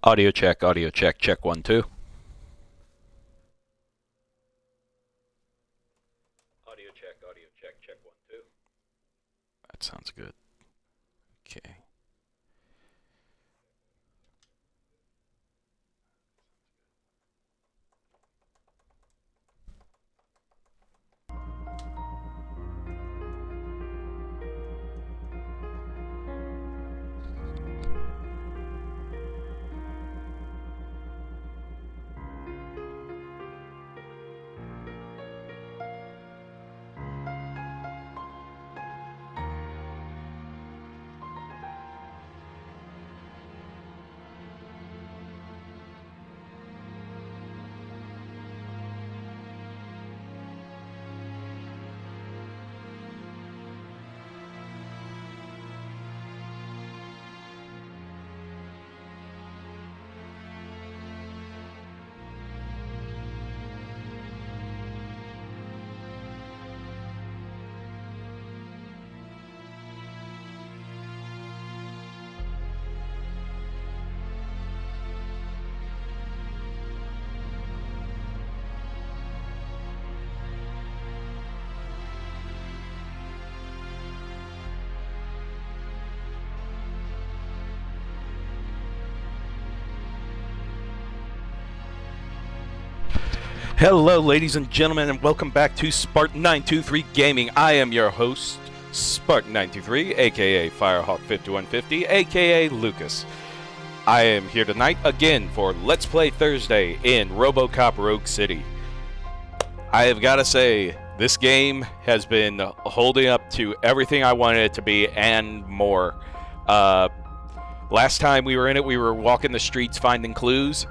Audio check, check 1 2. Audio check 1 2. That sounds good. Okay. Hello, ladies and gentlemen, and welcome back to Spartan923 Gaming. I am your host, Spartan923, aka Firehawk5150, aka Lucas. I am here tonight again for Let's Play Thursday in RoboCop Rogue City. I have got to say, this game has been holding up to everything I wanted it to be and more. Last time we were in it, we were walking the streets finding clues.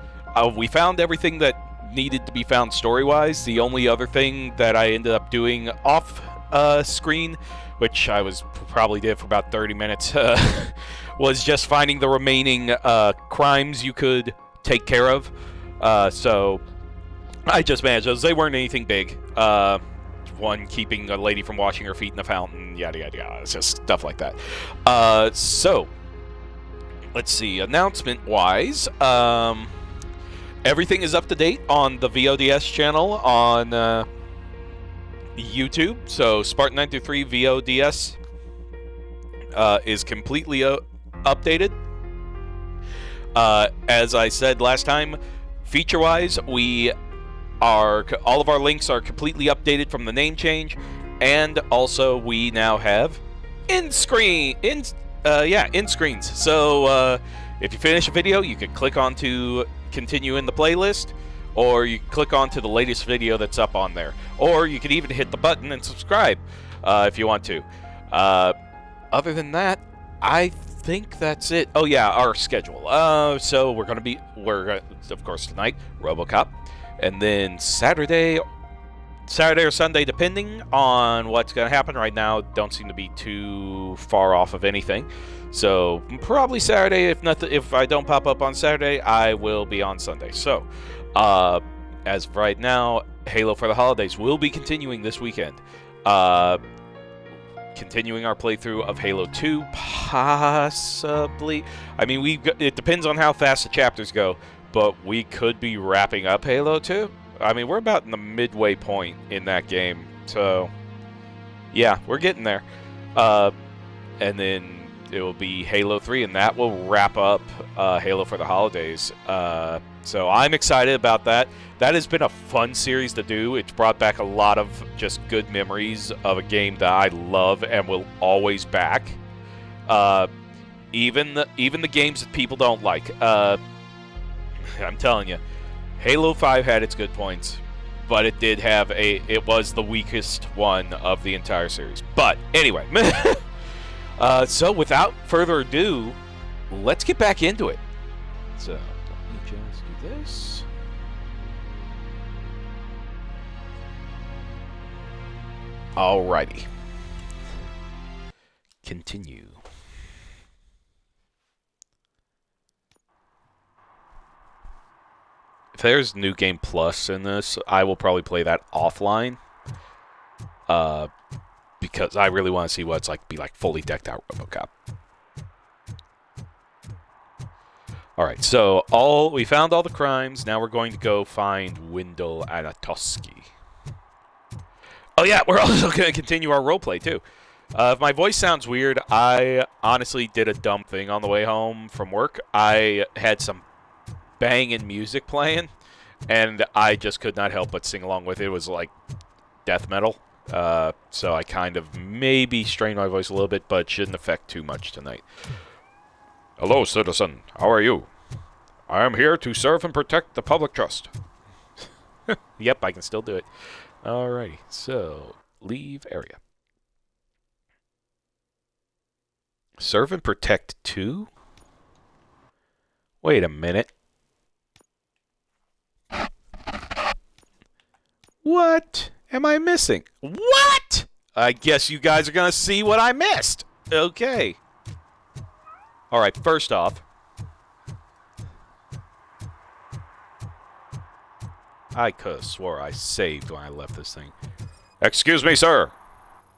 We found everything that needed to be found story-wise. The only other thing that I ended up doing off screen, which I probably did for about 30 minutes, was just finding the remaining crimes you could take care of. So I just managed those. They weren't anything big. One, keeping a lady from washing her feet in the fountain, yada yada yada. It's just stuff like that. So let's see. Announcement-wise, everything is up to date on the VODS channel on YouTube. So Spartan923 VODS is completely updated. As I said last time, feature-wise, all of our links are completely updated from the name change, and also we now have in-screens. So if you finish a video, you can click onto continue in the playlist, or you click onto the latest video that's up on there, or you can even hit the button and subscribe if you want to. Other than that, I think that's it. Oh yeah, our schedule. So we're of course tonight RoboCop, and then Saturday or Sunday, depending on what's going to happen. Right now, don't seem to be too far off of anything. So probably Saturday. If I don't pop up on Saturday, I will be on Sunday. So as of right now, Halo for the Holidays will be continuing this weekend. Continuing our playthrough of Halo 2, possibly. I mean, it depends on how fast the chapters go, but we could be wrapping up Halo 2. I mean, we're about in the midway point in that game, so yeah, we're getting there. And then it will be Halo 3, and that will wrap up Halo for the Holidays. So I'm excited about that. That has been a fun series to do. It's brought back a lot of just good memories of a game that I love and will always back. Even the games that people don't like. I'm telling you, Halo 5 had its good points, but it was the weakest one of the entire series. But anyway. So without further ado, let's get back into it. So let me just do this. Alrighty. Continue. If there's New Game Plus in this, I will probably play that offline. Because I really want to see what it's like to be like fully decked out RoboCop. Alright, so we found all the crimes. Now we're going to go find Wendell Anatoski. Oh yeah, we're also going to continue our roleplay too. If my voice sounds weird, I honestly did a dumb thing on the way home from work. I had some banging music playing, and I just could not help but sing along with it. It was like death metal. So I kind of maybe strained my voice a little bit, but shouldn't affect too much tonight. Hello, citizen. How are you? I am here to serve and protect the public trust. Yep, I can still do it. Alrighty, so leave area. Serve and protect 2? Wait a minute. What am I missing? What? I guess you guys are going to see what I missed. Okay. Alright, first off, I could have swore I saved when I left this thing. Excuse me, sir.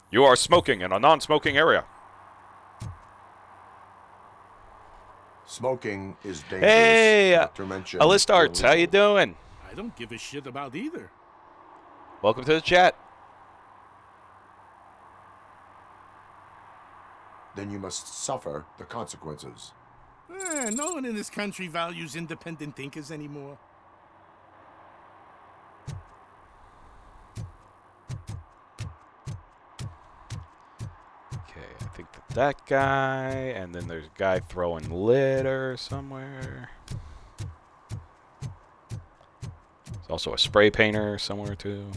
You are smoking in a non-smoking area. Smoking is dangerous. Hey, not to mention Alistarts, how you illegal. doing? I don't give a shit about either. Welcome to the chat. Then you must suffer the consequences. No one in this country values independent thinkers anymore. Okay, I think that guy, and then there's a guy throwing litter somewhere. There's also a spray painter somewhere too.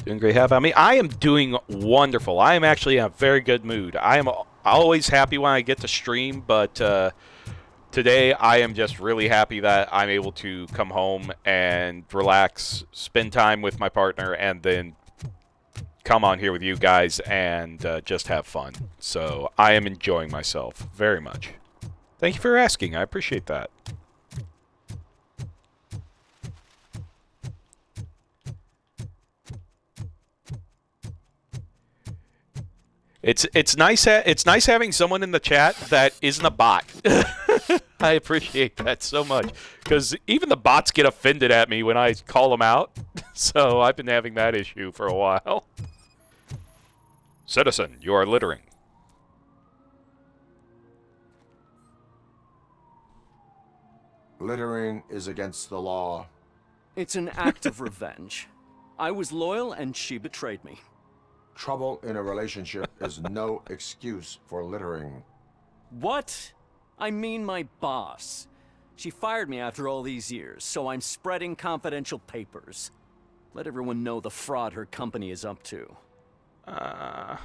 Doing great. How about me? I am doing wonderful. I am actually in a very good mood. I am always happy when I get to stream, but today I am just really happy that I'm able to come home and relax, spend time with my partner, and then come on here with you guys and just have fun. So I am enjoying myself very much. Thank you for asking. I appreciate that. It's nice having someone in the chat that isn't a bot. I appreciate that so much, because even the bots get offended at me when I call them out. So I've been having that issue for a while. Citizen, you are littering. Littering is against the law. It's an act of revenge. I was loyal and she betrayed me. Trouble in a relationship is no excuse for littering. What? I mean my boss. She fired me after all these years, so I'm spreading confidential papers. Let everyone know the fraud her company is up to. I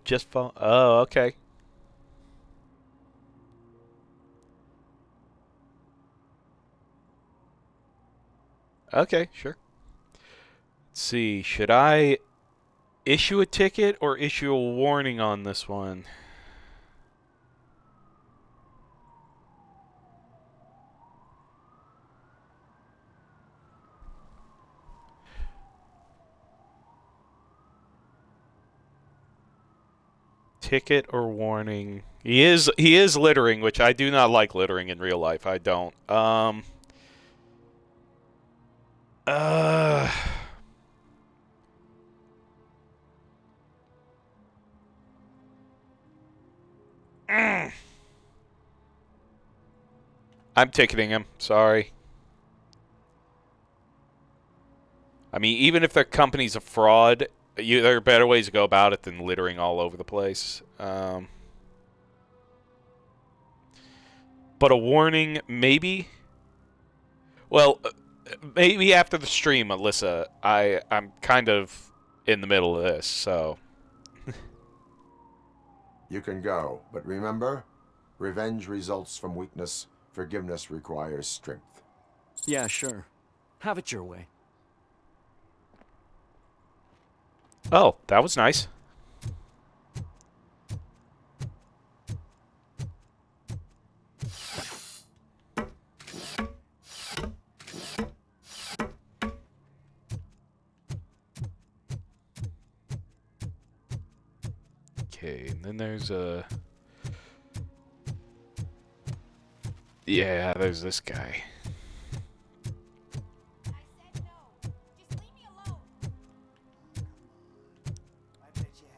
just found... Oh, okay. Okay, sure. Let's see. Should I issue a ticket or issue a warning on this one? Ticket or warning? He is littering, which I do not like littering in real life. I don't. I'm ticketing him. Sorry. I mean, even if their company's a fraud, there are better ways to go about it than littering all over the place. But a warning, maybe? Well, maybe after the stream, Alyssa. I'm kind of in the middle of this, so... You can go, but remember, revenge results from weakness. Forgiveness requires strength. Yeah, sure. Have it your way. Oh, that was nice. Okay, and then there's a... Yeah, there's this guy.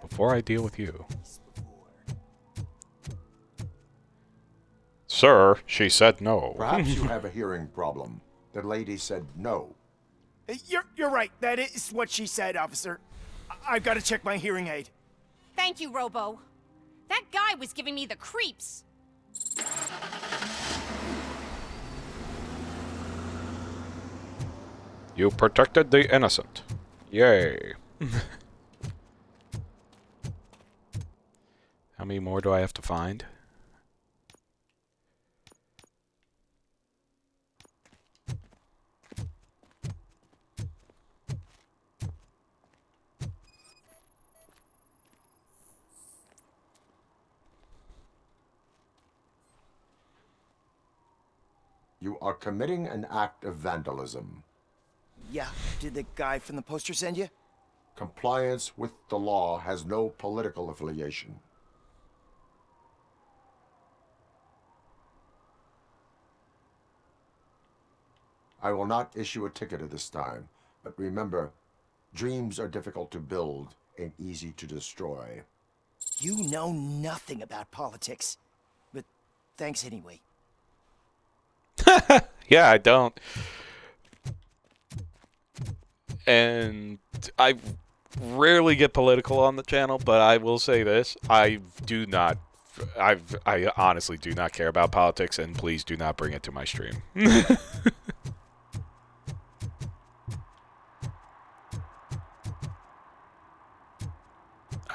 Before I deal with you. Sir, she said no. Perhaps you have a hearing problem. The lady said no. You're right. That is what she said, officer. I've got to check my hearing aid. Thank you, Robo. That guy was giving me the creeps. You protected the innocent. Yay. How many more do I have to find? You are committing an act of vandalism. Yeah, did the guy from the poster send you? Compliance with the law has no political affiliation. I will not issue a ticket at this time, but remember, dreams are difficult to build and easy to destroy. You know nothing about politics. But thanks anyway. Yeah, I don't. And I rarely get political on the channel, but I will say this. I honestly do not care about politics, and please do not bring it to my stream.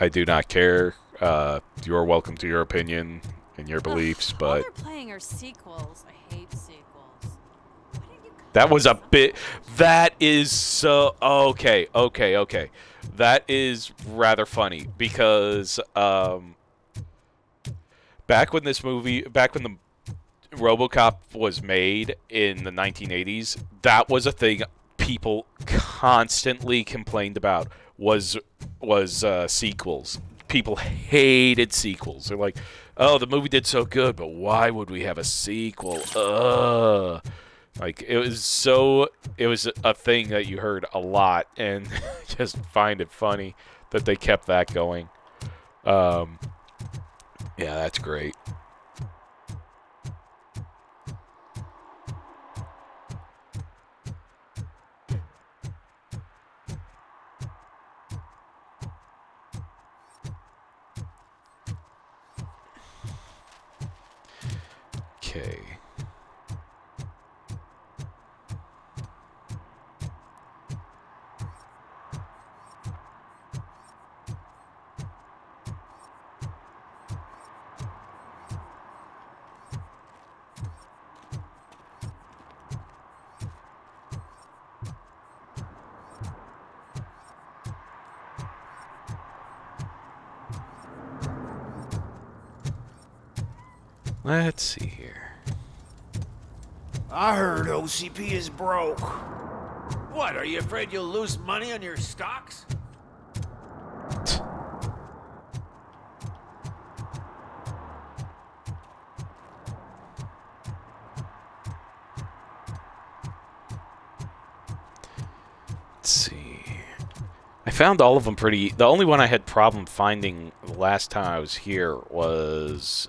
I do not care. You're welcome to your opinion and your beliefs, All but they're playing are sequels. I hate sequels. Why did you that was a bit... That is so... Okay. That is rather funny, because back when the RoboCop was made in the 1980s, that was a thing people constantly complained about, was sequels. People hated sequels. They're like, oh, the movie did so good, but why would we have a sequel? Like, it was a thing that you heard a lot, and just find it funny that they kept that going. Yeah, that's great. Okay. Let's see here. I heard OCP is broke. What, are you afraid you'll lose money on your stocks? Let's see. I found all of them pretty... The only one I had problem finding the last time I was here was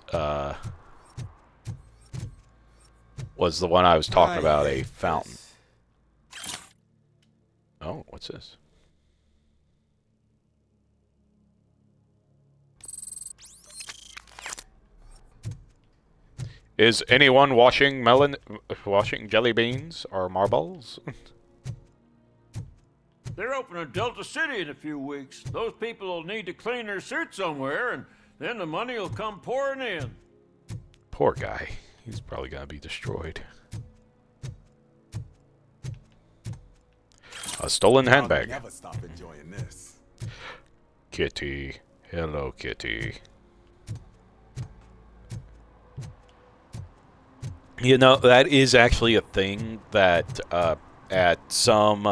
the one I was talking about, a fountain. Oh, what's this? Is anyone washing jelly beans or marbles? They're opening Delta City in a few weeks. Those people will need to clean their suits somewhere, and then the money will come pouring in. Poor guy. He's probably gonna be destroyed. A stolen handbag. I'll never stop enjoying this. Kitty. Hello, Kitty. You know, that is actually a thing that at some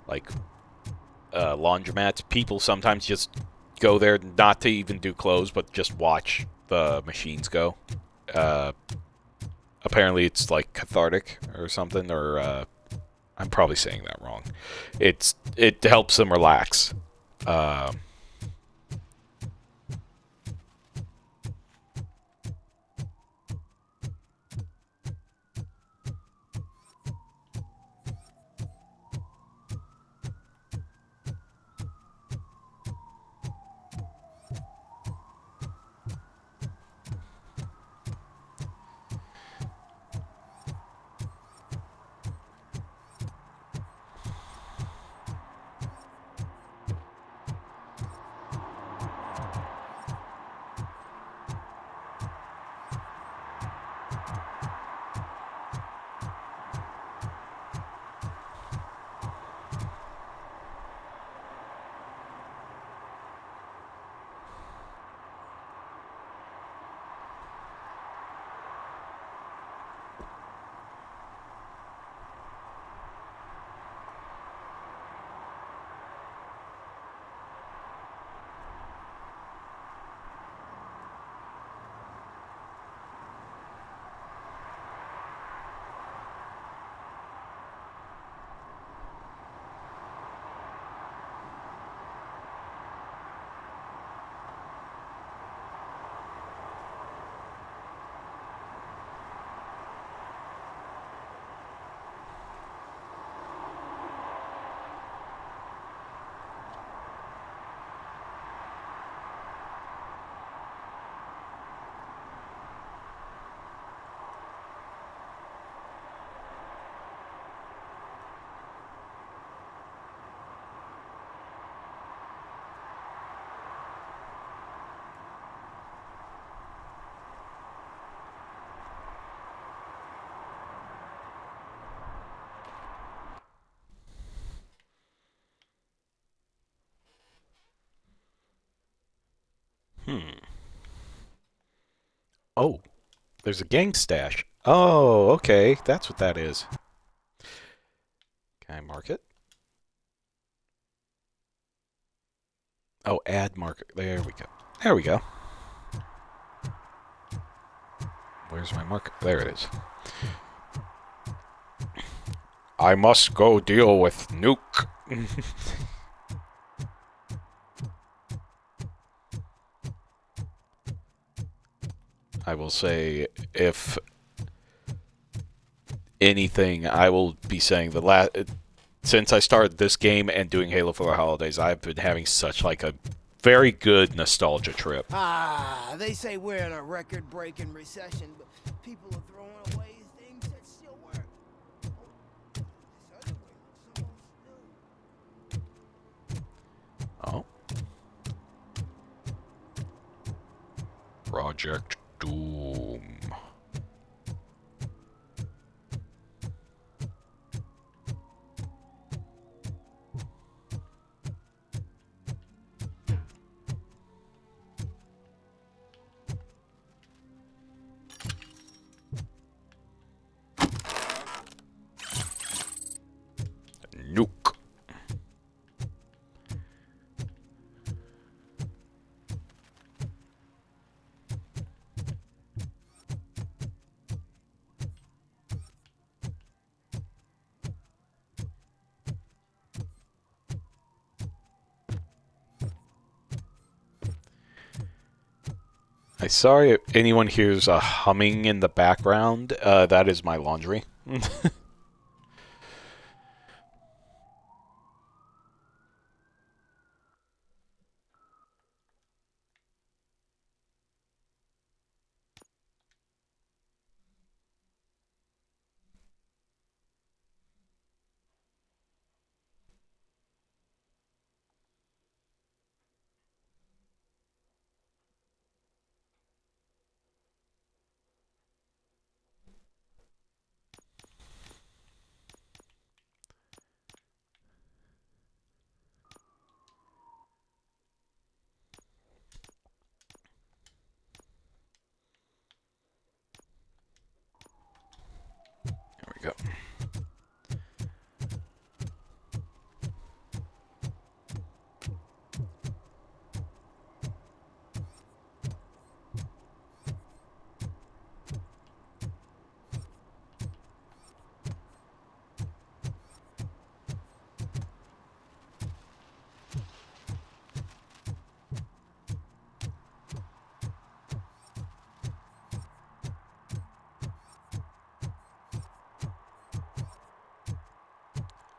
like laundromats, people sometimes just go there not to even do clothes, but just watch the machines go. Apparently it's like cathartic or something, or I'm probably saying that wrong. It helps them relax. Oh, there's a gang stash. Oh, okay. That's what that is. Can I mark it? Oh, add marker. There we go. There we go. Where's my marker? There it is. I must go deal with Nuke. I will say, if anything, I will be saying since I started this game and doing Halo for the holidays, I've been having such like a very good nostalgia trip. Ah, they say we're in a record-breaking recession, but people are throwing away things that still work. Oh, this other way looks almost new. Oh. Project Doom. Nuke. I'm sorry if anyone hears a humming in the background. That is my laundry. There we go.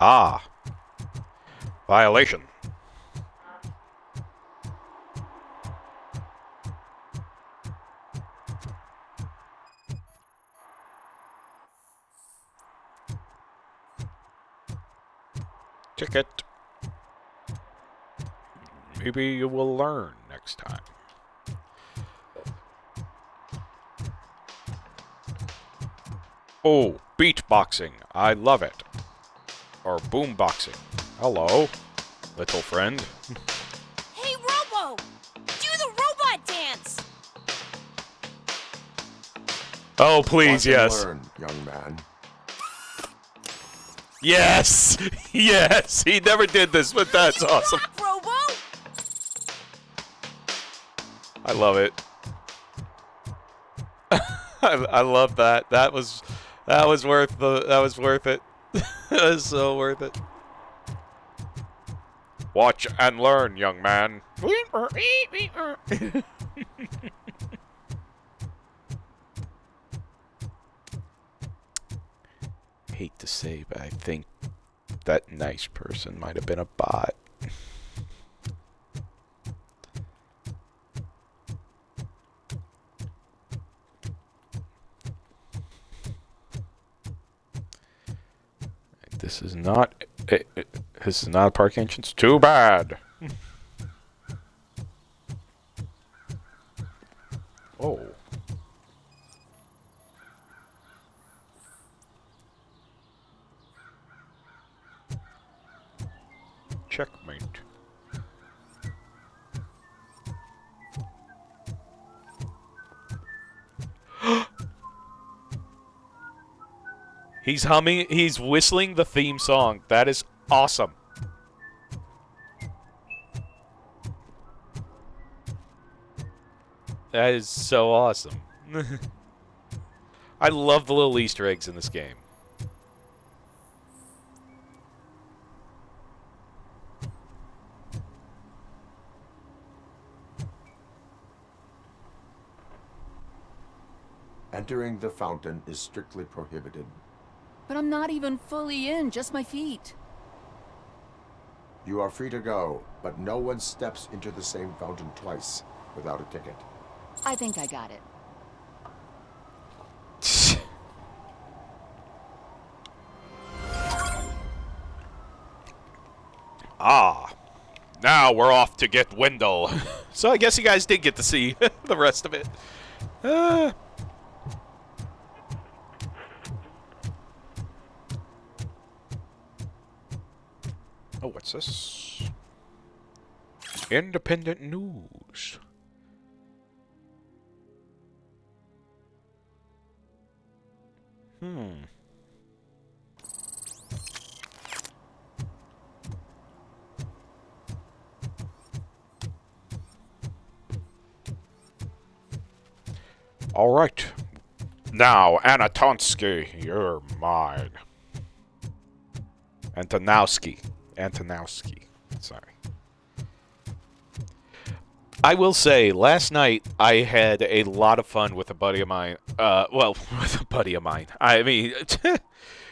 Ah. Violation. Ticket. Maybe you will learn next time. Oh, beatboxing. I love it. Or boomboxing. Hello, little friend. Hey, Robo! Do the robot dance! Oh, please, Watch and yes. learn, young man. Yes! Yes! He never did this, but that's You awesome. rock, Robo! I love it. I love that. That was worth it. That was so worth it. Watch and learn, young man. Hate to say, but I think that nice person might have been a bot. This is not a park entrance. Too bad. Oh. Checkmate. He's whistling the theme song. That is awesome. That is so awesome. I love the little Easter eggs in this game. Entering the fountain is strictly prohibited. But I'm not even fully in, just my feet. You are free to go, but no one steps into the same fountain twice without a ticket. I think I got it. Ah, now we're off to get Wendell. So I guess you guys did get to see the rest of it. Oh, what's this? Independent news. All right. Now, Anatonsky, you're mine. Antonowski. Sorry. I will say, last night I had a lot of fun with a buddy of mine. Well, with a buddy of mine. I mean,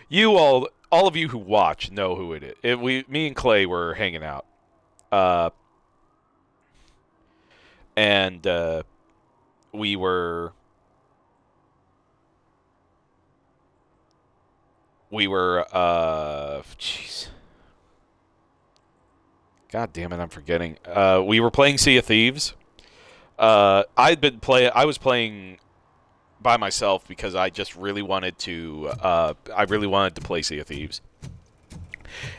you all of you who watch know who it is. Me and Clay were hanging out. And we were jeez. God damn it, I'm forgetting. We were playing Sea of Thieves. I was playing by myself because I just really wanted to play Sea of Thieves.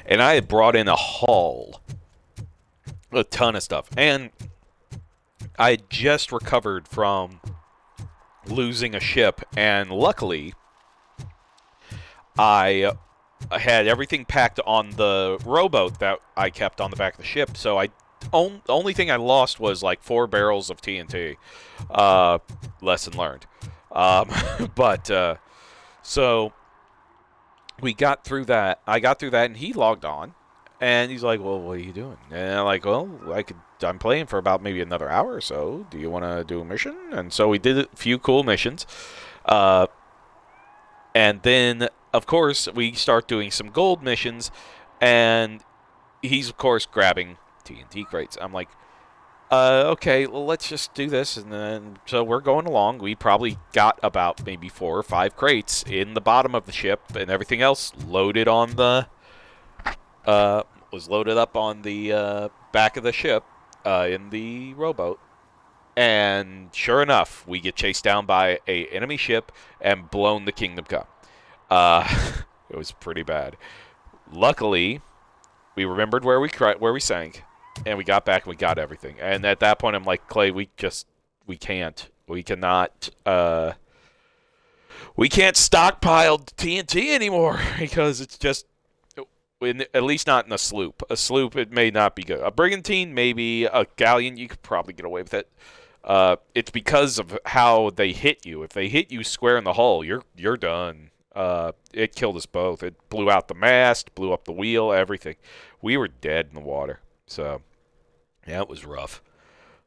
And I had brought in a ton of stuff. And I had just recovered from losing a ship, and luckily I had everything packed on the rowboat that I kept on the back of the ship, so the only thing I lost was like 4 barrels of TNT. Lesson learned. So we got through that. I got through that, and he logged on, and he's like, "Well, what are you doing?" And I'm like, "Well, I'm playing for about maybe another hour or so. Do you want to do a mission?" And so we did a few cool missions. And then, of course, we start doing some gold missions, And he's, of course, grabbing TNT crates. I'm like, okay, well, let's just do this. And then, so we're going along. We probably got about maybe 4 or 5 crates in the bottom of the ship, and everything else loaded on the, was loaded up on the back of the ship in the rowboat. And sure enough, we get chased down by a enemy ship and blown the Kingdom Come. It was pretty bad. Luckily, we remembered where we sank, and we got back and we got everything. And at that point, I'm like, Clay, we cannot stockpile TNT anymore because it's just, at least not in a sloop. A sloop, it may not be good. A brigantine, maybe. A galleon, you could probably get away with it. It's because of how they hit you. If they hit you square in the hull, you're done. It killed us both. It blew out the mast, blew up the wheel, everything. We were dead in the water. So, yeah, it was rough.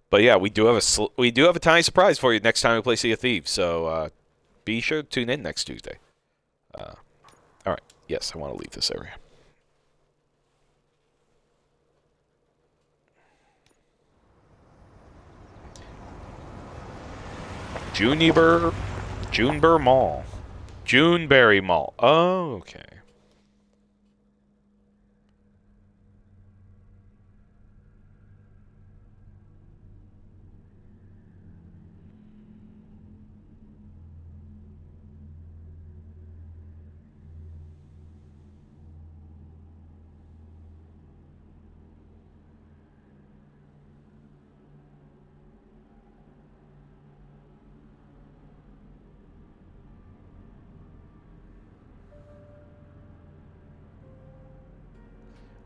But yeah, we do have a tiny surprise for you next time we play Sea of Thieves. So be sure to tune in next Tuesday. All right. Yes, I want to leave this area. Juneberry Mall. Oh, okay.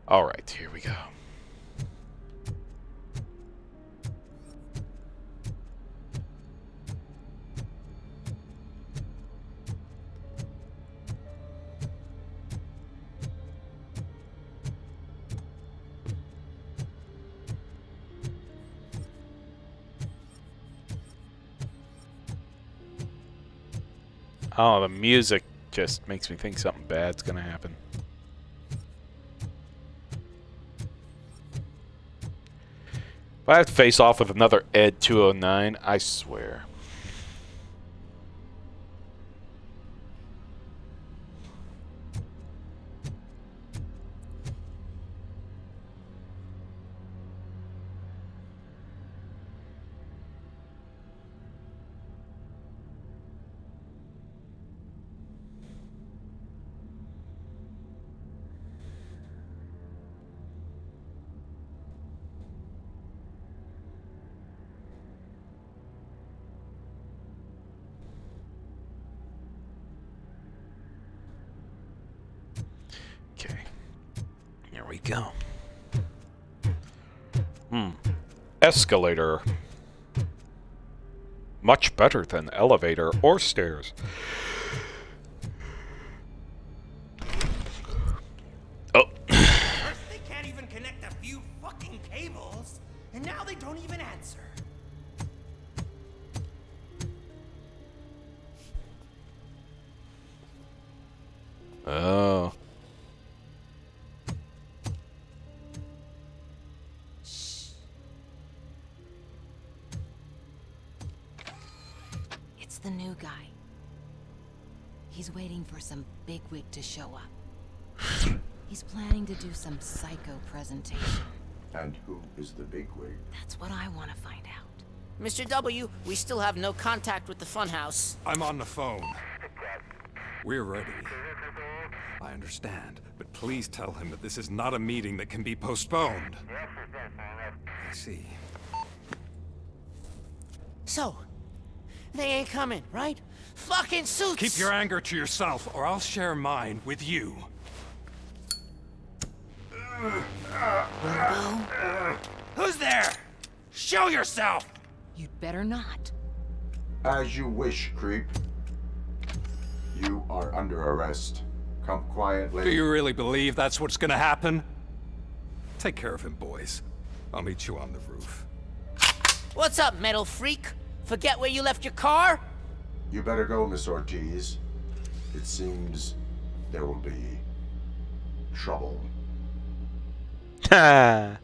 All right, here we go. Oh, the music just makes me think something bad's gonna happen. If I have to face off with another Ed 209, I swear. Okay. Here we go. Escalator. Much better than elevator or stairs. Oh. First they can't even connect a few fucking cables, and now they don't even answer. Oh. It's the new guy. He's waiting for some bigwig to show up. He's planning to do some psycho presentation. And who is the bigwig? That's what I want to find out. Mr. W, we still have no contact with the funhouse. I'm on the phone. We're ready. I understand, but please tell him that this is not a meeting that can be postponed. I see. So, they ain't coming, right? Fucking suits! Keep your anger to yourself, or I'll share mine with you. Robo? Who's there? Show yourself! You'd better not. As you wish, creep. You are under arrest. Come quietly. Do you really believe that's what's gonna happen? Take care of him, boys. I'll meet you on the roof. What's up, metal freak? Forget where you left your car? You better go, Miss Ortiz. It seems there will be trouble. Ha!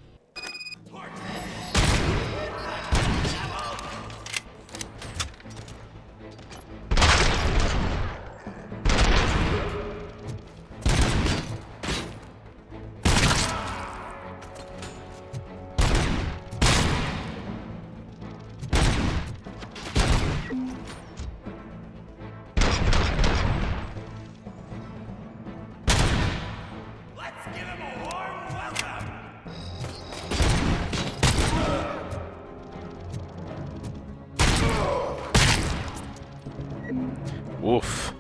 Oof.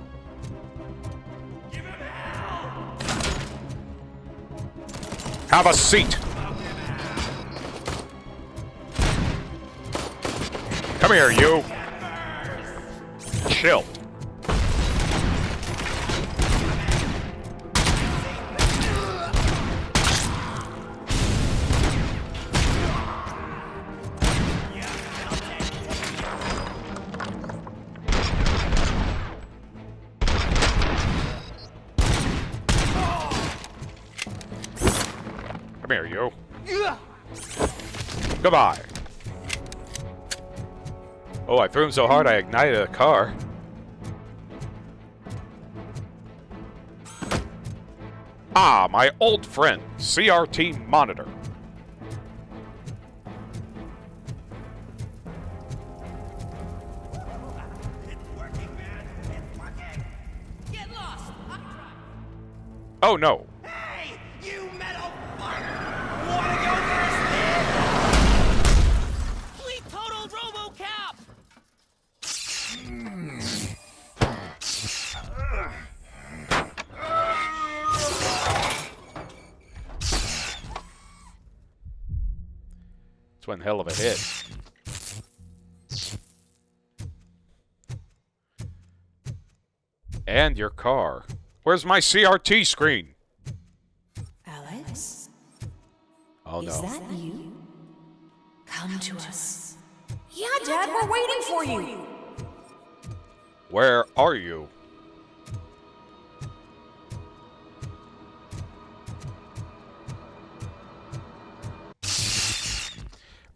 Have a seat. Come here, you. Chill. Come here, you. Goodbye. Oh, I threw him so hard I ignited a car. Ah, my old friend, CRT monitor. Get lost. Oh no. Hey, you metal fuck! Wanna go for a spin? Complete total RoboCop. It's one hell of a hit. And your car. Where's my CRT screen? Alex? Oh Is no. that you? Come to us. Yeah, Dad, we're waiting for you. Where are you?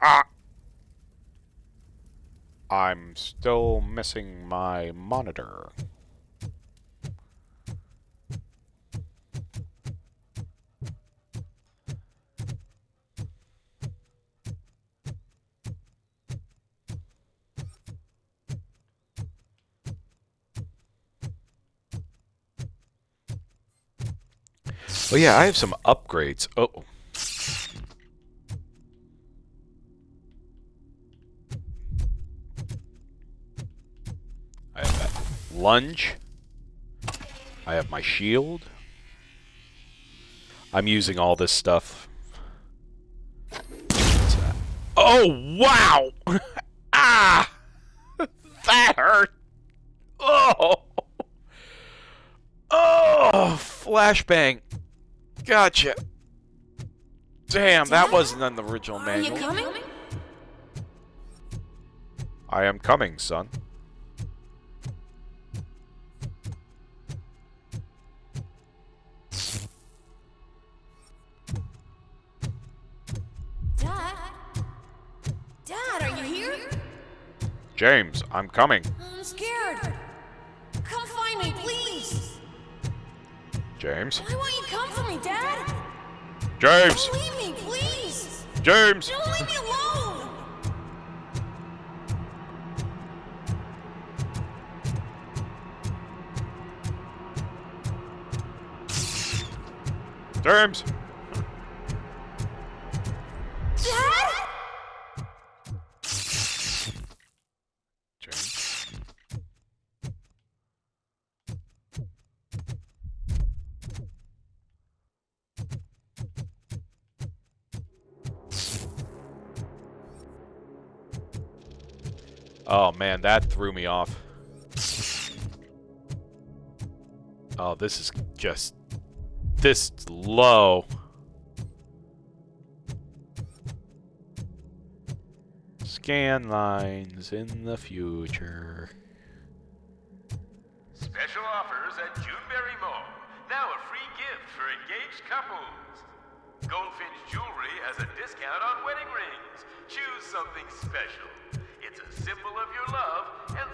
Ah! I'm still missing my monitor. Oh yeah, I have some upgrades. Oh. I have that lunge. I have my shield. I'm using all this stuff. What's that? Oh, wow! Ah! That hurt! Oh! Oh! Flashbang. Gotcha. Damn, that wasn't on the original Are you manual. coming? I am coming, son. Dad? Dad, are you here? James, I'm coming. I'm scared. Come find me, please. James? Why won't you come for me, Dad? James! Don't leave me, please. James! Don't leave me alone. James! Dad? James? Oh man, that threw me off. Oh, this is just this low. Scan lines in the future. Special offers at Juneberry Mall. Now a free gift for engaged couples. Goldfinch Jewelry has a discount on wedding rings. Choose something special. It's a symbol of your love and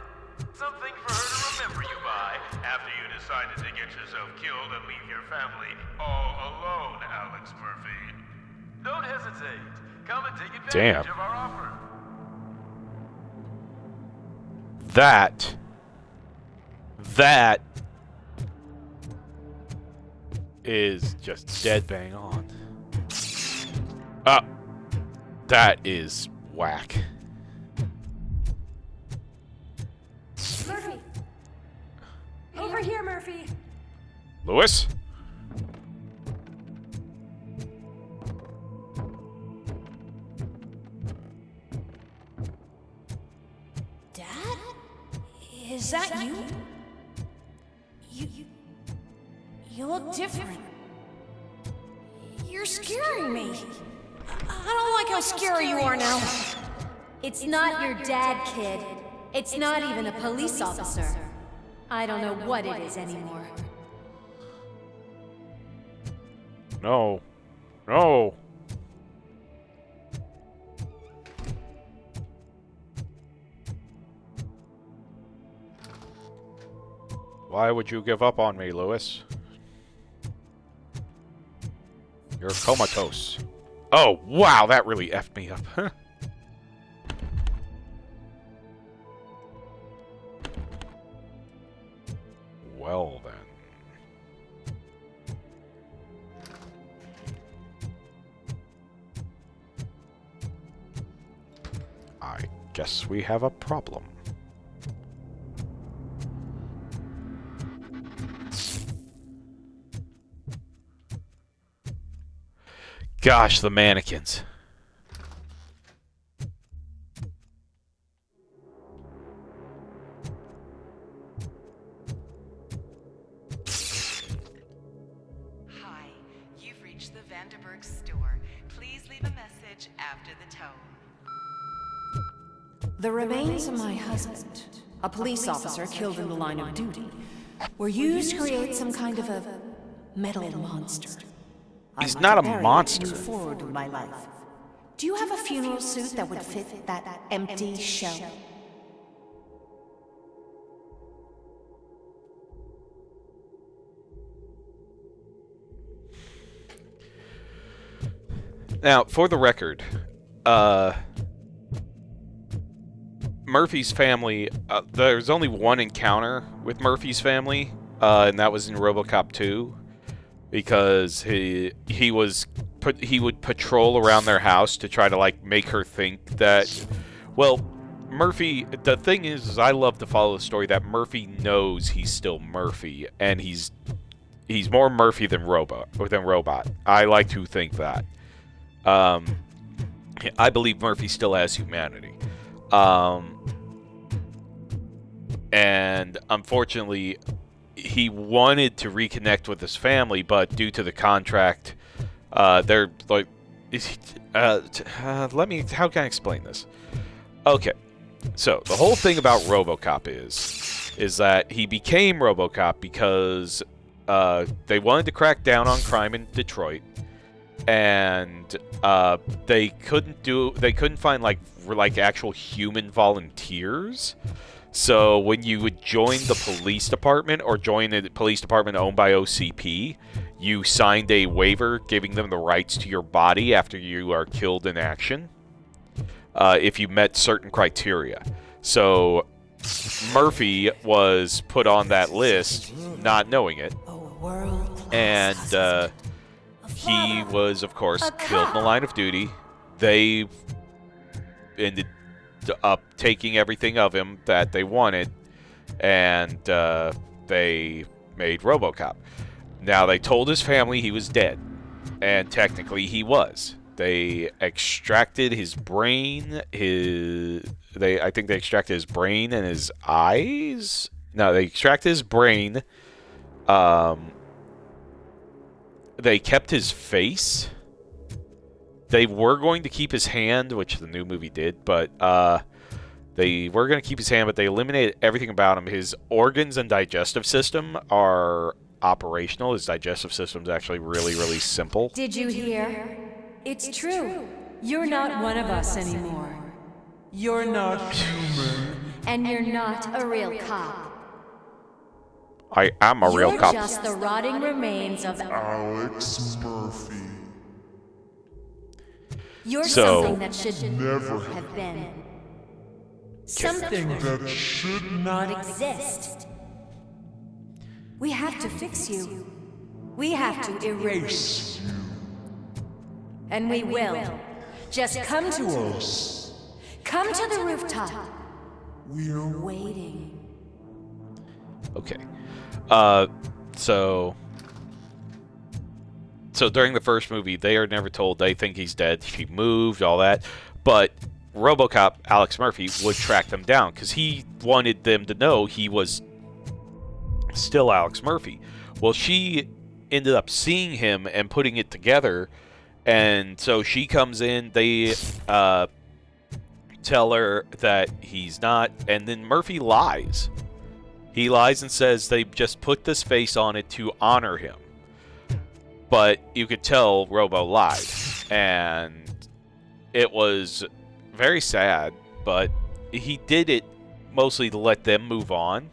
something for her to remember you by after you decided to get yourself killed and leave your family all alone, Alex Murphy. Don't hesitate. Come and take advantage of our offer. That is just dead bang on. That is whack. Murphy! Over here, Murphy! Lewis? Dad? Is that you? You look different. You're scaring me. I don't like how scary you are now. It's not your dad, kid. It's not even a police officer. I don't know what it is anymore. No. No. Why would you give up on me, Lewis? You're comatose. Oh, wow, that really effed me up. Well, then. I guess we have a problem. Gosh, the mannequins. Hi, you've reached the Vanderburg store. Please leave a message after the tone. The remains of my husband, a police officer killed in the line of duty, were used to create some kind of a metal monster. He's not a monster. Move forward with my life. Do you have a funeral suit that would fit that empty shell? Now, for the record, Murphy's family, there's only one encounter with Murphy's family, and that was in RoboCop 2, because he would patrol around their house to try to, like, make her think that, well, Murphy, the thing is I love to follow the story that Murphy knows he's still Murphy, and he's more Murphy than Robot. I like to think that. I believe Murphy still has humanity. And unfortunately, he wanted to reconnect with his family, but due to the contract, they're like, how can I explain this? Okay, so the whole thing about RoboCop is that he became RoboCop because they wanted to crack down on crime in Detroit, and they couldn't find like actual human volunteers. So when you would join the police department or join a police department owned by OCP, you signed a waiver giving them the rights to your body after you are killed in action, if you met certain criteria. So Murphy was put on that list, not knowing it, and he was, of course, killed in the line of duty. They ended up taking everything of him that they wanted, and they made RoboCop. Now, they told his family he was dead, and technically he was. They extracted his brain, I think they extracted his brain and his eyes? No, they extracted his brain. They kept his face. They were going to keep his hand, which the new movie did, but they were going to keep his hand, but they eliminated everything about him. His organs and digestive system are operational. His digestive system's actually really, really simple. Did you hear? It's true. You're not one of us anymore. You're not human. And you're not a real cop. I am a real cop. You're just the rotting remains of Alex Murphy. You're So- something that should never have been. Something That should not exist. We have to fix you. We have to erase you. And we will. Just come to us. Come to the rooftop. We're waiting. Okay. So during the first movie, they are never told. They think he's dead. She moved, all that. But RoboCop, Alex Murphy, would track them down because he wanted them to know he was still Alex Murphy. Well, she ended up seeing him and putting it together, and so she comes in. They tell her that he's not, and then Murphy lies. He lies and says they just put this face on it to honor him. But you could tell Robo lied. And it was very sad, but he did it mostly to let them move on.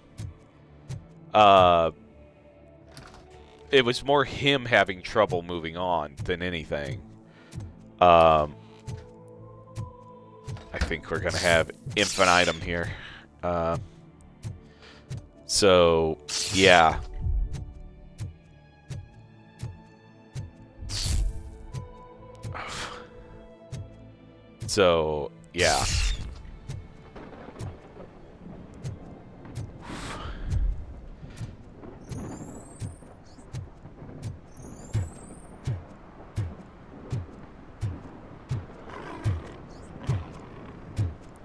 It was more him having trouble moving on than anything. I think we're going to have infinitum here. So, yeah. So, yeah.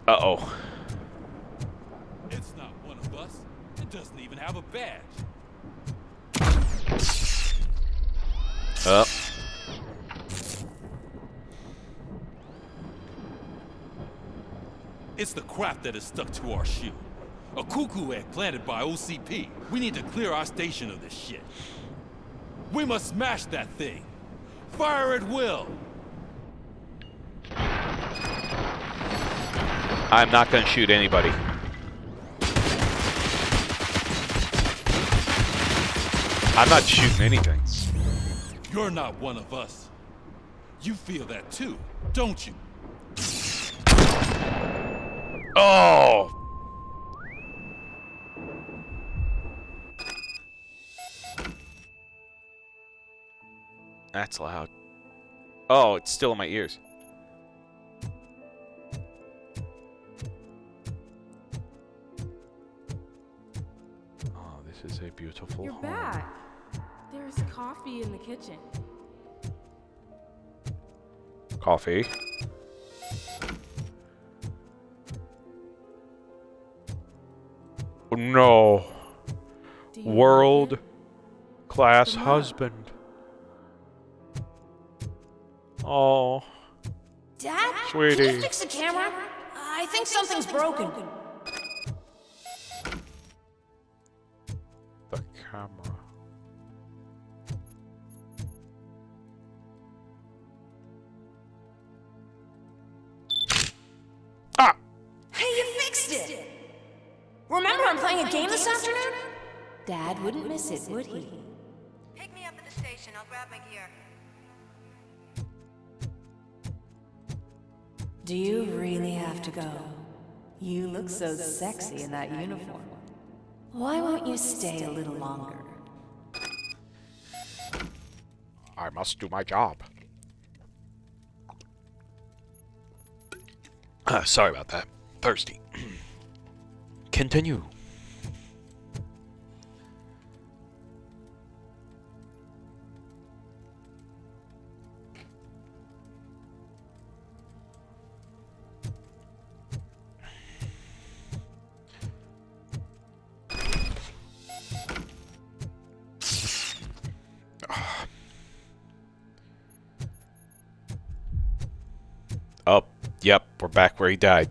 Uh-oh. It's not one of us. It doesn't even have a badge. It's the crap that is stuck to our shoe. A cuckoo egg planted by OCP. We need to clear our station of this shit. We must smash that thing. Fire at will. I'm not going to shoot anybody. I'm not shooting anything. You're not one of us. You feel that too, don't you? Oh! That's loud. Oh, it's still in my ears. Oh, this is a beautiful You're home. back. There's coffee in the kitchen. Coffee. No. World class husband. Oh. Dad? Sweetie. Can you fix the camera? I think something's broken. The camera. Ah! Hey, you fixed it! Remember I'm playing a game this afternoon? Dad wouldn't miss it, would he? Pick me up at the station. I'll grab my gear. Do you really have to go? You look so sexy in that uniform. Why won't you stay a little longer? I must do my job. Sorry about that. Thirsty. Continue. Oh, yep, we're back where he died.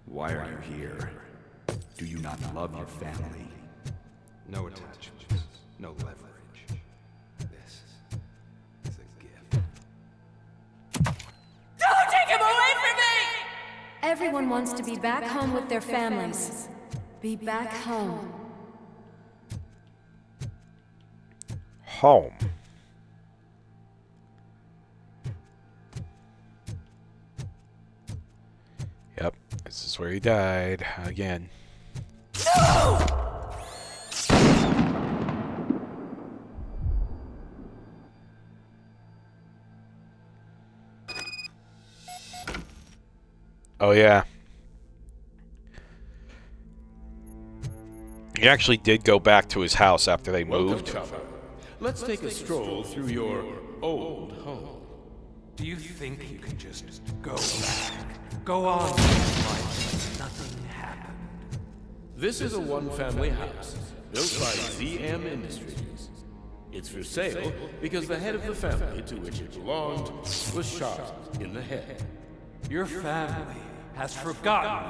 Why are you here? Do you not love your family? No attachments, no leverage. This is a gift. Don't take him away from me! Everyone wants to be back home with their families. Be back home. Home. Yep, this is where he died again. No! Oh yeah. He actually did go back to his house after they moved. Welcome, let's take a stroll through your old home. Do you think you can just go back? Go on like nothing happened? This is a one-family house built by ZM Industries. It's for sale because the head of the family to which it belonged was shot in the head. Your family has forgotten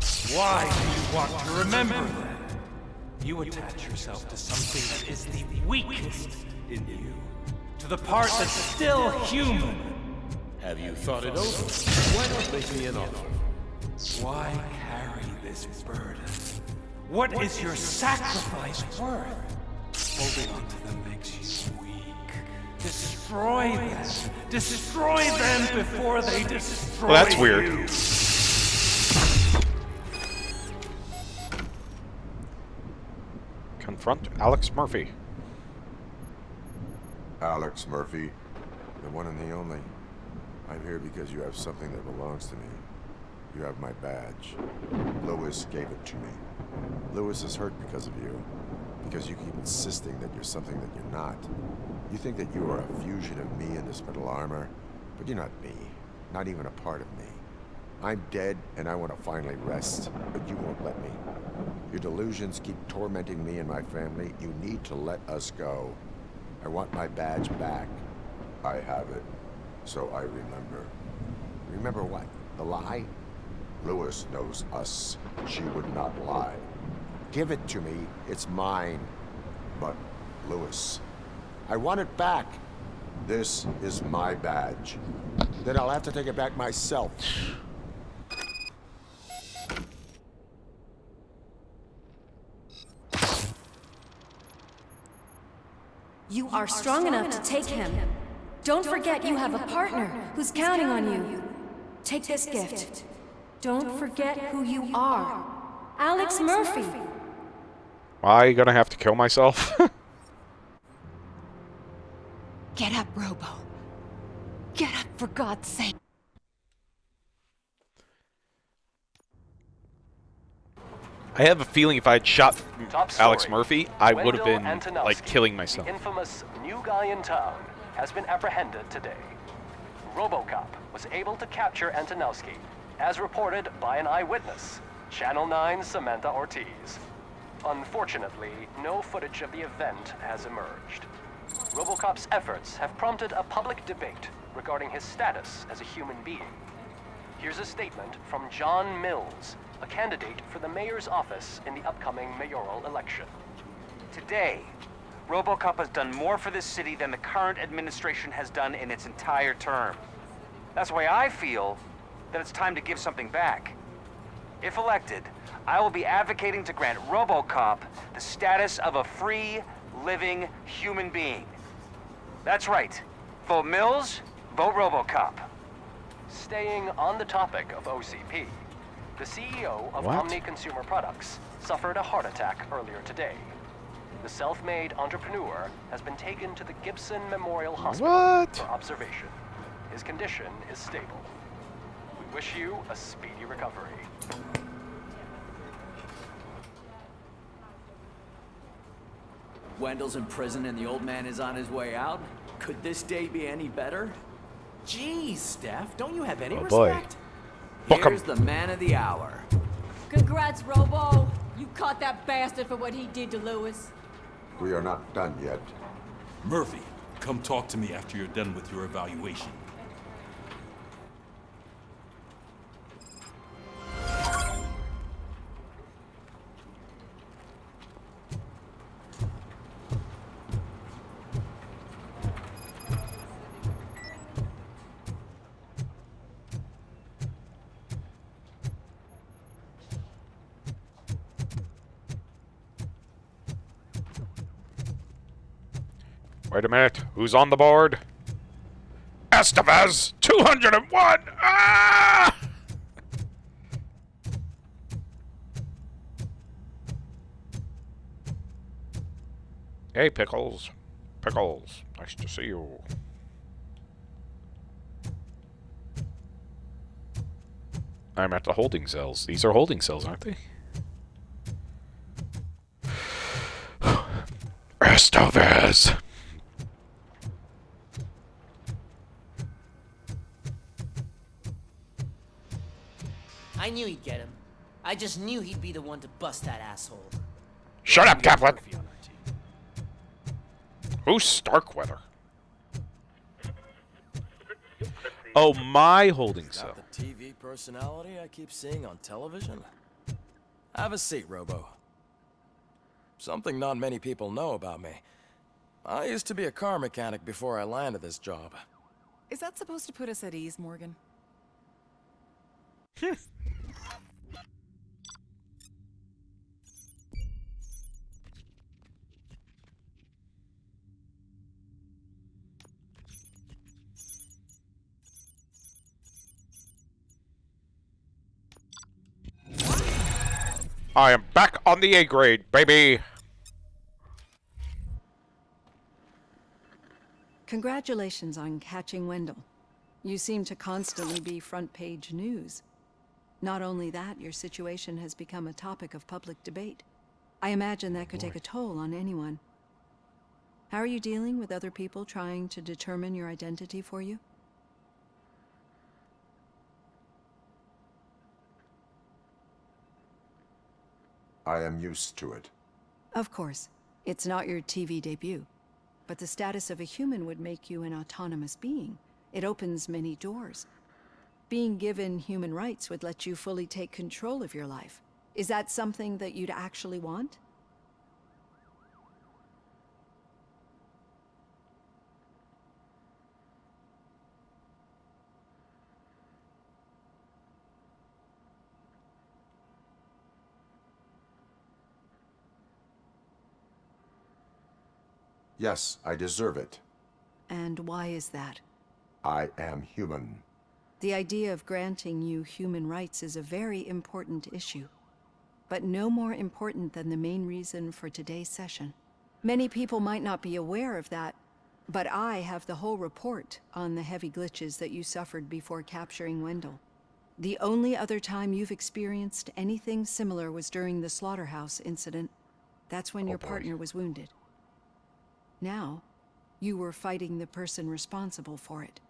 you. Why do you want to remember them? You attach yourself to something that is the weakest in you. To the part that's still human. Have you thought it over? Why not make me an offer? Why carry this burden? What is your sacrifice worth? Holding on to them makes you weak. Destroy them. Destroy them before they destroy you. Well, that's weird. Confront Alex Murphy. Alex Murphy, the one and the only. I'm here because you have something that belongs to me. You have my badge. Lewis gave it to me. Lewis is hurt because of you. Because you keep insisting that you're something that you're not. You think that you are a fusion of me in this metal armor, but you're not me. Not even a part of me. I'm dead, and I want to finally rest, but you won't let me. Your delusions keep tormenting me and my family. You need to let us go. I want my badge back. I have it, so I remember. Remember what? The lie? Lewis knows us. She would not lie. Give it to me. It's mine. But, Lewis, I want it back. This is my badge. Then I'll have to take it back myself. You are strong enough to take him. Don't forget you have a partner who's counting on you. Take this gift. Don't forget who you are. Alex Murphy. Am I gonna have to kill myself? Get up, Robo. Get up, for God's sake. I have a feeling if I had shot Alex Murphy, I would have been, like, killing myself. The infamous new guy in town has been apprehended today. RoboCop was able to capture Antonowski, as reported by an eyewitness, Channel 9's Samantha Ortiz. Unfortunately, no footage of the event has emerged. RoboCop's efforts have prompted a public debate regarding his status as a human being. Here's a statement from John Mills, a candidate for the mayor's office in the upcoming mayoral election. Today, RoboCop has done more for this city than the current administration has done in its entire term. That's why I feel that it's time to give something back. If elected, I will be advocating to grant RoboCop the status of a free, living human being. That's right. Vote Mills, vote RoboCop. Staying on the topic of OCP, the CEO of Omni Consumer Products suffered a heart attack earlier today. The self-made entrepreneur has been taken to the Gibson Memorial Hospital for observation. His condition is stable. We wish you a speedy recovery. Wendell's in prison and the old man is on his way out? Could this day be any better? Jeez, Steph, don't you have any boy. respect? Here's the man of the hour. Congrats, Robo. You caught that bastard for what he did to Lewis. We are not done yet. Murphy, come talk to me after you're done with your evaluation. Wait a minute. Who's on the board? Estevez 201! Ah! Hey, Pickles. Pickles, nice to see you. I'm at the holding cells. These are holding cells, aren't they? Estevez! I knew he'd get him. I just knew he'd be the one to bust that asshole. Shut up, Kaplan! Who's Starkweather? Oh, my holding cell. Not the TV personality I keep seeing on television? Have a seat, Robo. Something not many people know about me. I used to be a car mechanic before I landed this job. Is that supposed to put us at ease, Morgan? I am back on the A grade, baby! Congratulations on catching Wendell. You seem to constantly be front page news. Not only that, your situation has become a topic of public debate. I imagine that could take a toll on anyone. How are you dealing with other people trying to determine your identity for you? I am used to it. Of course. It's not your TV debut. But the status of a human would make you an autonomous being. It opens many doors. Being given human rights would let you fully take control of your life. Is that something that you'd actually want? Yes, I deserve it. And why is that? I am human. The idea of granting you human rights is a very important issue, but no more important than the main reason for today's session. Many people might not be aware of that, but I have the whole report on the heavy glitches that you suffered before capturing Wendell. The only other time you've experienced anything similar was during the slaughterhouse incident. That's when your partner was wounded. Now, you were fighting the person responsible for it.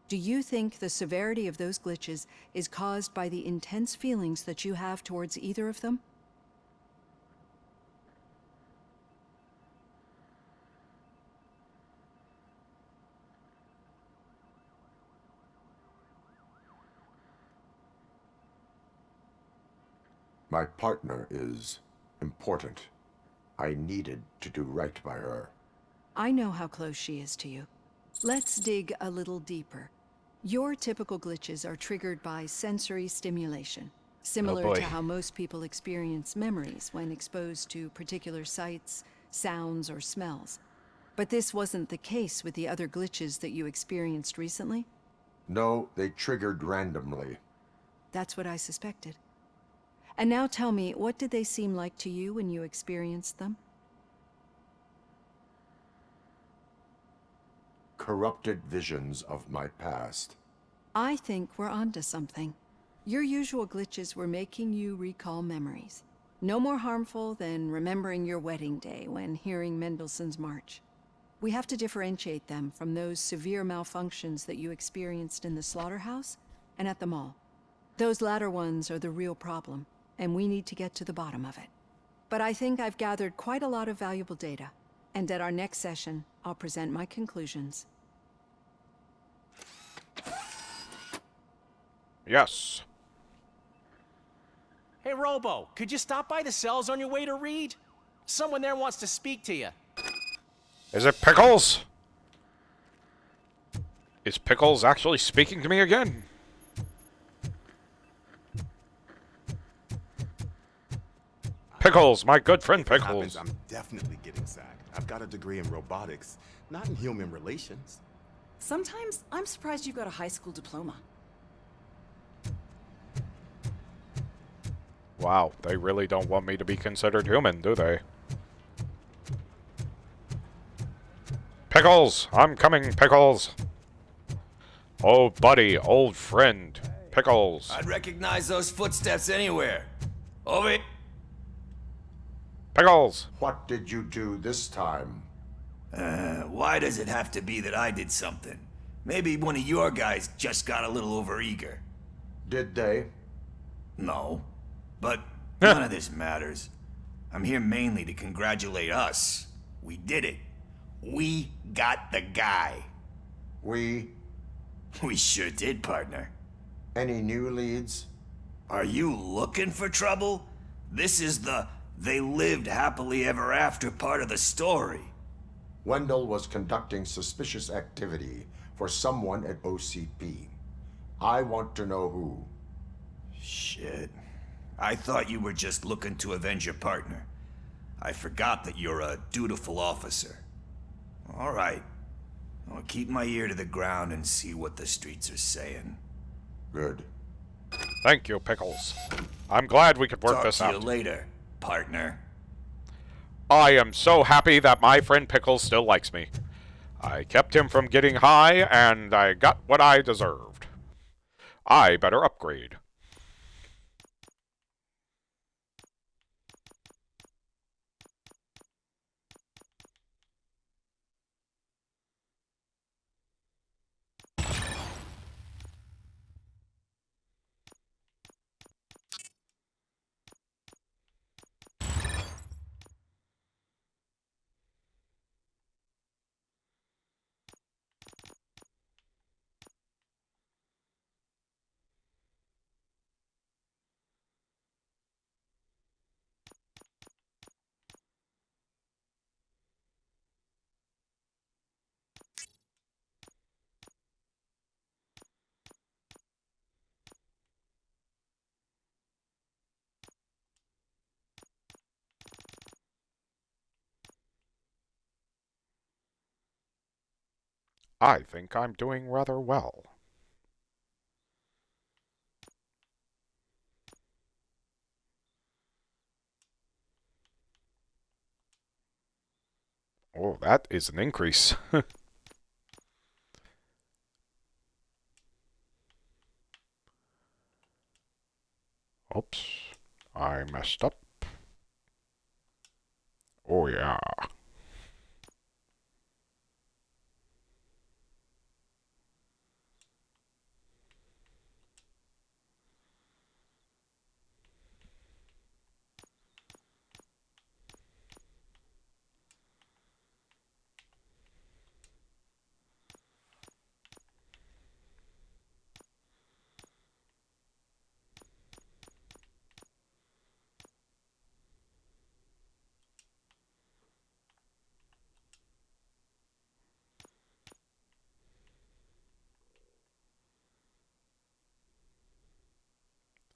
Do you think the severity of those glitches is caused by the intense feelings that you have towards either of them? My partner is important. I needed to do right by her. I know how close she is to you. Let's dig a little deeper. Your typical glitches are triggered by sensory stimulation, similar to how most people experience memories when exposed to particular sights, sounds, or smells. But this wasn't the case with the other glitches that you experienced recently? No, they triggered randomly. That's what I suspected. And now tell me, what did they seem like to you when you experienced them? Corrupted visions of my past. I think we're onto something. Your usual glitches were making you recall memories. No more harmful than remembering your wedding day when hearing Mendelssohn's March. We have to differentiate them from those severe malfunctions that you experienced in the slaughterhouse and at the mall. Those latter ones are the real problem, and we need to get to the bottom of it. But I think I've gathered quite a lot of valuable data, and at our next session, I'll present my conclusions. Yes. Hey, Robo, could you stop by the cells on your way to Reed? Someone there wants to speak to you. Is it Pickles? Is Pickles actually speaking to me again? Pickles, my good friend If it Pickles. happens, I'm definitely getting sacked. I've got a degree in robotics, not in human relations. Sometimes I'm surprised you've got a high school diploma. Wow, they really don't want me to be considered human, do they? Pickles! I'm coming, Pickles! Oh, buddy, old friend, Pickles. I'd recognize those footsteps anywhere. Over. Pickles! What did you do this time? Why does it have to be that I did something? Maybe one of your guys just got a little overeager. Did they? No. But none of this matters. I'm here mainly to congratulate us. We did it. We got the guy. We sure did, partner. Any new leads? Are you looking for trouble? This is the they lived happily ever after part of the story. Wendell was conducting suspicious activity for someone at OCP. I want to know who. Shit. I thought you were just looking to avenge your partner. I forgot that you're a dutiful officer. All right. I'll keep my ear to the ground and see what the streets are saying. Good. Thank you, Pickles. I'm glad we could work this Talk out. to you later, partner. I am so happy that my friend Pickles still likes me. I kept him from getting high, and I got what I deserved. I better upgrade. I think I'm doing rather well. Oh, that is an increase. Oops, I messed up. Oh yeah.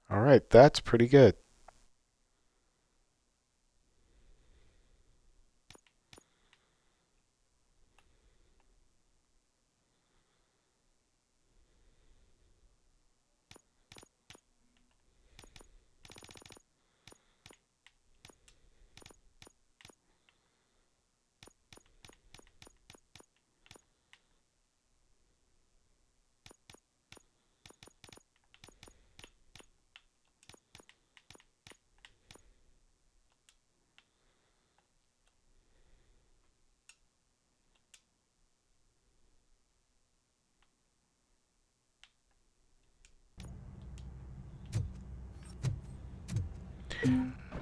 All right, that's pretty good.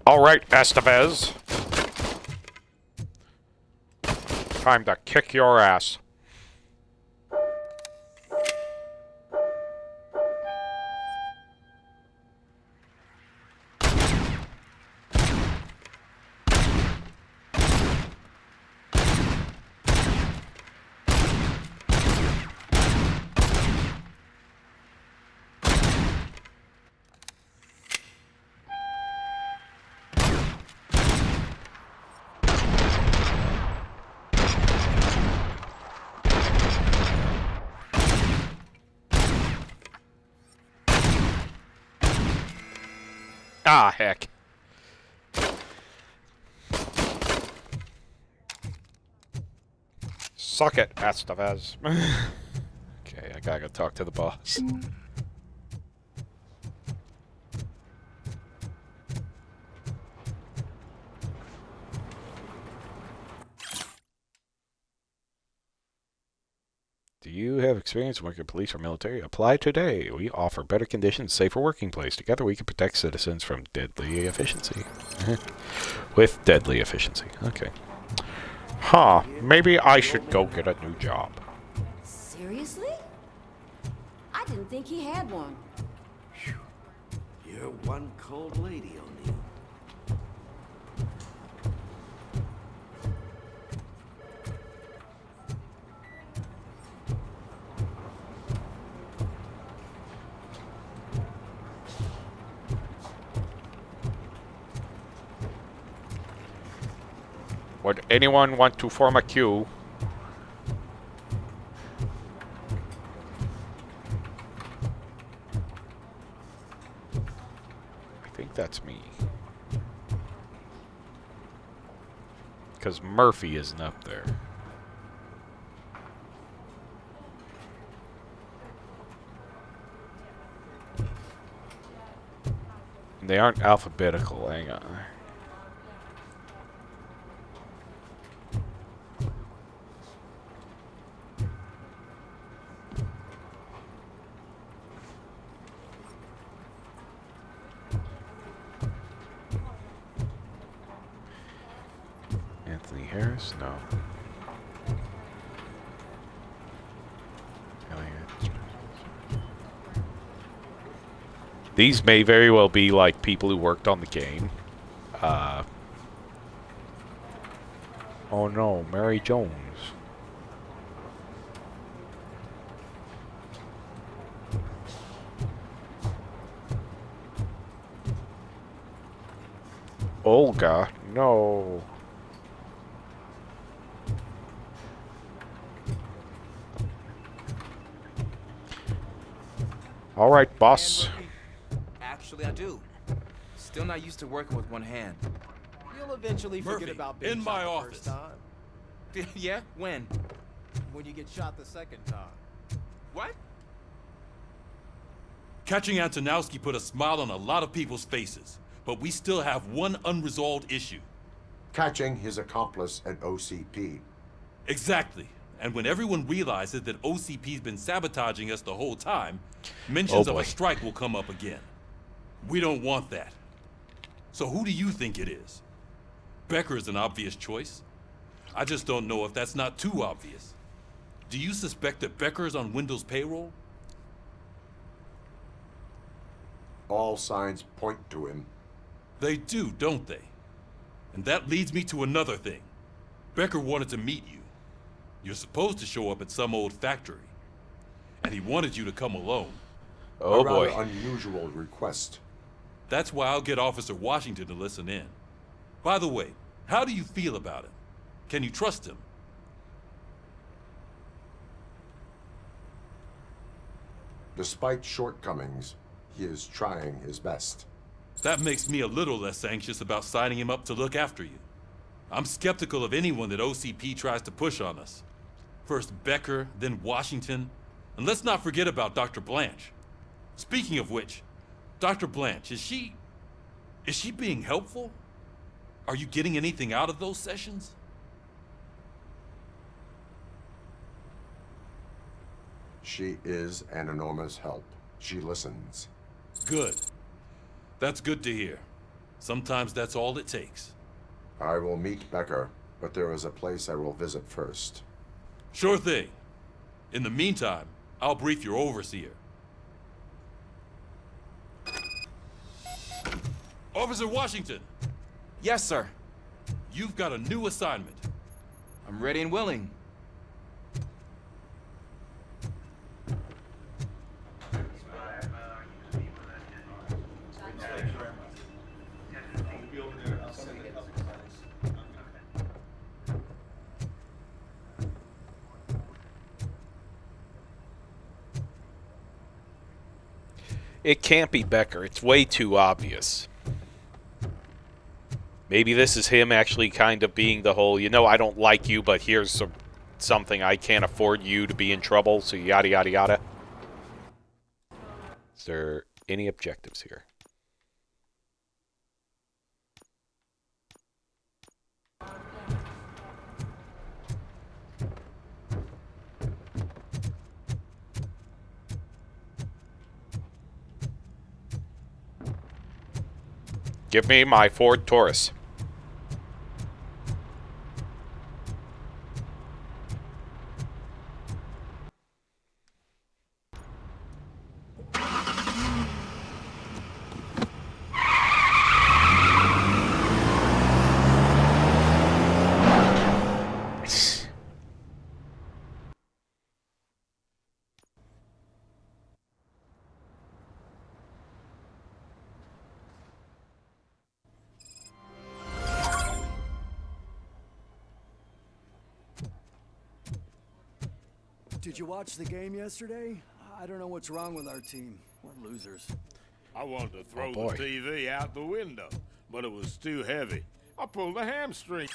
All right, Estevez. Time to kick your ass. Ah, heck. Suck it, Estevez. Okay, I gotta go talk to the boss. Do you have experience working in police or military? Apply today. We offer better conditions, safer working place. Together we can protect citizens from deadly efficiency. With deadly efficiency. Okay. Huh. Maybe I should go get a new job. Seriously? I didn't think he had one. You're one cold lady, O'Neill. Would anyone want to form a queue? I think that's me. Because Murphy isn't up there. They aren't alphabetical. Hang on. Anthony Harris? No. These may very well be like people who worked on the game. Oh no, Mary Jones. Olga, no. All right, boss. Actually, I do. Still not used to working with one hand. You'll eventually Murphy, forget about being in shot my the office. first time. Yeah? When? When you get shot the second time. What? Catching Antonowski put a smile on a lot of people's faces, but we still have one unresolved issue. Catching his accomplice at OCP. Exactly. And when everyone realizes that OCP's been sabotaging us the whole time, mentions of a strike will come up again. We don't want that. So who do you think it is? Becker is an obvious choice. I just don't know if that's not too obvious. Do you suspect that Becker is on Windows payroll? All signs point to him. They do, don't they? And that leads me to another thing. Becker wanted to meet you. You're supposed to show up at some old factory. And he wanted you to come alone. Oh boy. A rather unusual request. That's why I'll get Officer Washington to listen in. By the way, how do you feel about him? Can you trust him? Despite shortcomings, he is trying his best. That makes me a little less anxious about signing him up to look after you. I'm skeptical of anyone that OCP tries to push on us. First Becker, then Washington. And let's not forget about Dr. Blanche. Speaking of which, Dr. Blanche, is she being helpful? Are you getting anything out of those sessions? She is an enormous help. She listens. Good. That's good to hear. Sometimes that's all it takes. I will meet Becker, but there is a place I will visit first. Sure thing. In the meantime, I'll brief your overseer. Officer Washington! Yes, sir. You've got a new assignment. I'm ready and willing. It can't be Becker. It's way too obvious. Maybe this is him actually kind of being the whole, you know, I don't like you, but here's something I can't afford you to be in trouble, so yada yada yada. Is there any objectives here? Give me my Ford Taurus. Did you watch the game yesterday? I don't know what's wrong with our team. We're losers. I wanted to throw the TV out the window, but it was too heavy. I pulled a hamstring.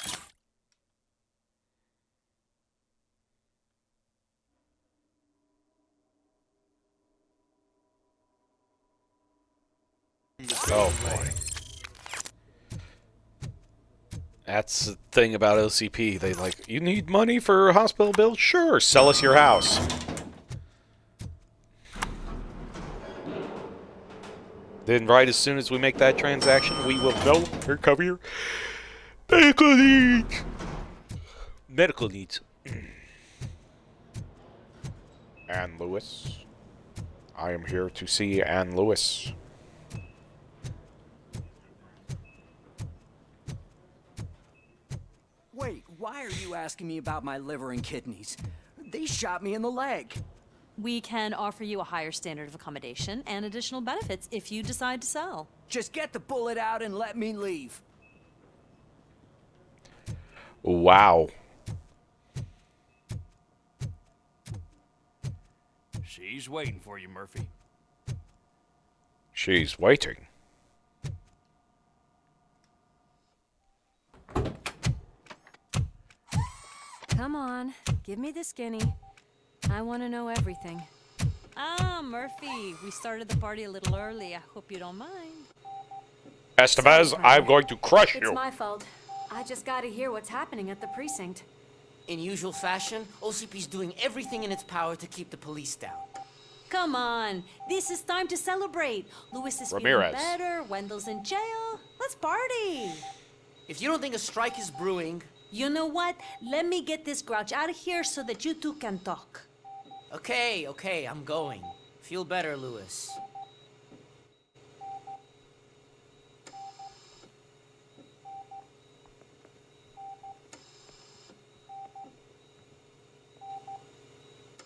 Oh boy. That's the thing about OCP. They like, you need money for a hospital bill? Sure, sell us your house. Then right as soon as we make that transaction, we will go cover your medical needs. Medical needs. Anne Lewis. I am here to see Anne Lewis. Wait, why are you asking me about my liver and kidneys? They shot me in the leg. We can offer you a higher standard of accommodation and additional benefits if you decide to sell. Just get the bullet out and let me leave. Wow. She's waiting for you, Murphy. She's waiting. Come on, give me the skinny. I want to know everything. Ah, Murphy, we started the party a little early. I hope you don't mind. Estevez, I'm going to crush you. It's my fault. I just gotta hear what's happening at the precinct. In usual fashion, OCP's doing everything in its power to keep the police down. Come on, this is time to celebrate. Lewis is Ramirez. feeling better, Wendell's in jail. Let's party. If you don't think a strike is brewing... You know what? Let me get this grouch out of here so that you two can talk. Okay, I'm going. Feel better, Lewis.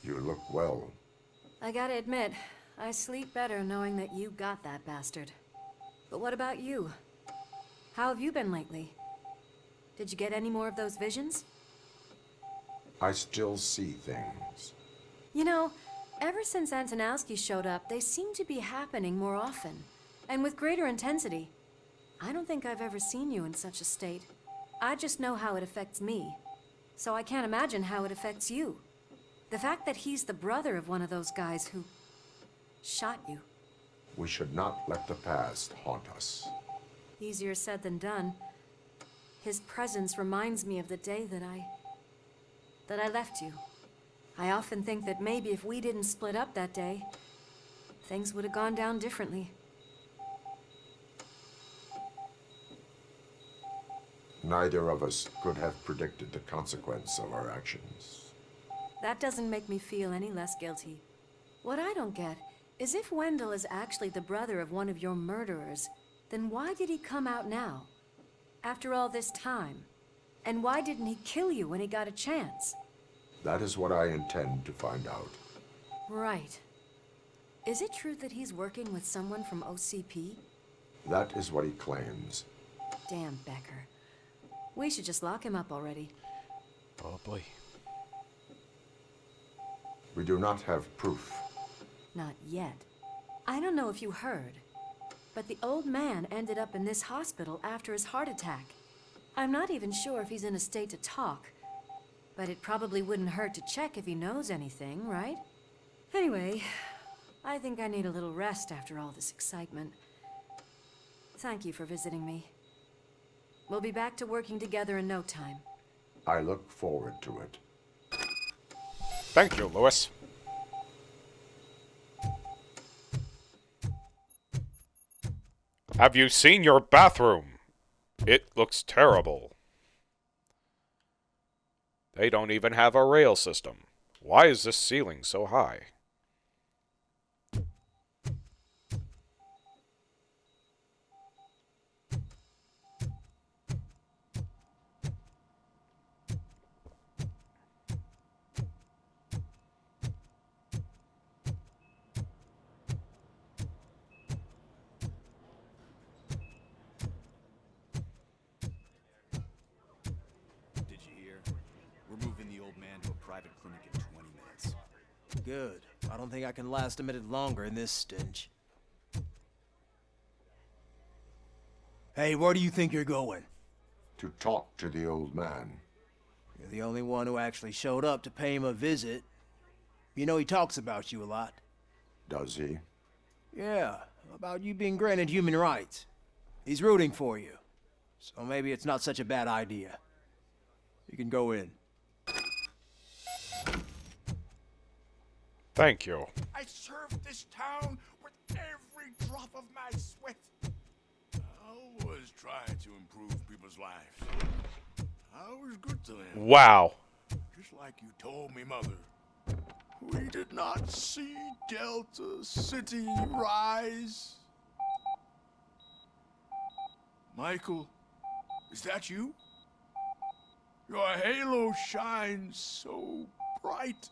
You look well. I gotta admit, I sleep better knowing that you got that bastard. But what about you? How have you been lately? Did you get any more of those visions? I still see things. You know, ever since Antonowski showed up, they seem to be happening more often, and with greater intensity. I don't think I've ever seen you in such a state. I just know how it affects me, so I can't imagine how it affects you. The fact that he's the brother of one of those guys who shot you. We should not let the past haunt us. Easier said than done. His presence reminds me of the day that I left you. I often think that maybe if we didn't split up that day, things would have gone down differently. Neither of us could have predicted the consequence of our actions. That doesn't make me feel any less guilty. What I don't get is if Wendell is actually the brother of one of your murderers, then why did he come out now? After all this time? And why didn't he kill you when he got a chance? That is what I intend to find out. Right. Is it true that he's working with someone from OCP? That is what he claims. Damn Becker. We should just lock him up already. Oh boy. We do not have proof. Not yet. I don't know if you heard, but the old man ended up in this hospital after his heart attack. I'm not even sure if he's in a state to talk. But it probably wouldn't hurt to check if he knows anything, right? Anyway, I think I need a little rest after all this excitement. Thank you for visiting me. We'll be back to working together in no time. I look forward to it. Thank you, Lewis. Have you seen your bathroom? It looks terrible. They don't even have a rail system. Why is this ceiling so high? Did you hear? We're moving the old man to a private clinic in 20 minutes. Good. I don't think I can last a minute longer in this stench. Hey, where do you think you're going? To talk to the old man. You're the only one who actually showed up to pay him a visit. You know he talks about you a lot. Does he? Yeah, about you being granted human rights. He's rooting for you. So maybe it's not such a bad idea. You can go in. Thank you. I served this town with every drop of my sweat. I was trying to improve people's lives. I was good to them. Wow. Just like you told me, Mother. We did not see Delta City rise. Michael, is that you? Your halo shines so bright.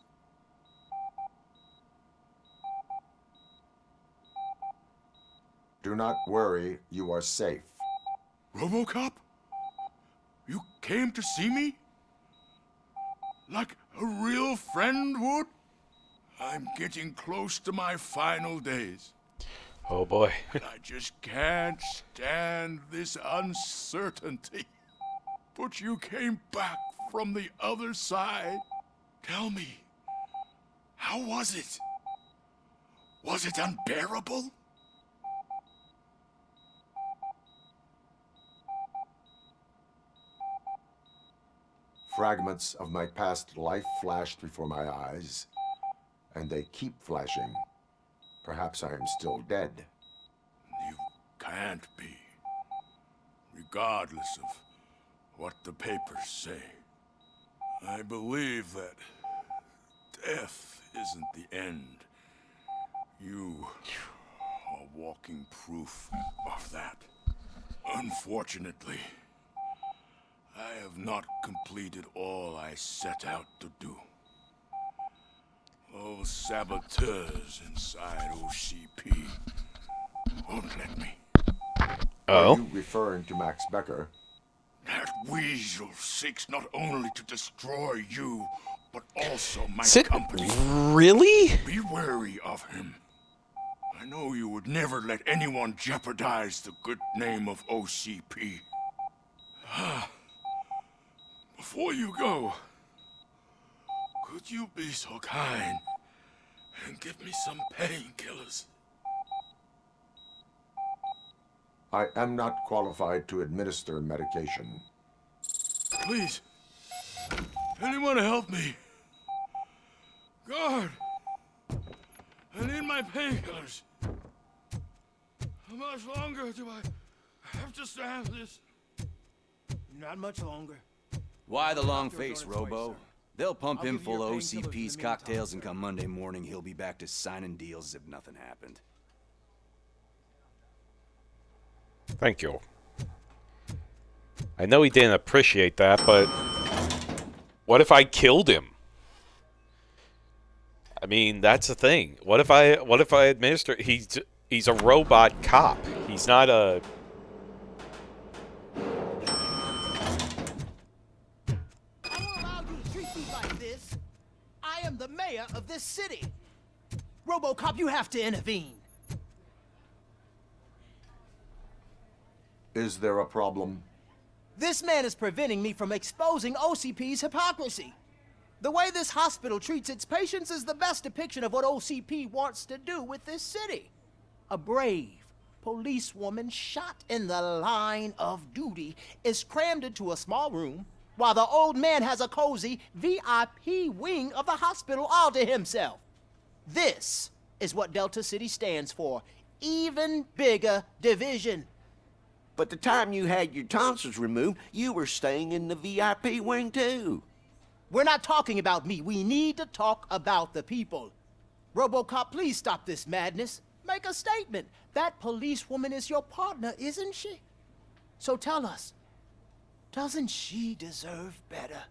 Do not worry, you are safe. RoboCop? You came to see me? Like a real friend would? I'm getting close to my final days. Oh boy. And I just can't stand this uncertainty. But you came back from the other side. Tell me, how was it? Was it unbearable? Fragments of my past life flashed before my eyes, and they keep flashing. Perhaps I am still dead. You can't be, regardless of what the papers say. I believe that death isn't the end. You are walking proof of that. Unfortunately, I have not completed all I set out to do. Those saboteurs inside OCP won't let me. Are you referring to Max Becker? That weasel seeks not only to destroy you, but also my Is it company. really? Be wary of him. I know you would never let anyone jeopardize the good name of OCP. Before you go, could you be so kind and give me some painkillers? I am not qualified to administer medication. Please, anyone help me? Guard, I need my painkillers. How much longer do I have to stand this? Not much longer. Why the long face, Robo? They'll pump him full of OCP's cocktails, and come Monday morning, he'll be back to signing deals as if nothing happened. Thank you. I know he didn't appreciate that, but what if I killed him? I mean, that's the thing. What if I administer? He's a robot cop. He's not a. I won't allow you to treat me like this. I am the mayor of this city. RoboCop, you have to intervene. Is there a problem? This man is preventing me from exposing OCP's hypocrisy. The way this hospital treats its patients is the best depiction of what OCP wants to do with this city. A brave policewoman shot in the line of duty is crammed into a small room while the old man has a cozy VIP wing of the hospital all to himself. This is what Delta City stands for. Even bigger division. But the time you had your tonsils removed, you were staying in the VIP wing too. We're not talking about me. We need to talk about the people. RoboCop, please stop this madness. Make a statement. That policewoman is your partner, isn't she? So tell us, doesn't she deserve better?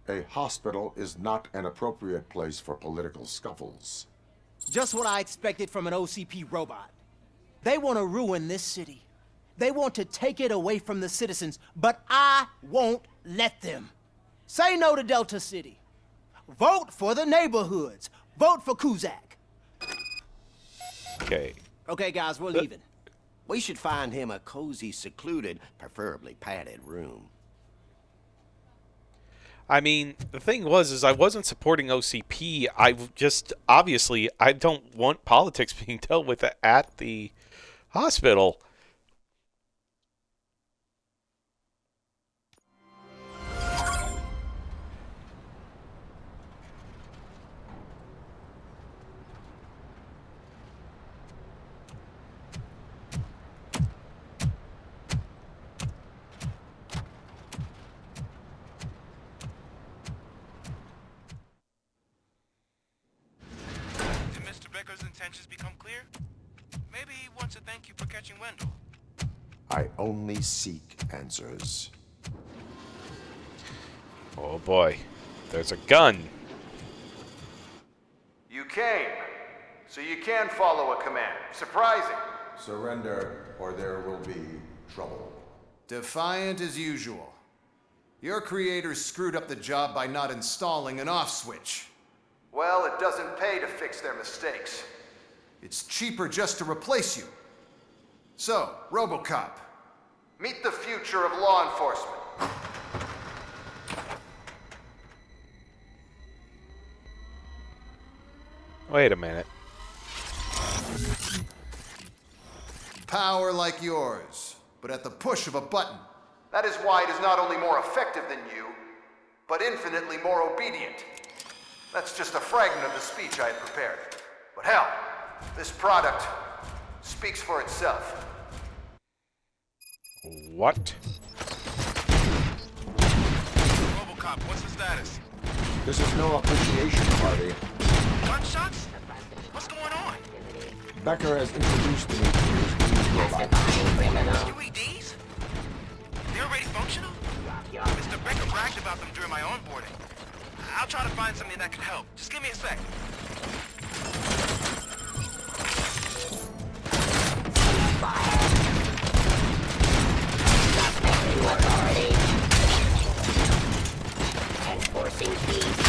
A hospital is not an appropriate place for political scuffles. Just what I expected from an OCP robot. They want to ruin this city. They want to take it away from the citizens, but I won't let them. Say no to Delta City. Vote for the neighborhoods. Vote for Kuzak. Okay. Okay, guys, we're leaving. We should find him a cozy, secluded, preferably padded room. I mean, the thing was, I wasn't supporting OCP. I just, obviously, I don't want politics being dealt with at the hospital. Intentions become clear? Maybe he wants to thank you for catching Wendell. I only seek answers. Oh boy, there's a gun. You came, so you can follow a command. Surprising. Surrender, or there will be trouble. Defiant as usual. Your creators screwed up the job by not installing an off switch. Well, it doesn't pay to fix their mistakes. It's cheaper just to replace you. So, RoboCop. Meet the future of law enforcement. Wait a minute. Power like yours, but at the push of a button. That is why it is not only more effective than you, but infinitely more obedient. That's just a fragment of the speech I had prepared. But hell, this product speaks for itself. What? RoboCop, what's the status? This is no appreciation party. Gunshots? What's going on? Becker has introduced me to his new robot. UEDs? They're already functional? Mr. Becker bragged about them during my onboarding. I'll try to find something that could help. Just give me a sec. Enforcing peace.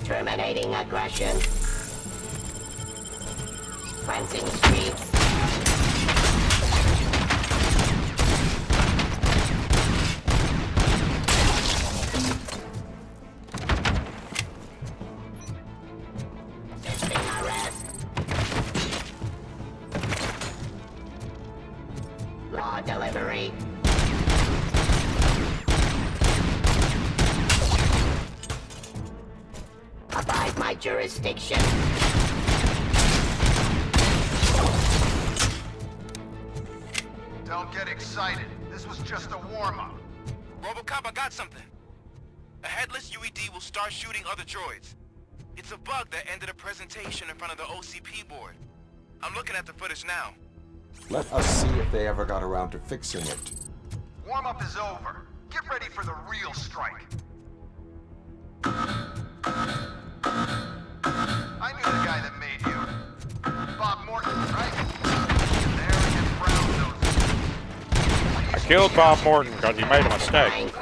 Terminating aggression. Cleansing streets. Testing arrest. Law delivery. Abide my jurisdiction. Don't get excited. This was just a warm-up. RoboCop, I got something. A headless UED will start shooting other droids. It's a bug that ended a presentation in front of the OCP board. I'm looking at the footage now. Let us see if they ever got around to fixing it. Warm-up is over. Get ready for the real strike. I knew the guy that made you. Bob Morton, right? killed Bob Morton because he made a mistake.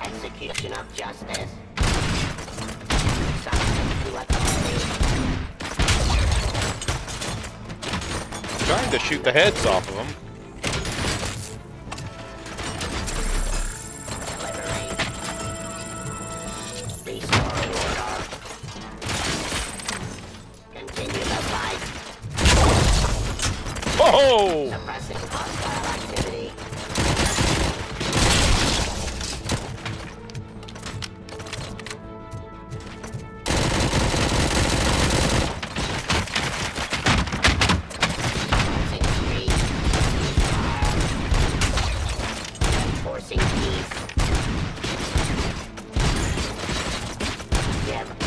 Execution of justice. Trying to shoot the heads off of them. Continue the fight. Oh! Suppressing hostile activity. Enforcing peace. Give up.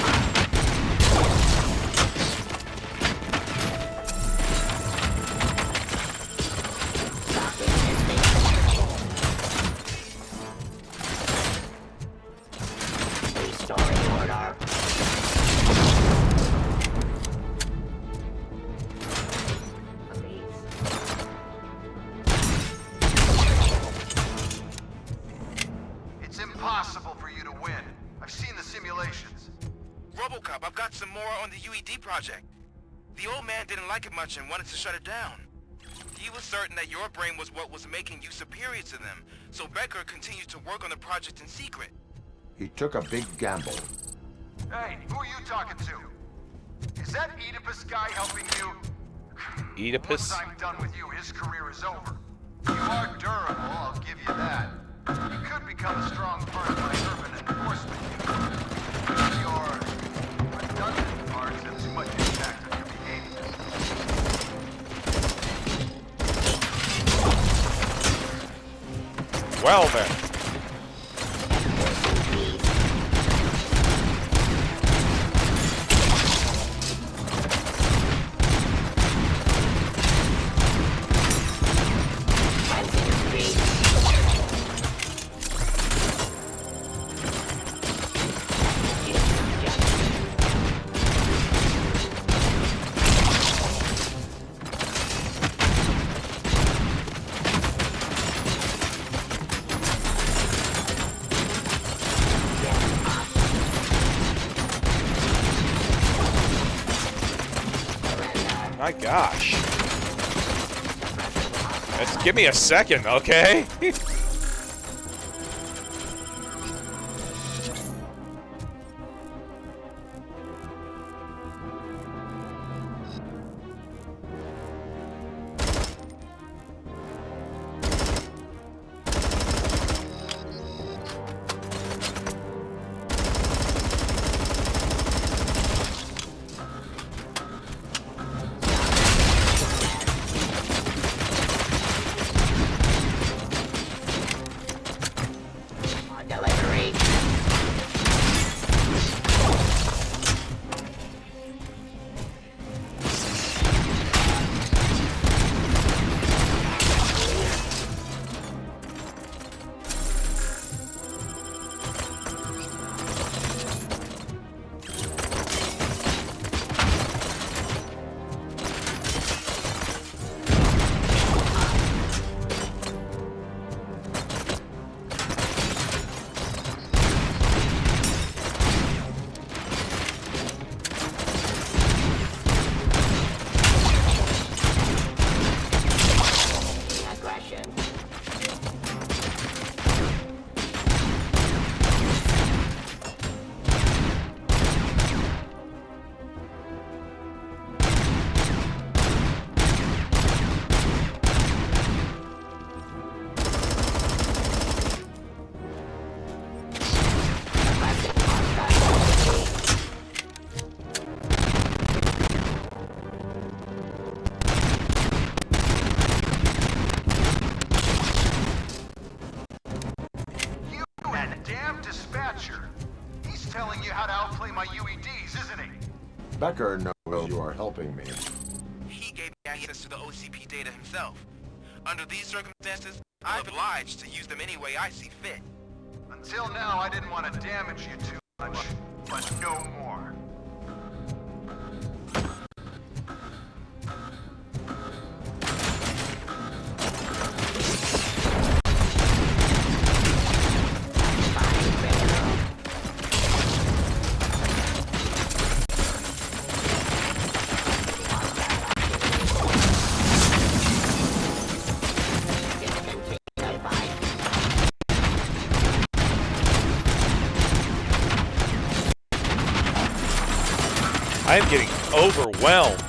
Restoring order. It's impossible for you to win. I've seen the simulations. RoboCop, I've got some more on the UED project. The old man didn't like it much and wanted to shut it down. He was certain that your brain was what was making you superior to them, so Becker continued to work on the project in secret. He took a big gamble. Hey, who are you talking to? Is that Oedipus guy helping you? Oedipus? Once I'm done with you, his career is over. You are durable, I'll give you that. You could become a strong part of my urban enforcement unit. Your redundant parts have too much impact on your behavior. Well then. My gosh. Just give me a second, okay? telling you how to outplay my UEDs, isn't he? Becker knows you are helping me. He gave access to the OCP data himself. Under these circumstances, I'm obliged to use them any way I see fit. Until now, I didn't want to damage you too much, but no more. I am getting overwhelmed.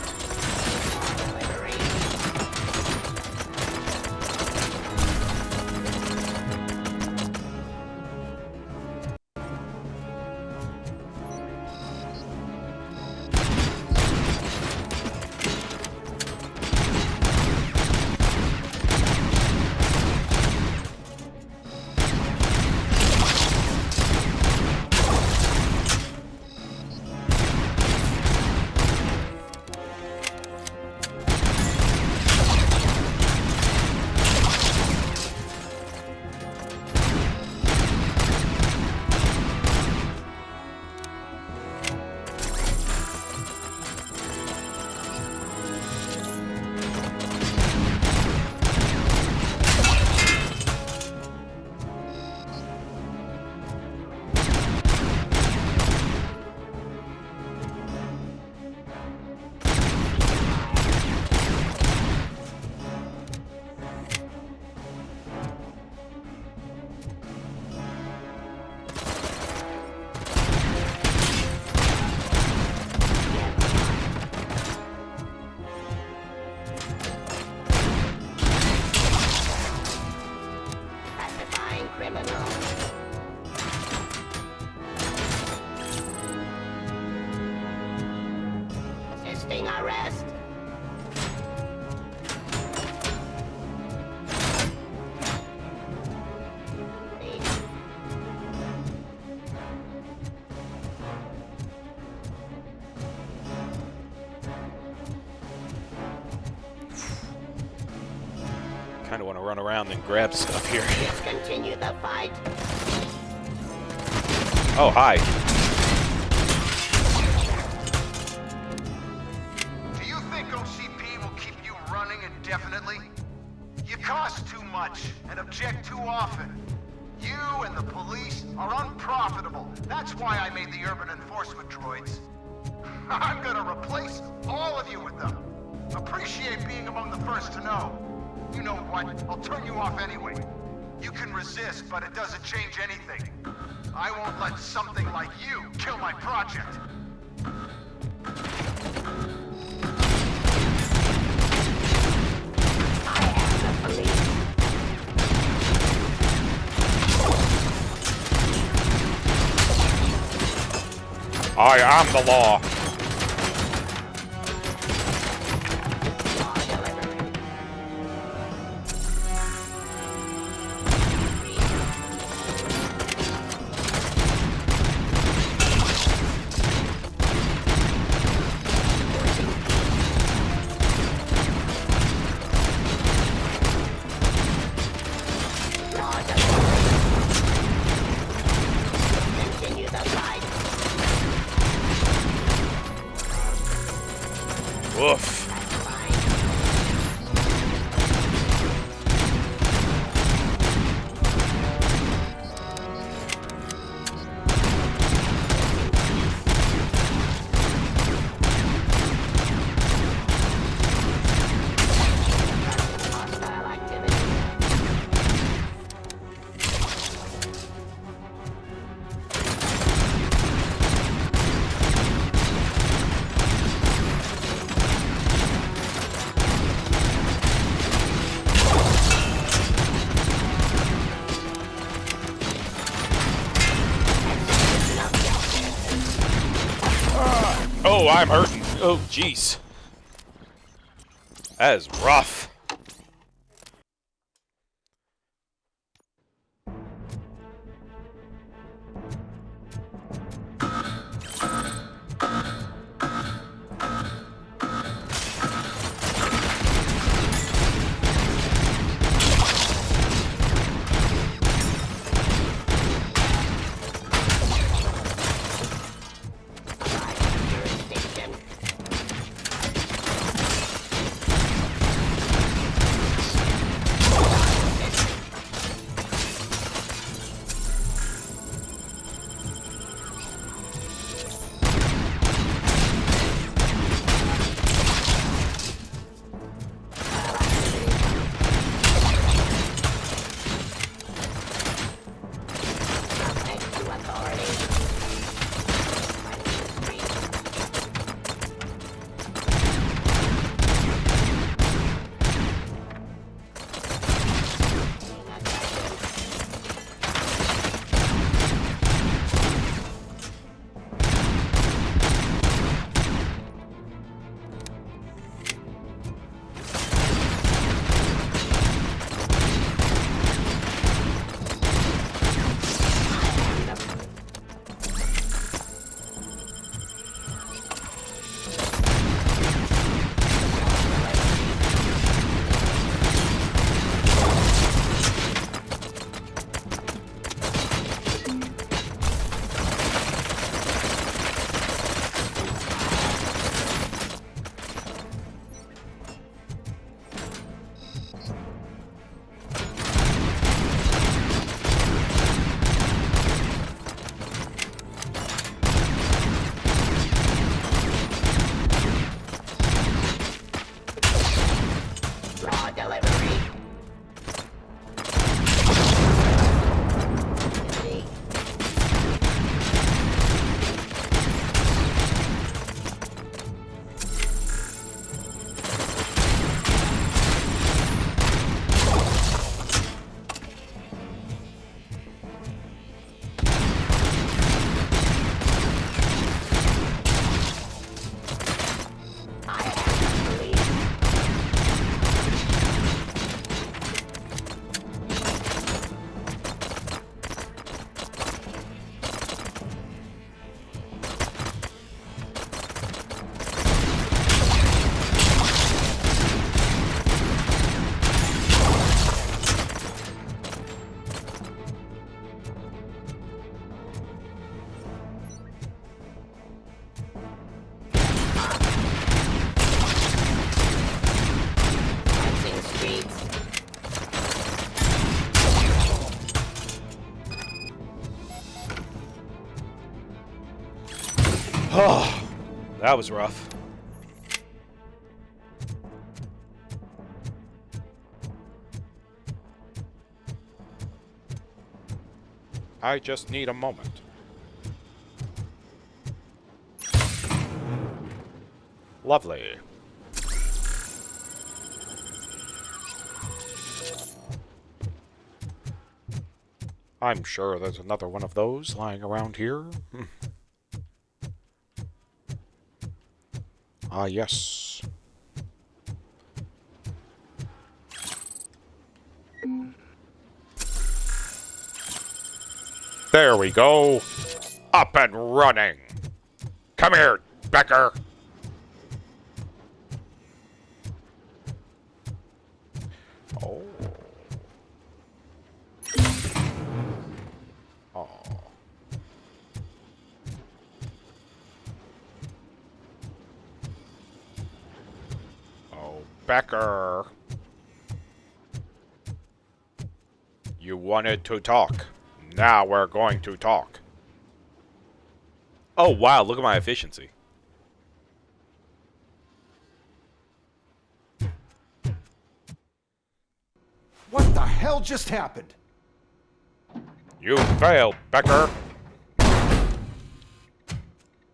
Arrest. Kind of want to run around and grab stuff here. Continue the fight. Oh, hi. Do you think OCP will keep you running indefinitely? You cost too much and object too often. You and the police are unprofitable. That's why I made the urban enforcement droids. I'm gonna replace all of you with them. Appreciate being among the first to know. You know what? I'll turn you off anyway. You can resist, but it doesn't change anything. I won't let something like you kill my project. I am the law. Woof. Oh, I'm hurting. Oh, jeez. That is rough. that was rough. I just need a moment. Lovely. I'm sure there's another one of those lying around here. Ah, yes. There we go. Up and running. Come here, Becker. Oh. Oh. Oh, Becker. You wanted to talk. Now we're going to talk. Oh, wow, look at my efficiency. What the hell just happened? You failed, Becker.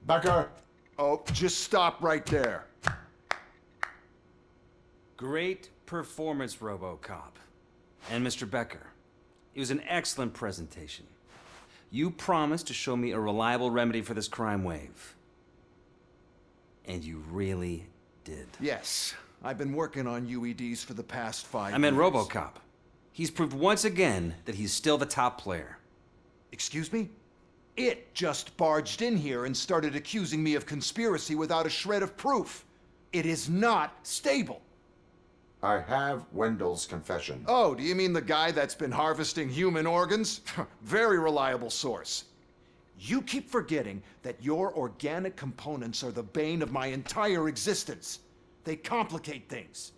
Becker! Oh, just stop right there. Great performance, RoboCop. And Mr. Becker, it was an excellent presentation. You promised to show me a reliable remedy for this crime wave. And you really did. Yes, I've been working on UEDs for the past 5 years. I meant RoboCop. He's proved once again that he's still the top player. Excuse me? It just barged in here and started accusing me of conspiracy without a shred of proof. It is not stable. I have Wendell's confession. Oh, do you mean the guy that's been harvesting human organs? Very reliable source. You keep forgetting that your organic components are the bane of my entire existence. They complicate things.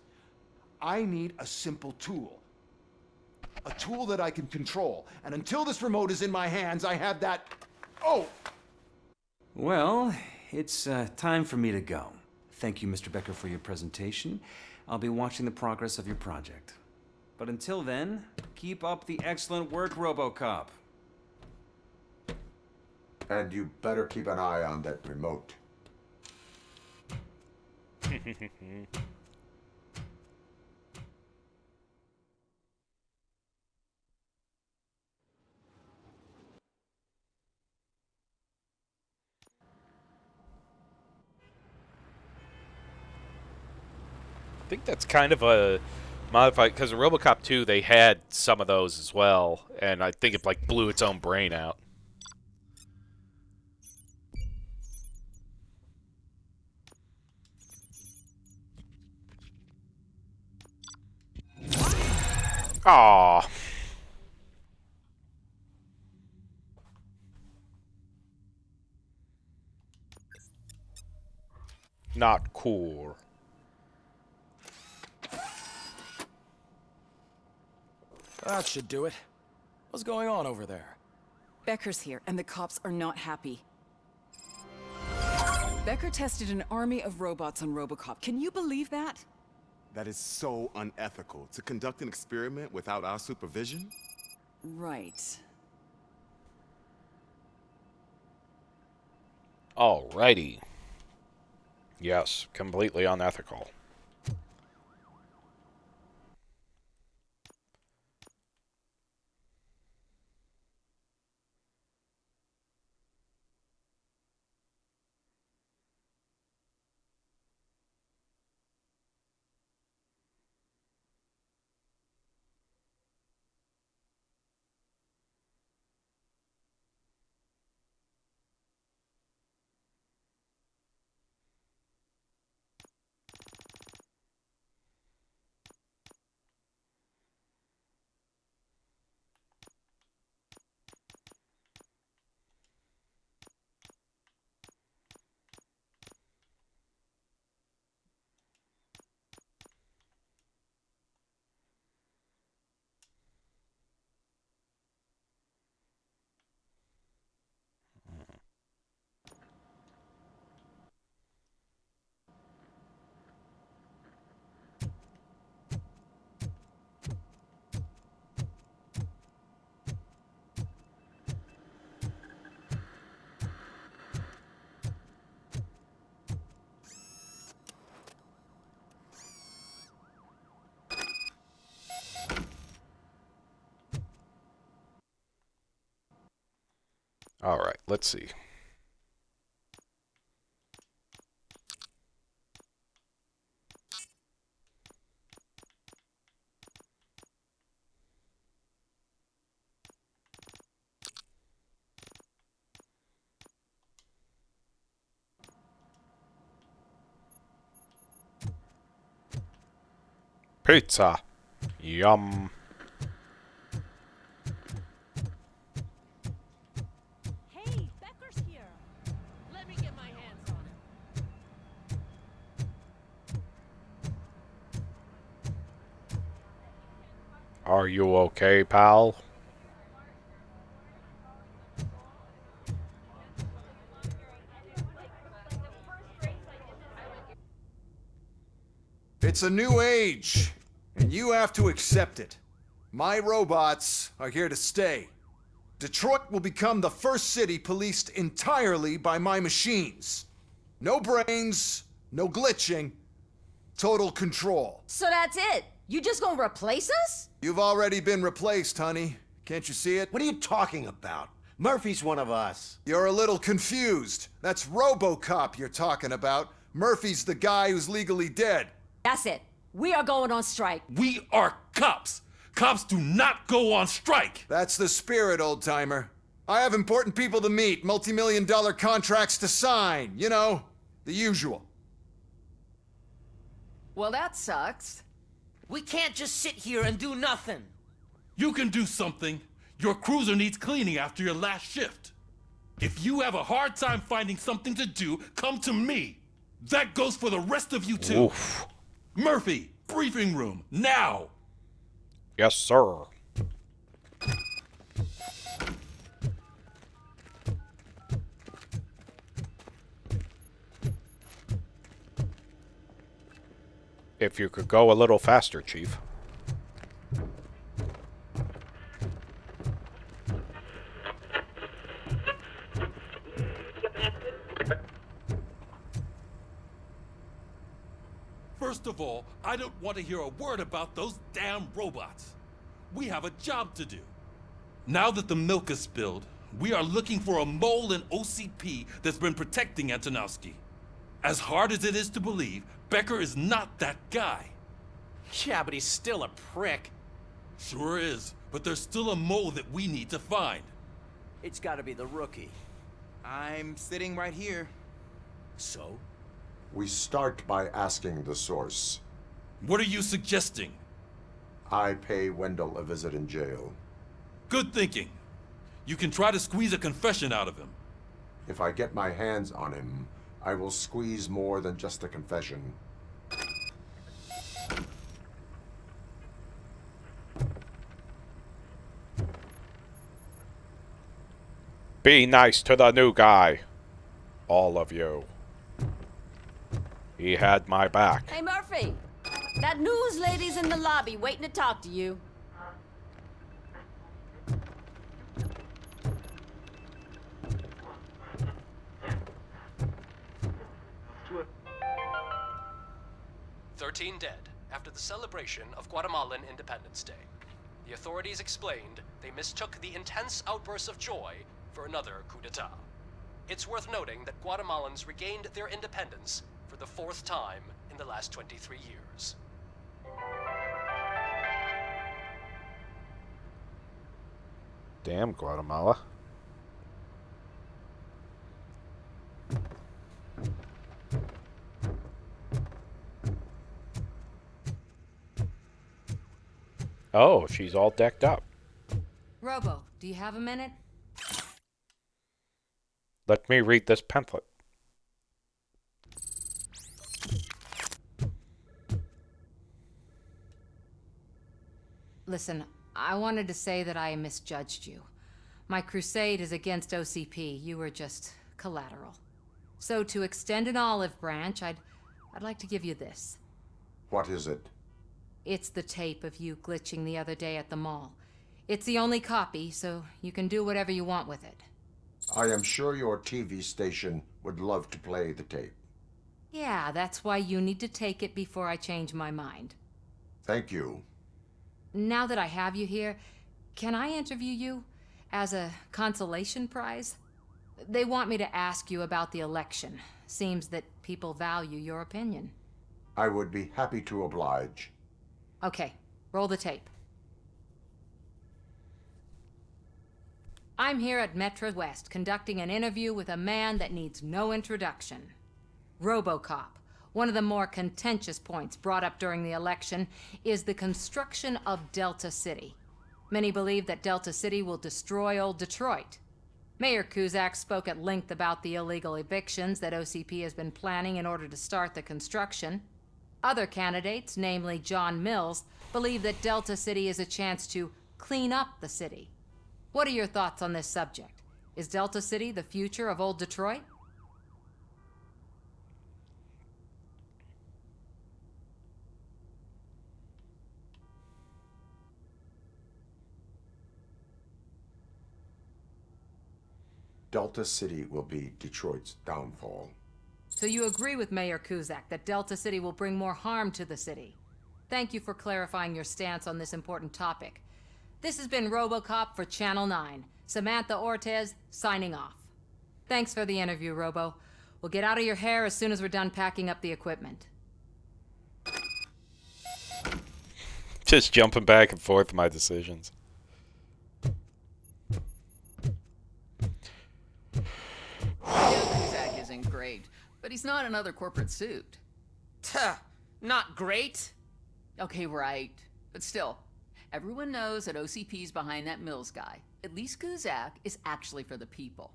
I need a simple tool. A tool that I can control. And until this remote is in my hands, I have that... Oh! Well, it's time for me to go. Thank you, Mr. Becker, for your presentation. I'll be watching the progress of your project. But until then, keep up the excellent work, RoboCop. And you better keep an eye on that remote. I think that's kind of a modified, because in RoboCop 2 they had some of those as well, and I think it like blew its own brain out. Aww. Not cool. That should do it. What's going on over there? Becker's here, and the cops are not happy. Becker tested an army of robots on RoboCop. Can you believe that? That is so unethical. To conduct an experiment without our supervision? Right. Alrighty. Yes, completely unethical. let's see. Pizza. Yum. Hey, Becker's here. Let me get my hands on him. Are you okay, pal? It's a new age, and you have to accept it. My robots are here to stay. Detroit will become the first city policed entirely by my machines. No brains, no glitching, total control. So that's it? You just gonna replace us? You've already been replaced, honey. Can't you see it? What are you talking about? Murphy's one of us. You're a little confused. That's RoboCop you're talking about. Murphy's the guy who's legally dead. That's it. We are going on strike. We are cops. Cops do not go on strike. That's the spirit, old-timer. I have important people to meet, multi-million-dollar contracts to sign. You know, the usual. Well, that sucks. We can't just sit here and do nothing. You can do something. Your cruiser needs cleaning after your last shift. If you have a hard time finding something to do, come to me. That goes for the rest of you too. Oof. Murphy, briefing room, now. Yes, sir. If you could go a little faster, Chief. First of all, I don't want to hear a word about those damn robots. We have a job to do. Now that the milk is spilled, we are looking for a mole in OCP that's been protecting Antonowski. As hard as it is to believe, Becker is not that guy. Yeah, but he's still a prick. Sure is, but there's still a mole that we need to find. It's gotta be the rookie. I'm sitting right here. So? We start by asking the source. What are you suggesting? I pay Wendell a visit in jail. Good thinking. You can try to squeeze a confession out of him. If I get my hands on him, I will squeeze more than just a confession. Be nice to the new guy. All of you. He had my back. Hey, Murphy. That news lady's in the lobby waiting to talk to you. "13 dead after the celebration of Guatemalan Independence Day. The authorities explained they mistook the intense outbursts of joy for another coup d'etat. It's worth noting that Guatemalans regained their independence for the 4th time in the last 23 years. Damn, Guatemala. Oh, she's all decked up. Robo, do you have a minute? Let me read this pamphlet. Listen, I wanted to say that I misjudged you. My crusade is against OCP. You were just collateral. So to extend an olive branch, I'd like to give you this. What is it? It's the tape of you glitching the other day at the mall. It's the only copy, so you can do whatever you want with it. I am sure your TV station would love to play the tape. Yeah, that's why you need to take it before I change my mind. Thank you. Now that I have you here, can I interview you as a consolation prize? They want me to ask you about the election. Seems that people value your opinion. I would be happy to oblige. Okay, roll the tape. I'm here at Metro West conducting an interview with a man that needs no introduction. RoboCop. One of the more contentious points brought up during the election is the construction of Delta City. Many believe that Delta City will destroy old Detroit. Mayor Cusack spoke at length about the illegal evictions that OCP has been planning in order to start the construction. Other candidates, namely John Mills, believe that Delta City is a chance to clean up the city. What are your thoughts on this subject? Is Delta City the future of old Detroit? Delta City will be Detroit's downfall. So you agree with Mayor Cusack that Delta City will bring more harm to the city? Thank you for clarifying your stance on this important topic. This has been RoboCop for Channel 9. Samantha Ortez, signing off. Thanks for the interview, Robo. We'll get out of your hair as soon as we're done packing up the equipment. Just jumping back and forth my decisions. Cusack isn't great, but he's not another corporate suit. Tuh, not great. Okay, right. But still, everyone knows that OCP's behind that Mills guy. At least Cusack is actually for the people.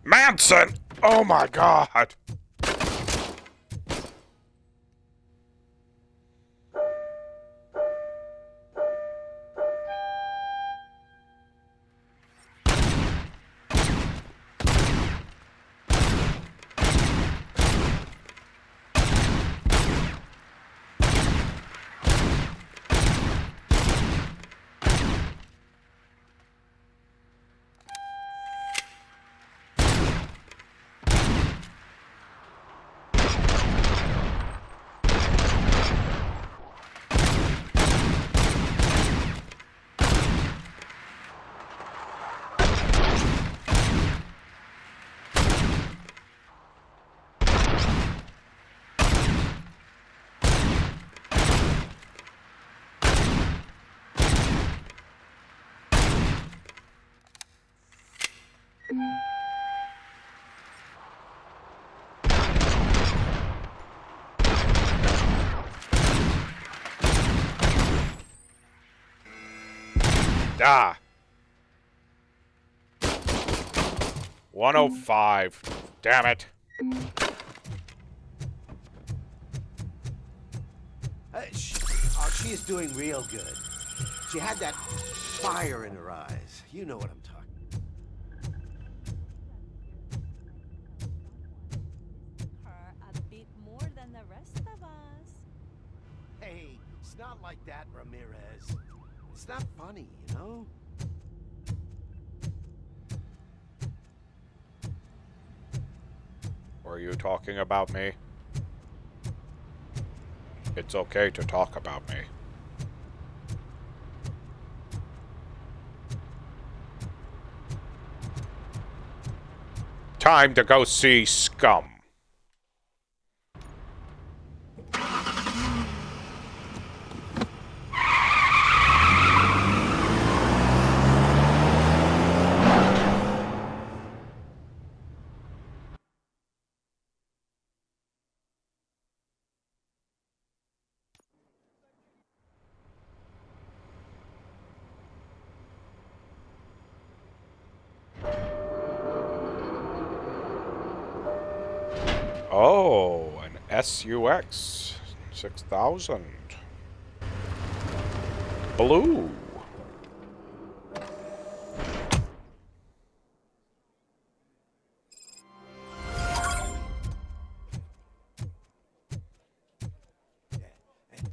Manson! Oh my god! Ah. 105. Damn it. She is doing real good. She had that fire in her eyes. You know what I'm talking. Her a bit more than the rest of us. Hey, it's not like that, Ramirez. It's not funny, you know? Were you talking about me? It's okay to talk about me. Time to go see Scum. Oh, an SUX 6000. Blue.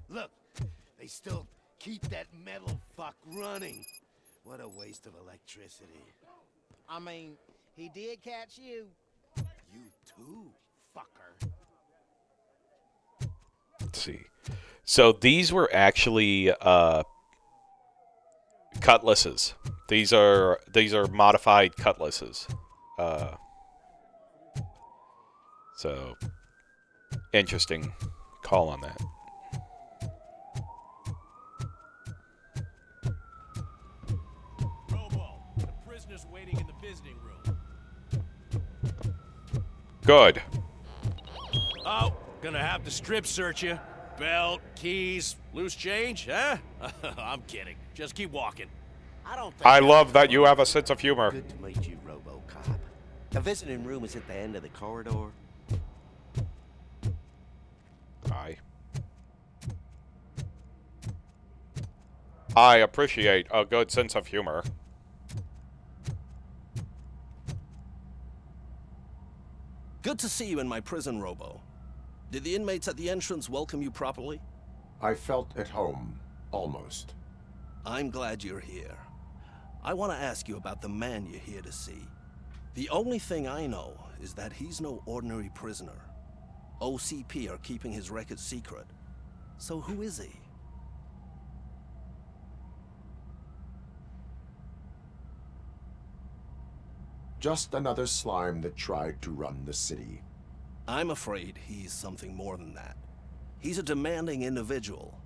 Look, They still keep that metal fuck running. What a waste of electricity. I mean, he did catch you. You too, fucker. Let's see. So these were actually cutlasses. These are modified cutlasses. So interesting call on that. Robo, the prisoner's waiting in the visiting room. Good. Oh, gonna have to strip search you. Belt, keys, loose change, huh? I'm kidding. Just keep walking. I love that you have a sense of humor. Good to meet you, RoboCop. The visiting room is at the end of the corridor. Aye. I appreciate a good sense of humor. Good to see you in my prison, Robo. Did the inmates at the entrance welcome you properly? I felt at home, almost. I'm glad you're here. I want to ask you about the man you're here to see. The only thing I know is that he's no ordinary prisoner. OCP are keeping his record secret. So who is he? Just another slime that tried to run the city. I'm afraid he's something more than that. He's a demanding individual.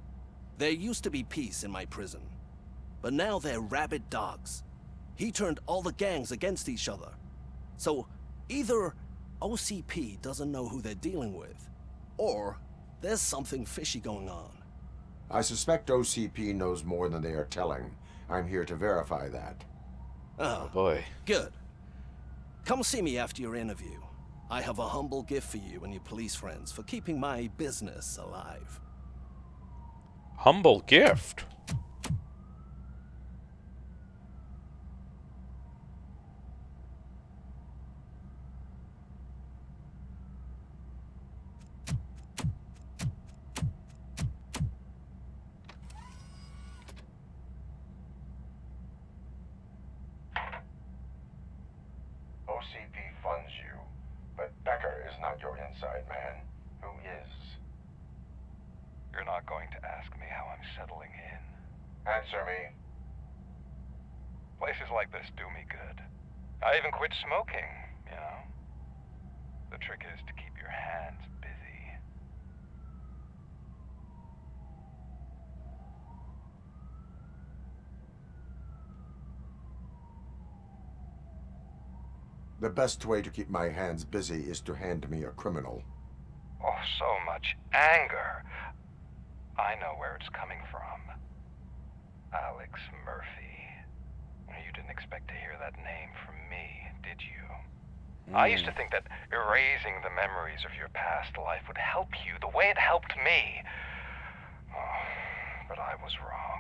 There used to be peace in my prison, but now they're rabid dogs. He turned all the gangs against each other. So either OCP doesn't know who they're dealing with, or there's something fishy going on. I suspect OCP knows more than they are telling. I'm here to verify that. Oh, boy. Good. Come see me after your interview. I have a humble gift for you and your police friends for keeping my business alive. Humble gift? OCP funds you, but Becker is not your inside man. Who is? You're not going to ask me how I'm settling in. Answer me. Places like this do me good. I even quit smoking, you know. The trick is to keep your hands busy. The best way to keep my hands busy is to hand me a criminal. Oh, so much anger. I know where it's coming from. Alex Murphy. You didn't expect to hear that name from me, did you? I used to think that erasing the memories of your past life would help you the way it helped me. Oh, but I was wrong.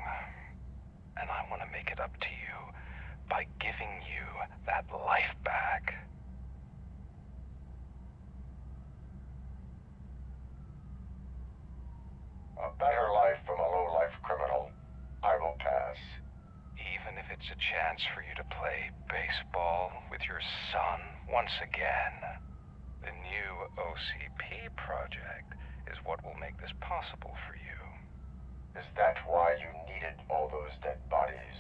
And I want to make it up to you by giving you that life back. A better life from a low-life criminal. I will pass. Even if it's a chance for you to play baseball with your son once again. The new OCP project is what will make this possible for you. Is that why you needed all those dead bodies?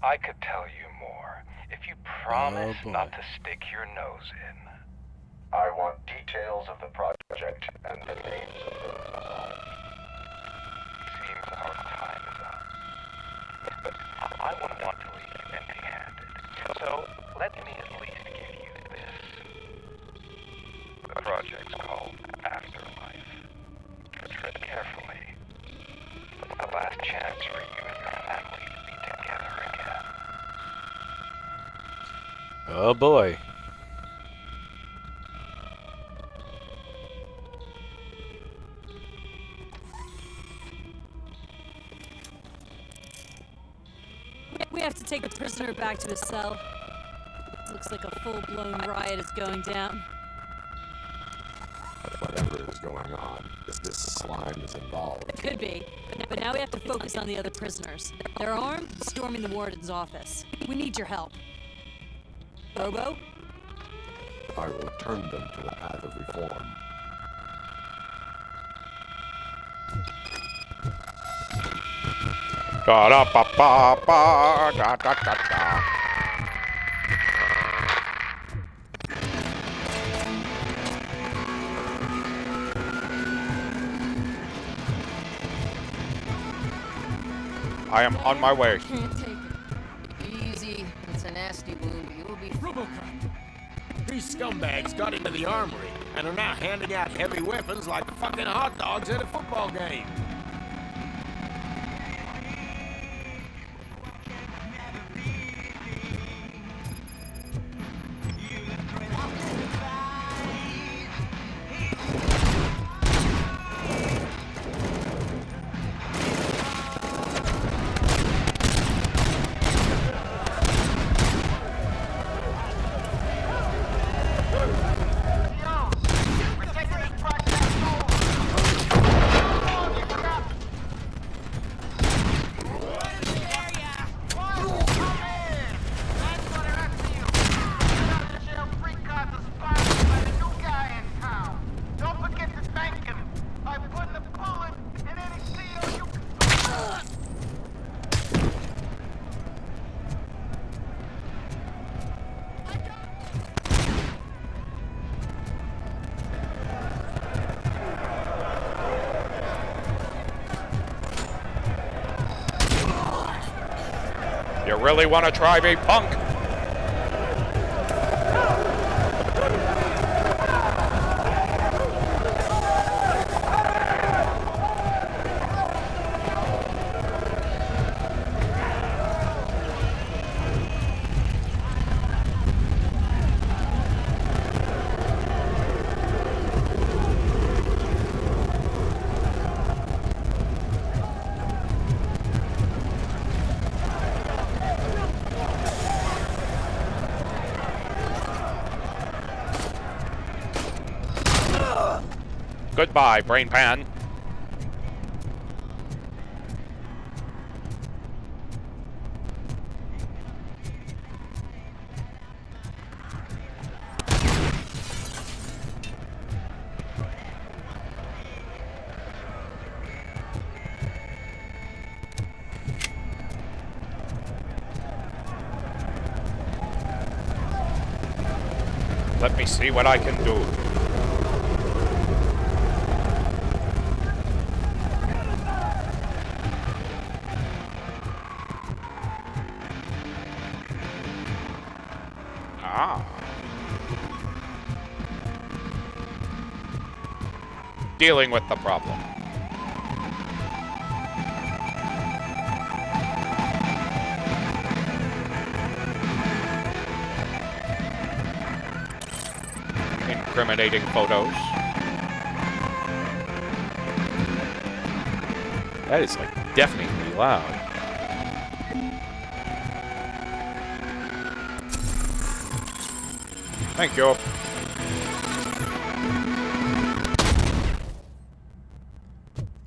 I could tell you more if you promise not to stick your nose in. I want details of the project and the names of those involved. Seems our time is up. But I wouldn't want to leave you empty-handed. So let me at least give you this. The project's called Afterlife. Tread carefully. It's the last chance for you and your family to be together again. Oh boy. We have to take the prisoner back to his cell. Looks like a full-blown riot is going down. Whatever is going on if this slime is involved. It could be, but now we have to focus on the other prisoners. They're armed, storming the warden's office. We need your help. Robo? I will turn them to the path of reform. Da da ba ba ba da da da da. I am on my way. Can't take it. Easy. It's a nasty wound, but you'll be... RoboCop! These scumbags got into the armory and are now handing out heavy weapons like fucking hot dogs at a football game. You really want to try me, punk? Goodbye, brain pan. Let me see what I can do. Dealing with the problem. Incriminating photos. That is like deafeningly loud. Thank you.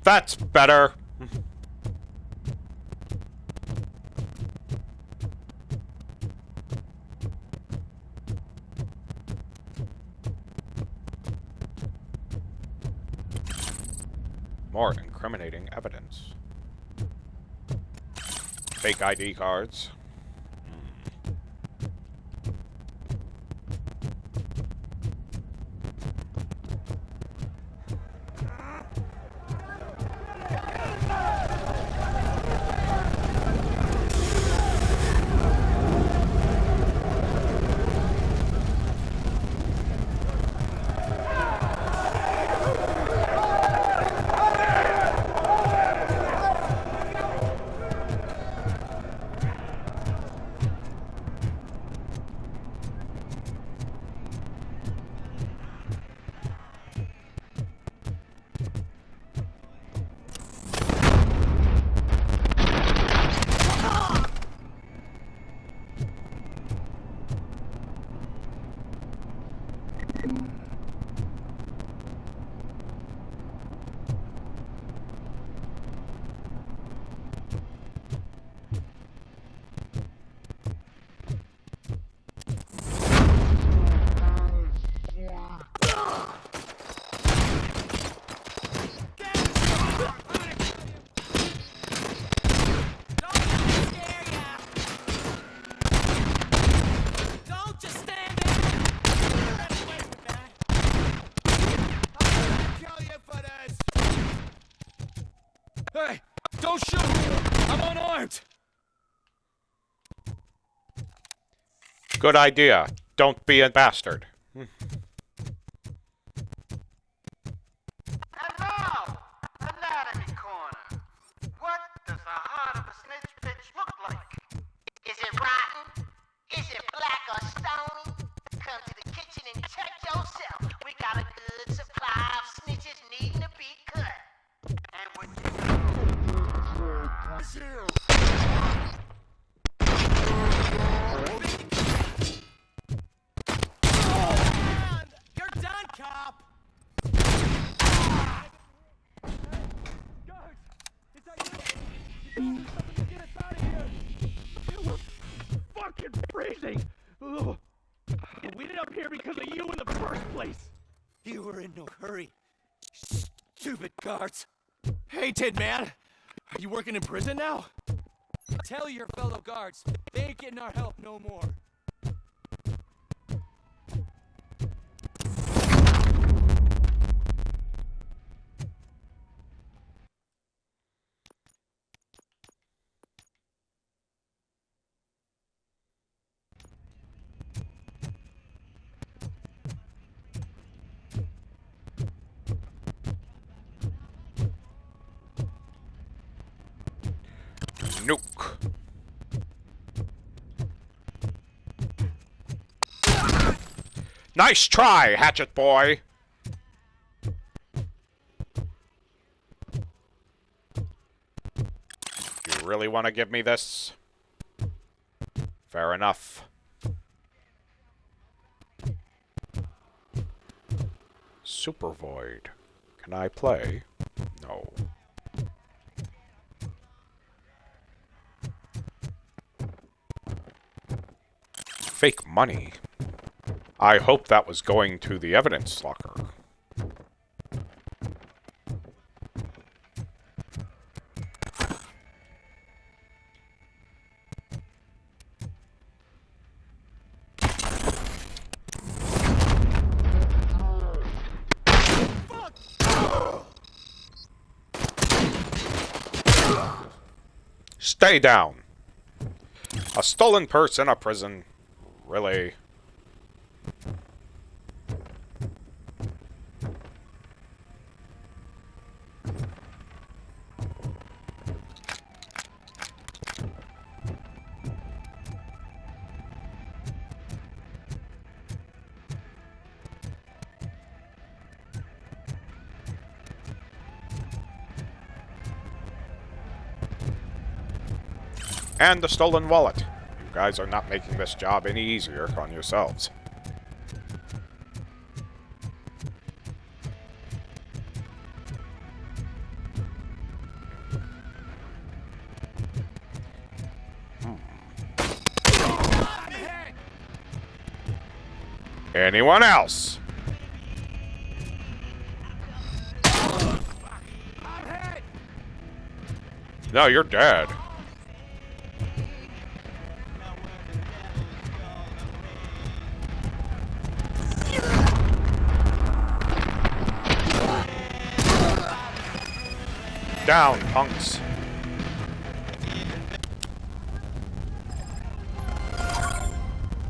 That's better. More incriminating evidence. Fake ID cards. Good idea. Don't be a bastard. And now, Anatomy Corner. What does the heart of a snitch bitch look like? Is it rotten? Is it black or stony? Come to the kitchen and check yourself. We got a good supply of snitches needing to be cut. And what You're done, cop! Guards! Is that you? You gotta do something to get us out of here! We're fucking freezing! Ugh. We ended up here because of you in the first place! You were in no hurry. Stupid guards. Hey, Tin Man! Are you working in prison now? Tell your fellow guards, they ain't getting our help no more. Nuke. Nice try, Hatchet Boy. You really want to give me this? Fair enough. Super Void. Can I play? No. Fake money. I hope that was going to the evidence locker. Stay down. A stolen purse in a prison. Really? And the stolen wallet. You guys are not making this job any easier on yourselves. Anyone else? No, you're dead. Down, punks.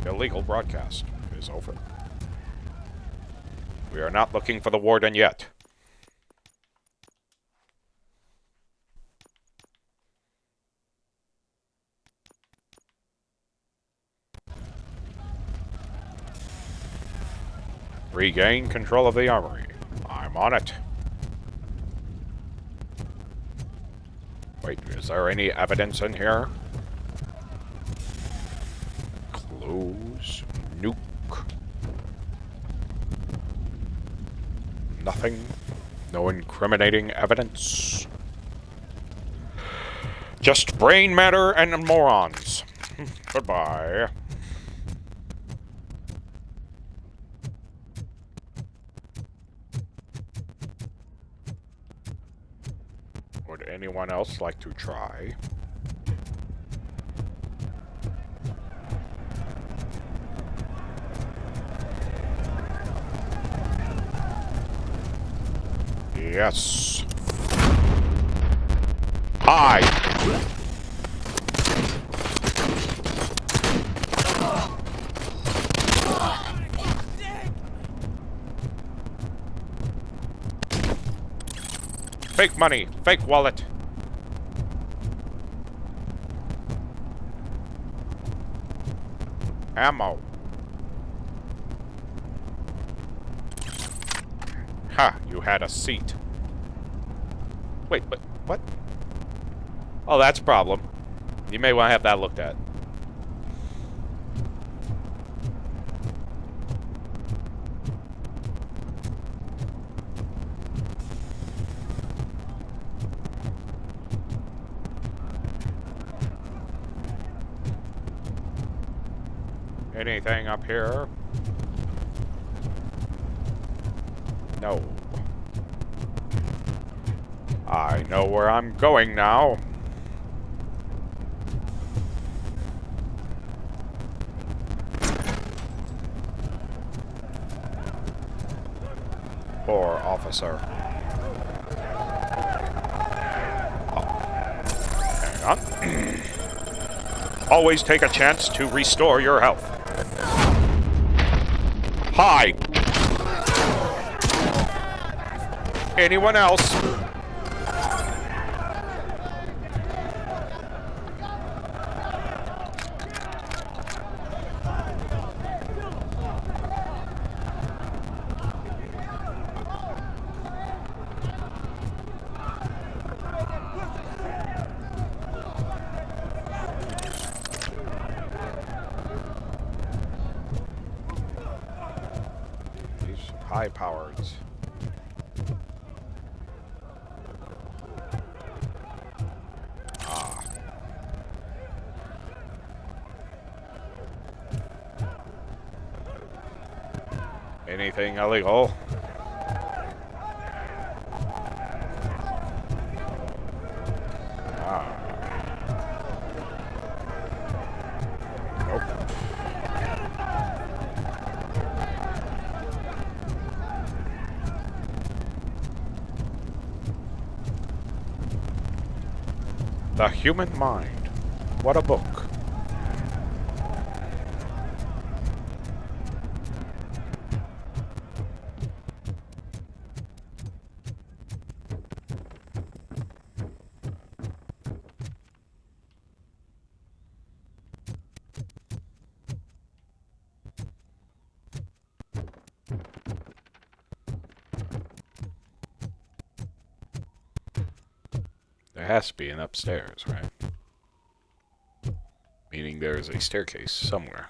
Illegal broadcast is over. We are not looking for the warden yet. Regain control of the armory. I'm on it. Wait, is there any evidence in here? Close. Nuke. Nothing. No incriminating evidence. Just brain matter and morons. Goodbye. Would anyone else like to try? Yes. Hi. Fake money. Fake wallet. Ammo. Ha, you had a seat. Wait, but what? Oh, that's a problem. You may want to have that looked at. Anything up here? No. I know where I'm going now. Poor officer. Hang on. Always take a chance to restore your health. Hi. Anyone else? High-powered. Anything illegal? Nope. The Human Mind. What a book. There has to be an upstairs, right? Meaning there is a staircase somewhere.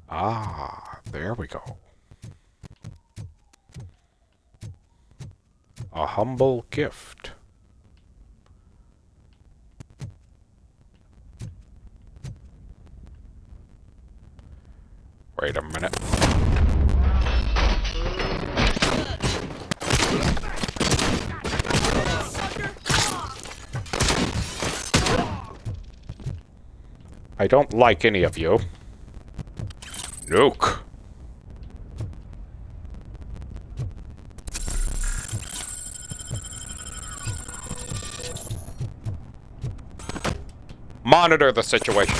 Ah, there we go. A humble gift. Wait a minute. I don't like any of you. Nuke. Monitor the situation.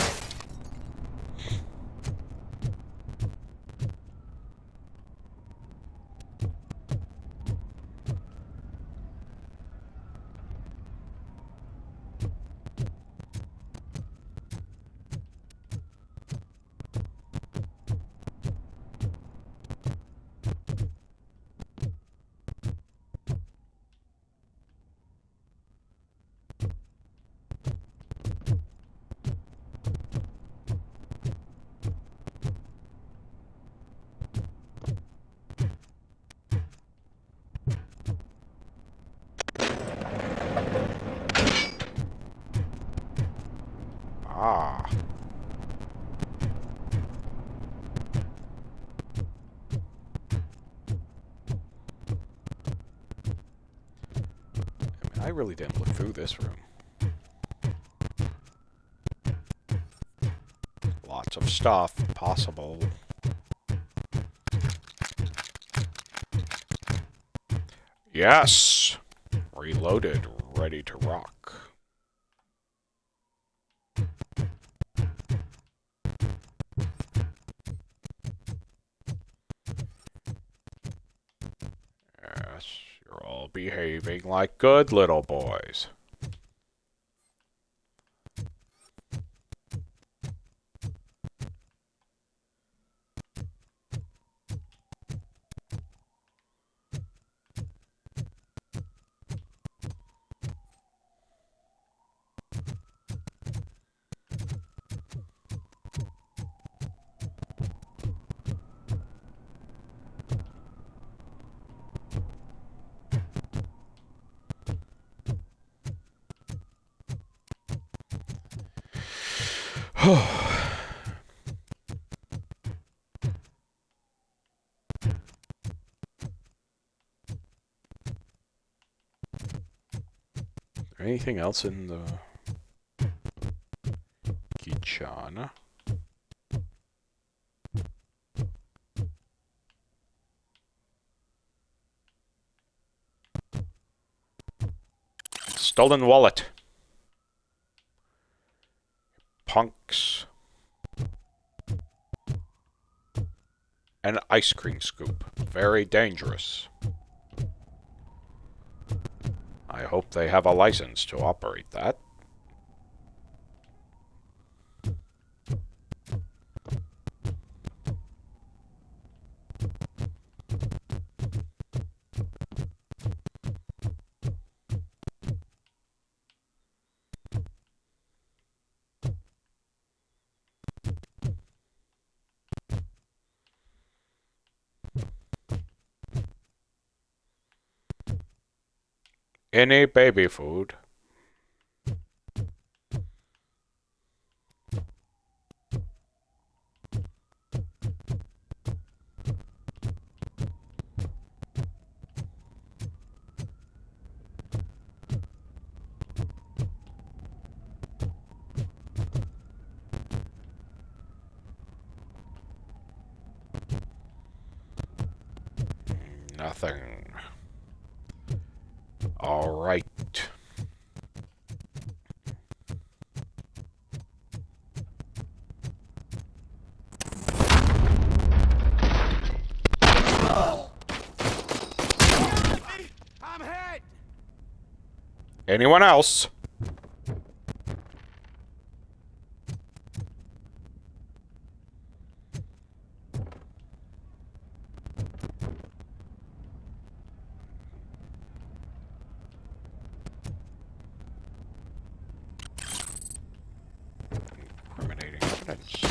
Ah. I really didn't look through this room. Lots of stuff possible. Yes! Reloaded, ready to rock. behaving like good little boys. Anything else in the kitchen? Stolen wallet. Punks. An ice cream scoop. Very dangerous. I hope they have a license to operate that. Any baby food. Nothing. All right. I'm hit! Anyone else? Incriminating evidence.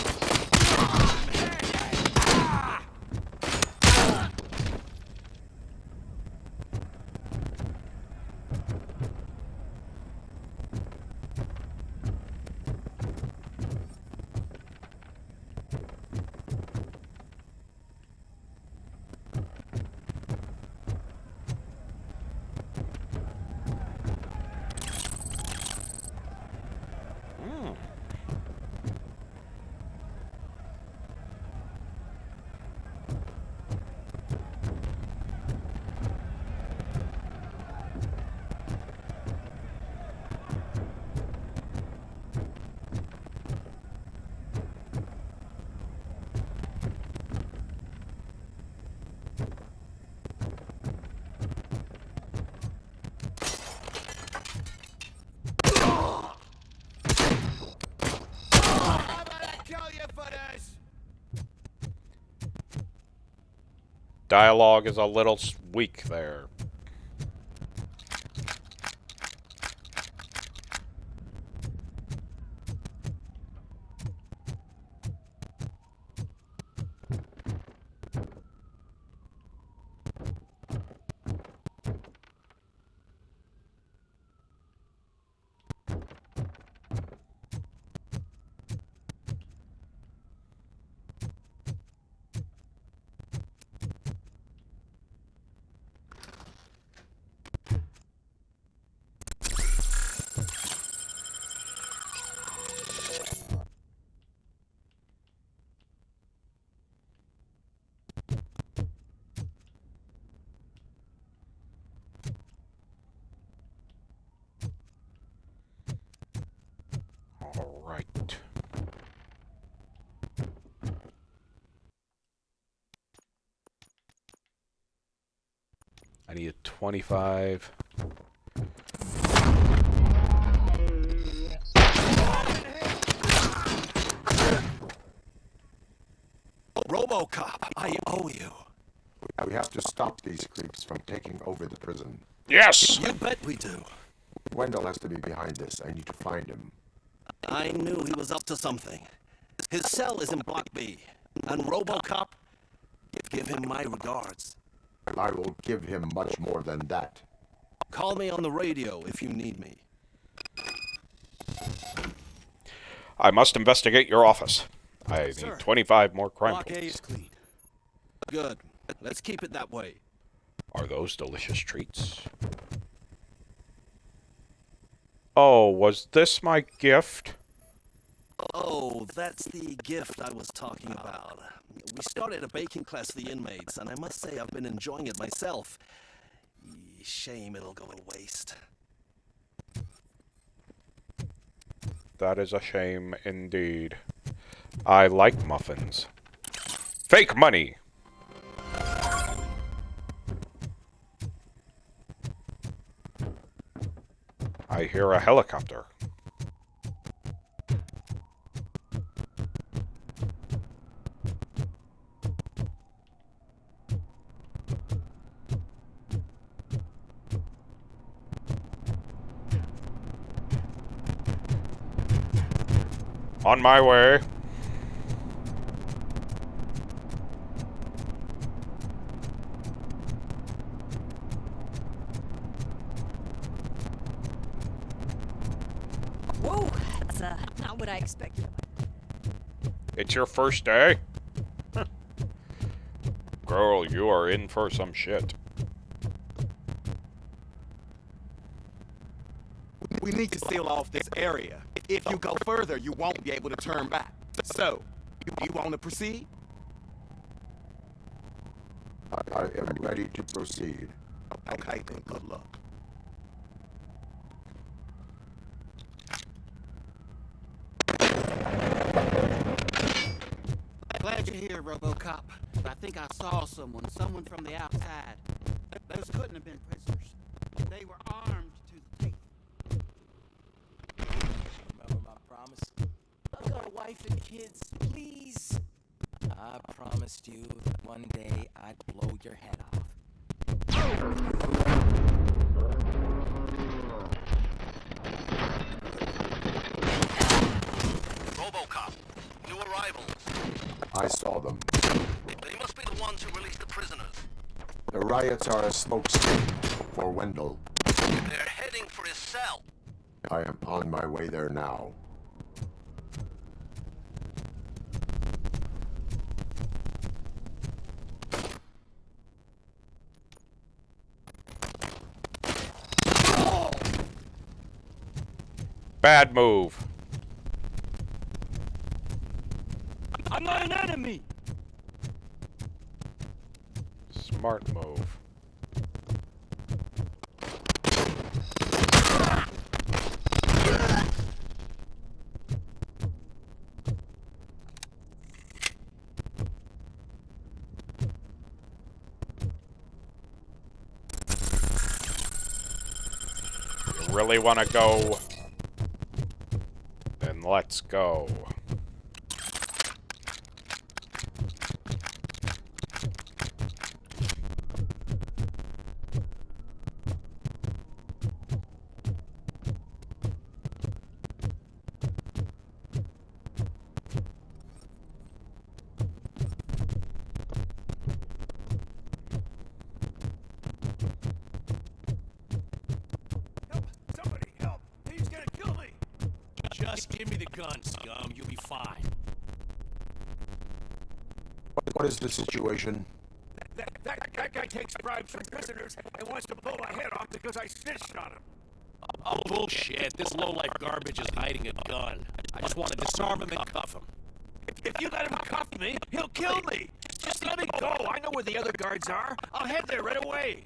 Dialogue is a little weak there. All right. I need a 25. RoboCop, I owe you. We have to stop these creeps from taking over the prison. Yes! You bet we do. Wendell has to be behind this. I need to find him. I knew he was up to something. His cell is in Block B. And RoboCop, give him my regards. I will give him much more than that. Call me on the radio if you need me. I must investigate your office. I need 25 more crime Block A points. is clean. Good. Let's keep it that way. Are those delicious treats? Oh, was this my gift? Oh, that's the gift I was talking about. We started a baking class for the inmates, and I must say I've been enjoying it myself. Shame it'll go to waste. That is a shame indeed. I like muffins. Fake money! I hear a helicopter. On my way. Whoa, that's not what I expected. It's your first day? Girl, you are in for some shit. We need to seal off this area. If you go further, you won't be able to turn back. So, you want to proceed? I am ready to proceed. Okay, then good luck. Glad you're here, RoboCop. But I think I saw someone from the outside. Those couldn't have been prisoners. They were armed to the teeth. Remember my promise? I've got a wife and kids, please. I promised you that one day I'd blow your head off. RoboCop, new arrivals. I saw them. They must be the ones who released the prisoners. The riots are a smokescreen for Wendell. They're heading for his cell. I am on my way there now. Bad move. I'm not an enemy. Smart move. You really want to go? Then let's go. Somebody help! He's gonna kill me! Just give me the gun, scum. You'll be fine. What is the situation? That guy takes bribes from prisoners and wants to blow my head off because I snitched on him. Oh, bullshit. This lowlife garbage is hiding a gun. I just want to disarm him and cuff him. If you let him cuff me, he'll kill me. Just let me go. I know where the other guards are. I'll head there right away.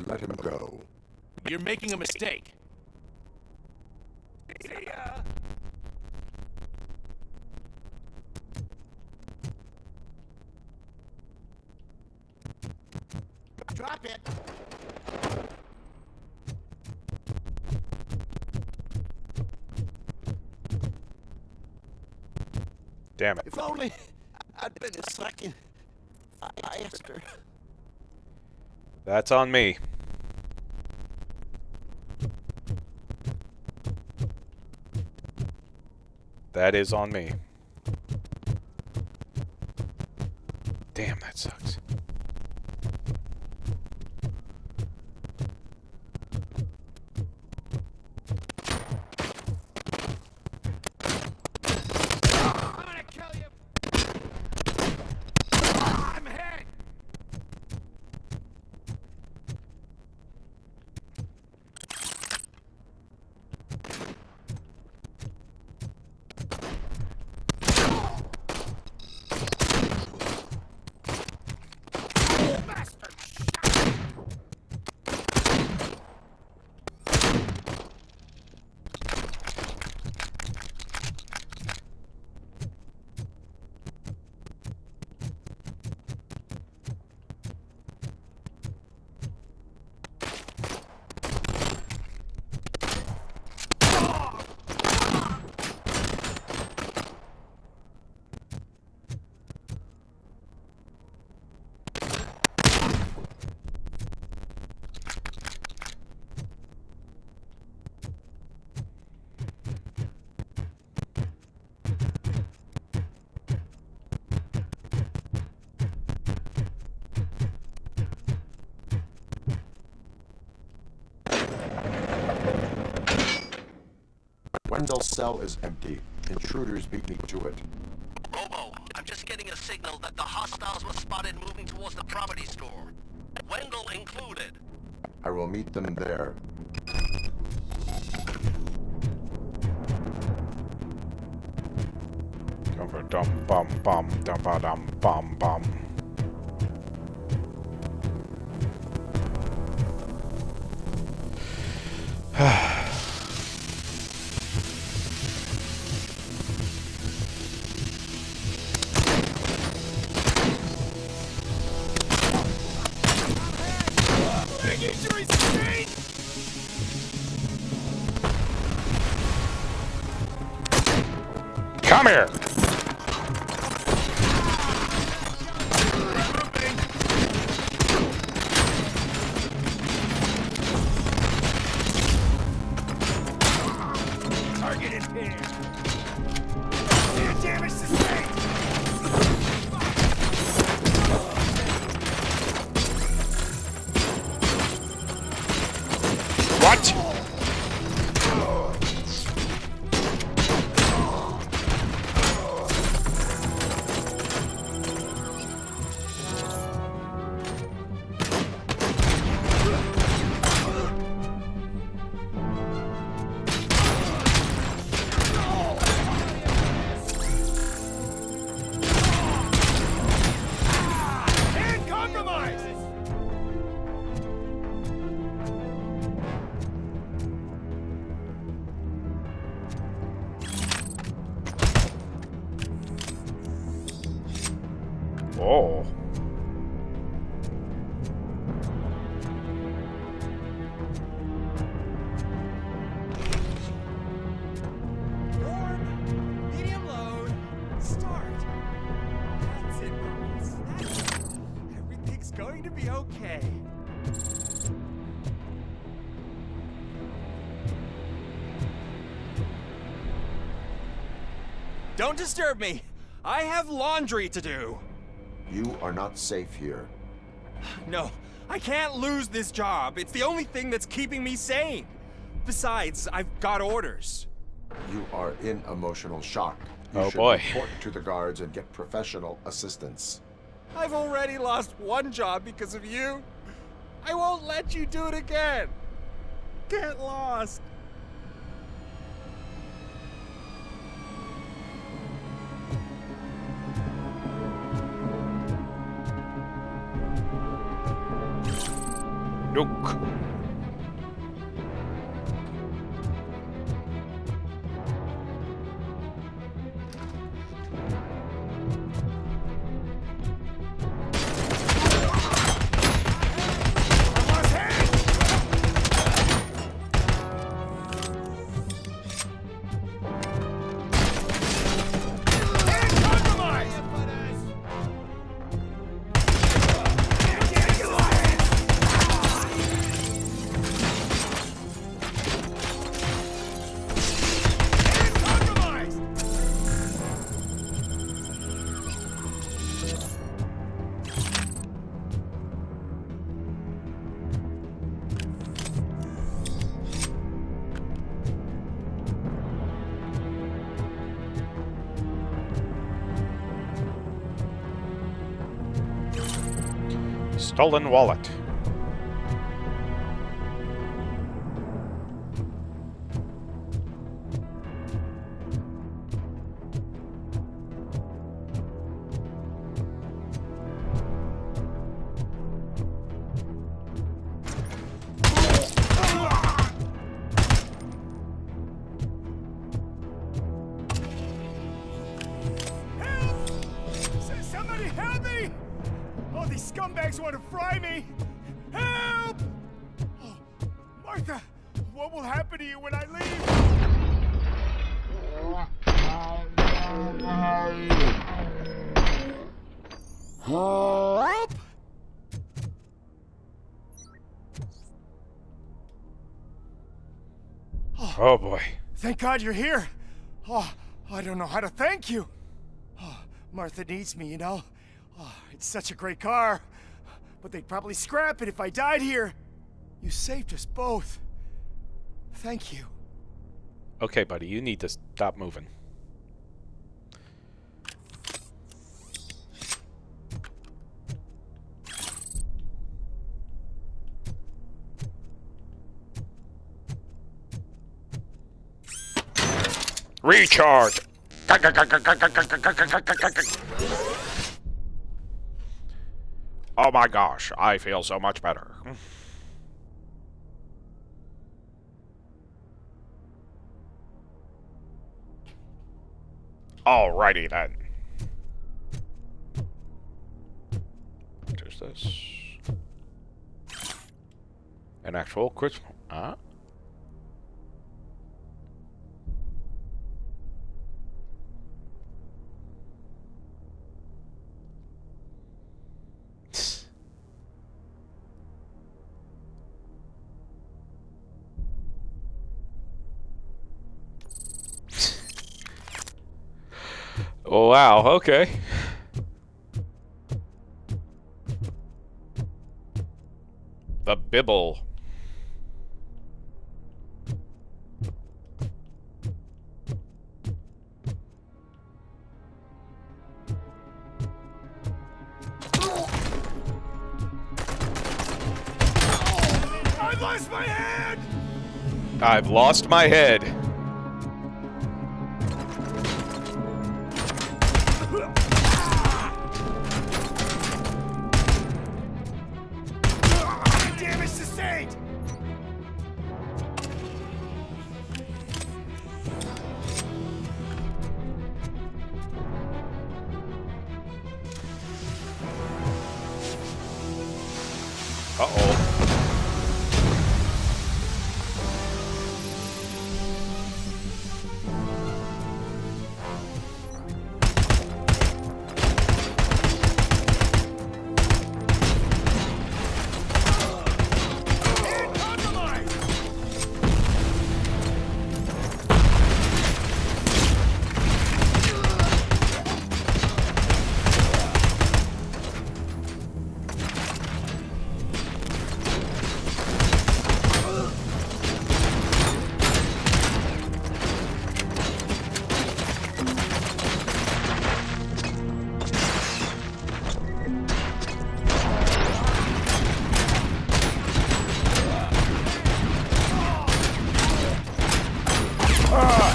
Let him go. You're making a mistake. See ya. Drop it. Damn it. If only I'd been a second faster. That's on me. That is on me. Damn, that sucks. I'm gonna kill you. I'm hit. Wendell's cell is empty. Intruders beat me to it. Robo, I'm just getting a signal that the hostiles were spotted moving towards the property store. Wendell included. I will meet them there. Dum bum bum dum ba dum bum bum. Big injuries sustained. Come here. Target impaired. Damage sustained. What? And compromise. Oh. Medium load. Start. That's it, boys. Everything's going to be okay. Don't disturb me. I have laundry to do. You are not safe here. No, I can't lose this job. It's the only thing that's keeping me sane. Besides, I've got orders. You are in emotional shock. You Oh, should boy. report to the guards and get professional assistance. I've already lost one job because of you. I won't let you do it again. Get lost. Nook. Stolen wallet. Somebody help me! Oh, these scumbags want to fry me! Help! Oh, Martha, what will happen to you when I leave? Help! Oh boy. Thank God you're here. Oh, I don't know how to thank you. Oh, Martha needs me, you know. Oh, it's such a great car. But they'd probably scrap it if I died here. You saved us both. Thank you. Okay, buddy, you need to stop moving. Recharge! Oh my gosh, I feel so much better. Alrighty then. What is this? An actual Christmas. Huh? Oh, wow, okay. The Bibble. I've lost my head! I've lost my head. Damage sustained! Uh-oh.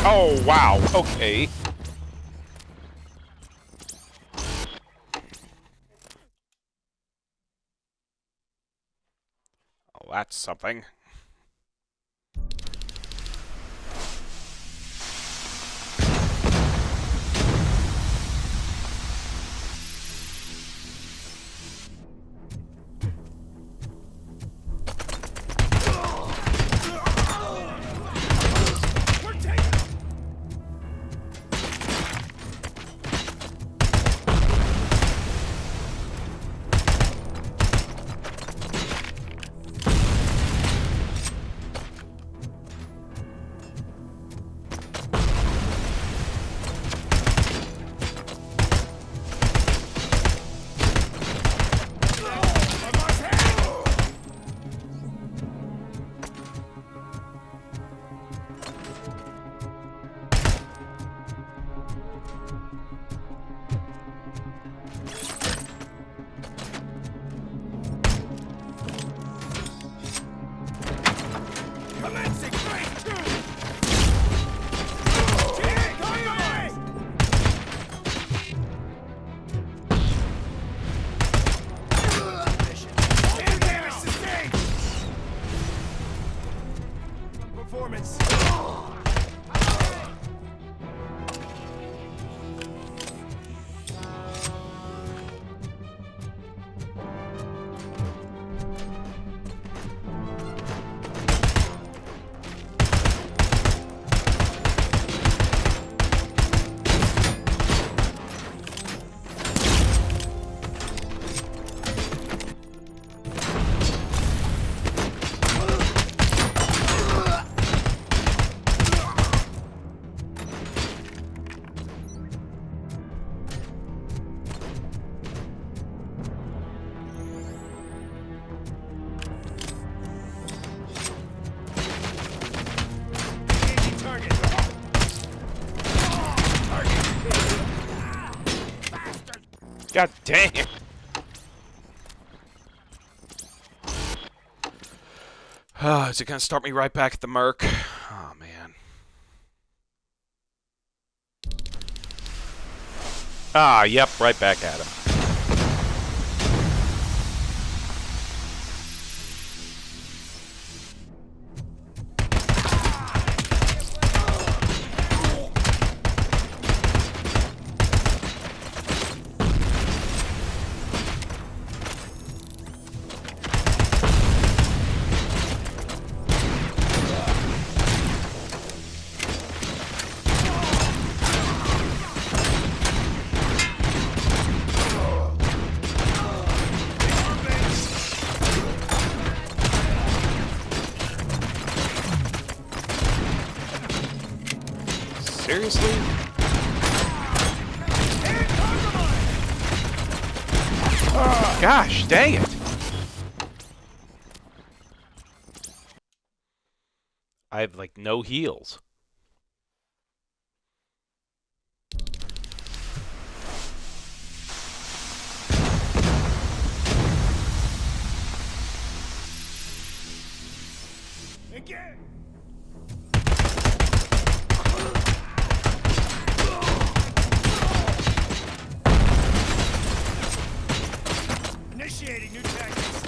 Oh, wow. Okay. Oh, that's something. God dang it. Is it going to start me right back at the Merc? Oh, man. Ah, yep, right back at him. Seriously? Gosh, dang it. I have, like, no heals. Again! Initiating new tactics.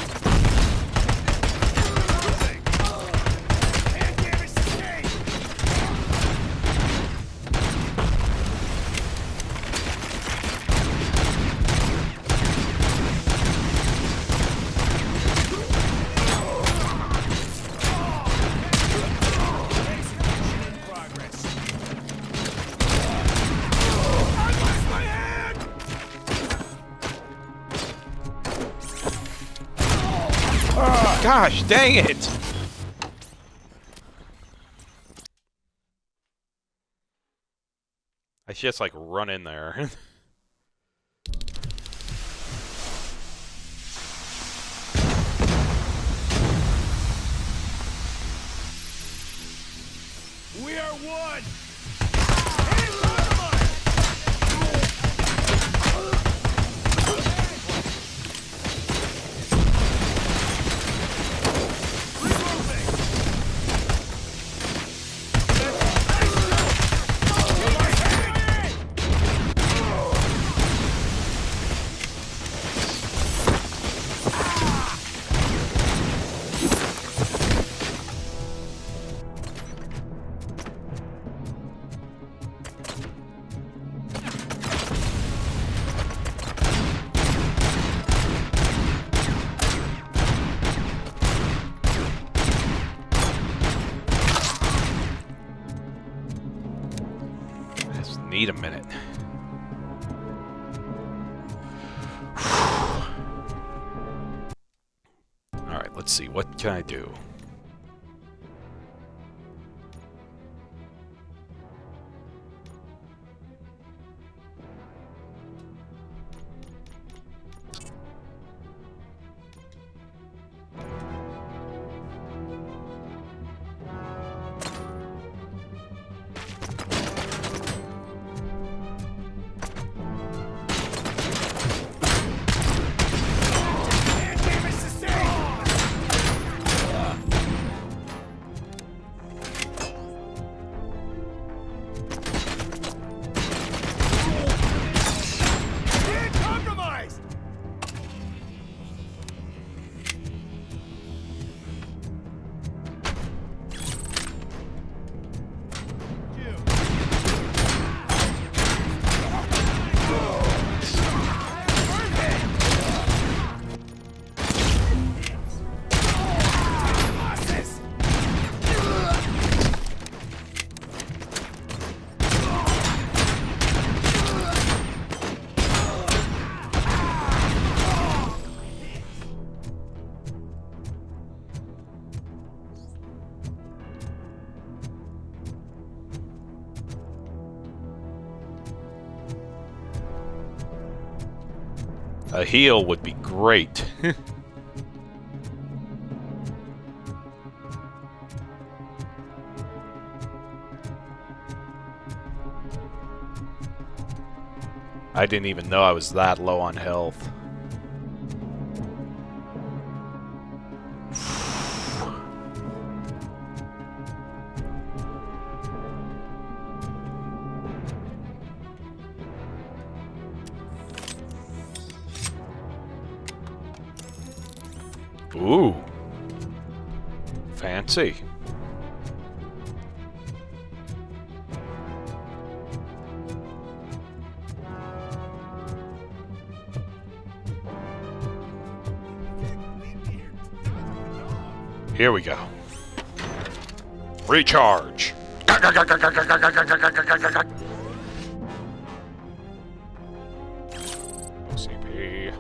Hand damage sustained. Execution in progress. I lost my hand! Gosh, dang it! I should just, like, run in there. We are one! Need a minute. Alright, let's see. What can I do? A heal would be great. I didn't even know I was that low on health. Ooh. Fancy. Here we go. Recharge. CP.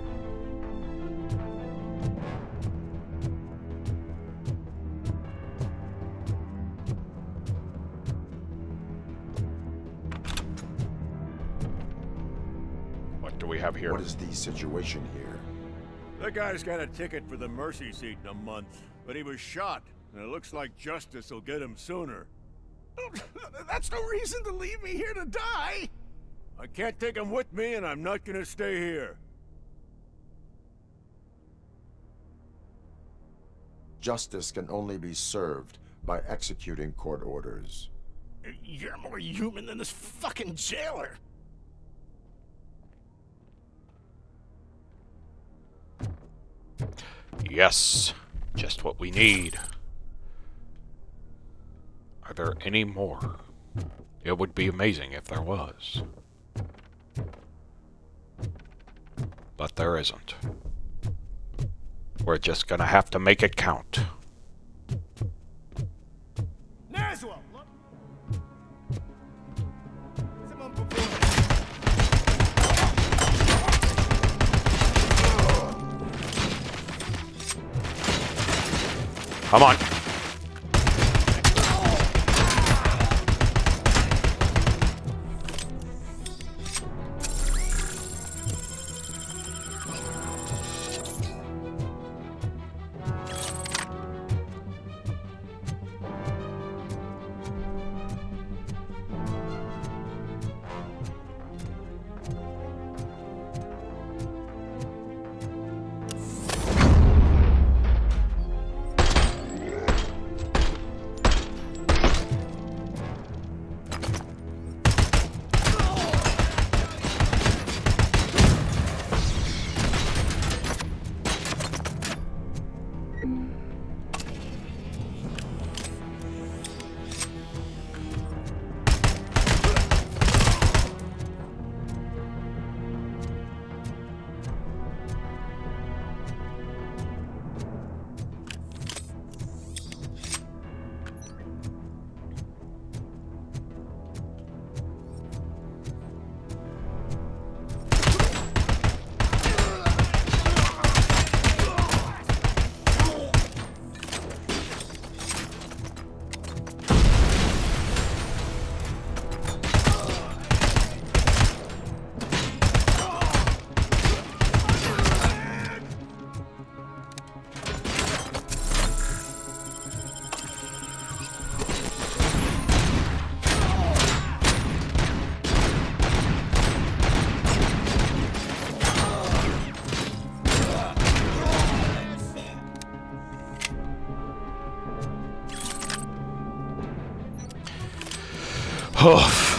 What do we have here? What is the situation here? That guy's got a ticket for the mercy seat in a month, but he was shot, and it looks like justice will get him sooner. That's no reason to leave me here to die! I can't take him with me, and I'm not gonna stay here. Justice can only be served by executing court orders. You're more human than this fucking jailer! Yes, just what we need. Are there any more? It would be amazing if there was. But there isn't. We're just gonna have to make it count. Naswell, look. Someone Come on. Oof.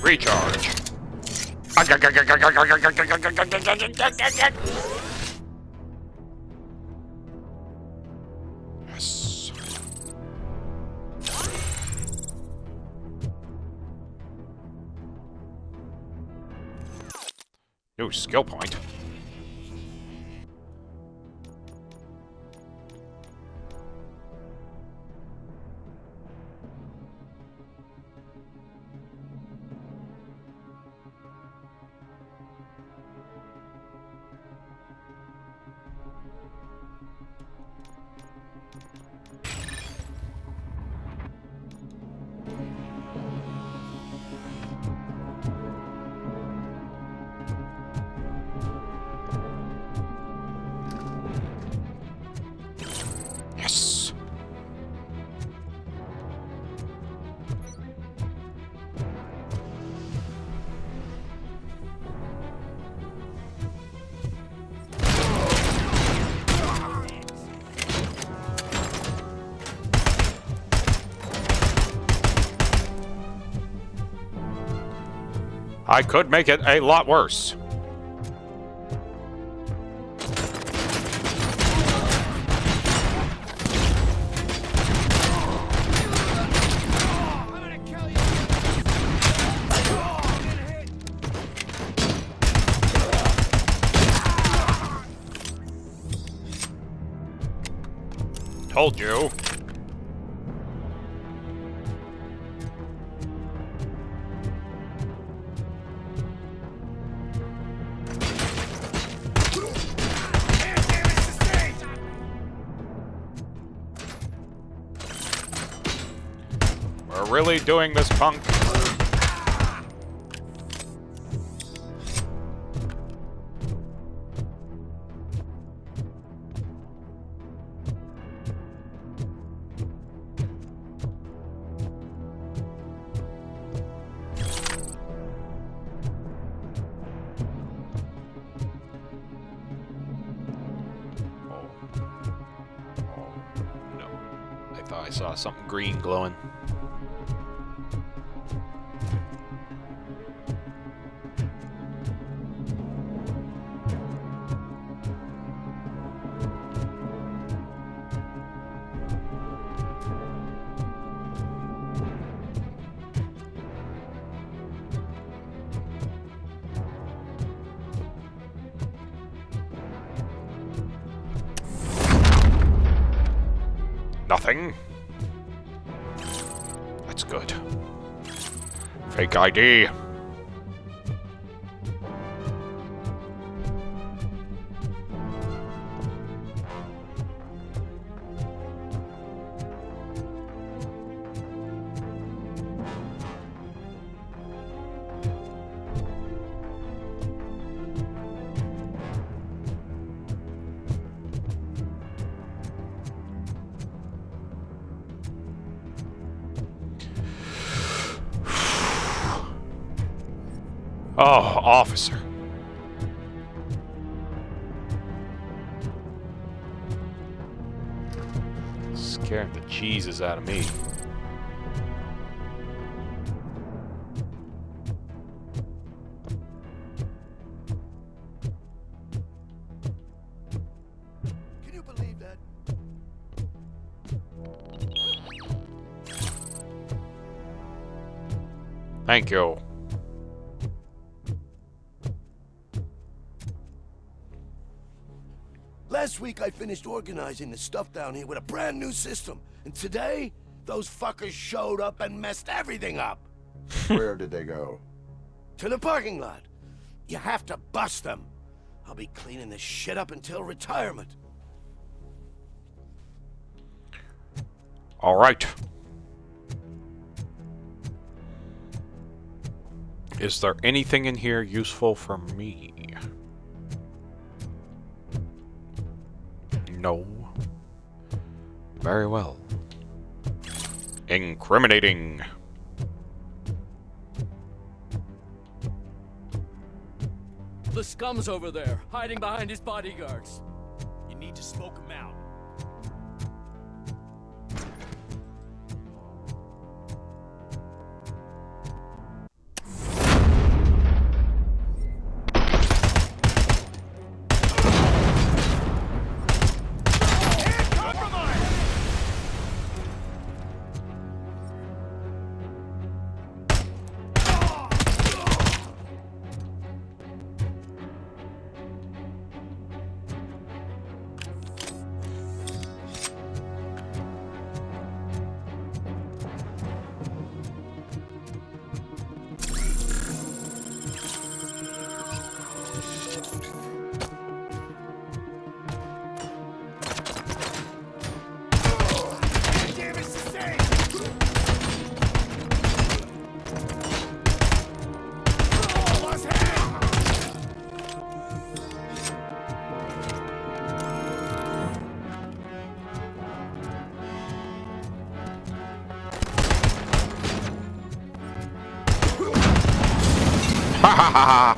Recharge. Ooh, skill point. Yes. I could make it a lot worse. Told you. We're really doing this, punk. I saw something green glowing. Nothing. That's good. Fake ID. Oh, officer. Scaring the cheeses out of me. Can you believe that? Thank you. Last week I finished organizing the stuff down here with a brand new system. And today, those fuckers showed up and messed everything up. Where did they go? To the parking lot. You have to bust them. I'll be cleaning this shit up until retirement. All right. Is there anything in here useful for me? No. Very well. Incriminating. The scum's over there, hiding behind his bodyguards. You need to smoke him out. Ha ha ha ha!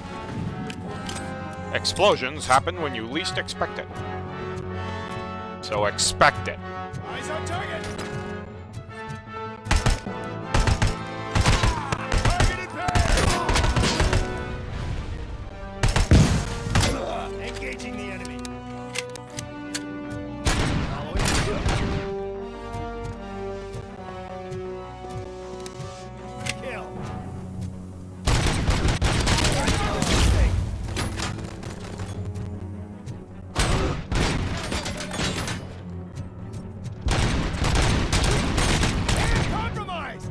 Explosions happen when you least expect it. So expect it. Eyes on target! Engaging the enemy. Following kill. Compromised.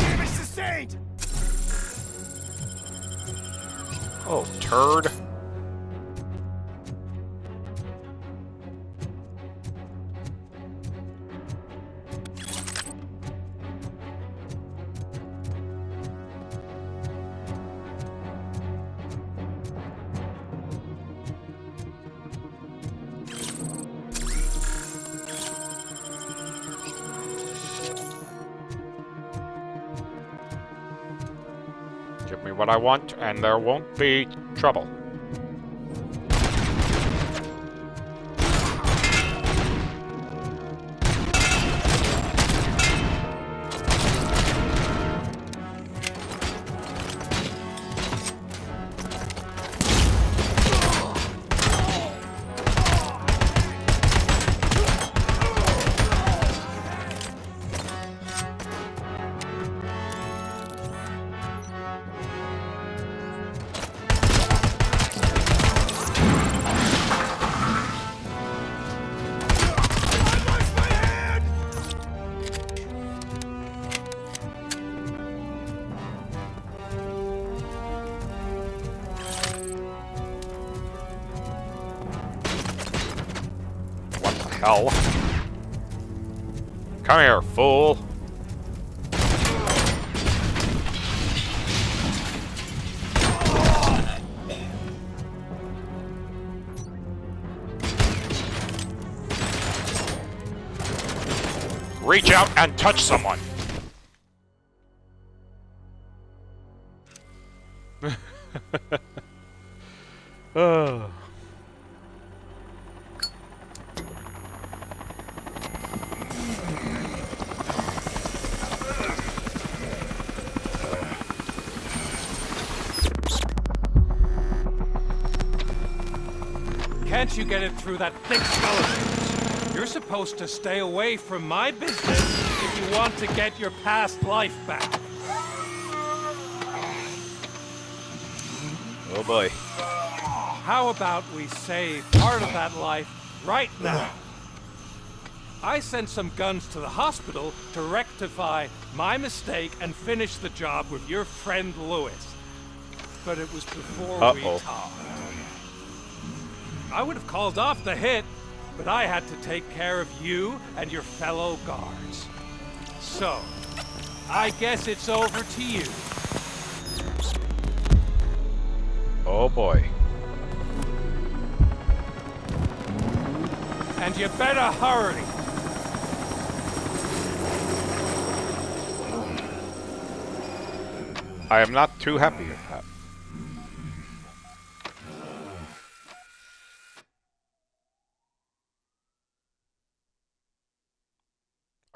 Damage sustained! Oh, turd. Give me what I want, and there won't be trouble. Hell. Come here, fool. Reach out and touch someone. Oh. Can't you get it through that thick skull of yours? You're supposed to stay away from my business if you want to get your past life back. Oh boy. How about we save part of that life right now? I sent some guns to the hospital to rectify my mistake and finish the job with your friend Lewis. But it was before we talked. I would have called off the hit, but I had to take care of you and your fellow guards. So, I guess it's over to you. Oh boy. And you better hurry. I am not too happy with that.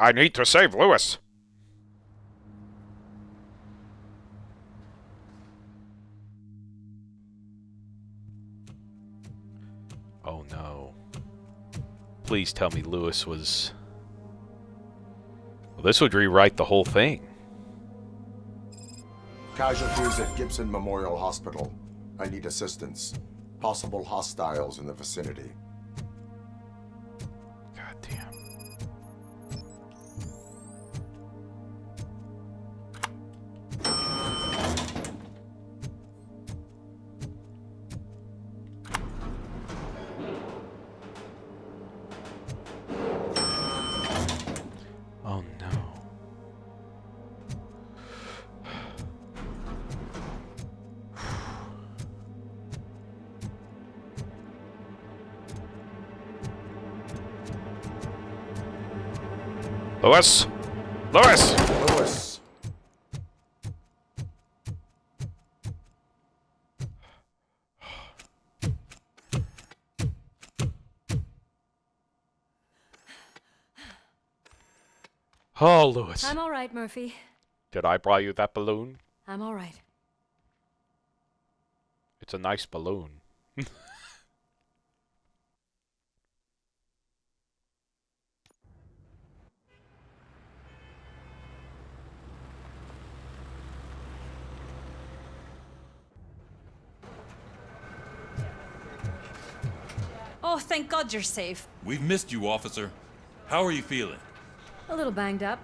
I need to save Lewis. Oh no. Please tell me Lewis was... Well, this would rewrite the whole thing. Casualties at Gibson Memorial Hospital. I need assistance. Possible hostiles in the vicinity. God damn. Oh no. Lewis! Lewis! Lewis! Oh, Lewis. I'm all right, Murphy. Did I buy you that balloon? I'm all right. It's a nice balloon. Oh, thank God you're safe. We've missed you, officer. How are you feeling? A little banged up,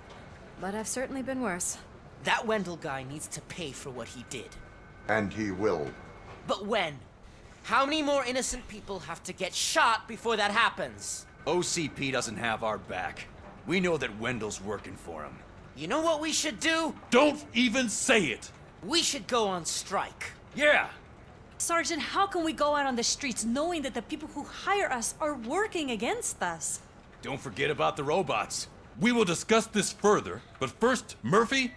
but I've certainly been worse. That Wendell guy needs to pay for what he did. And he will. But when? How many more innocent people have to get shot before that happens? OCP doesn't have our back. We know that Wendell's working for him. You know what we should do? Don't even say it! We should go on strike. Yeah! Sergeant, how can we go out on the streets knowing that the people who hire us are working against us? Don't forget about the robots. We will discuss this further, but first, Murphy,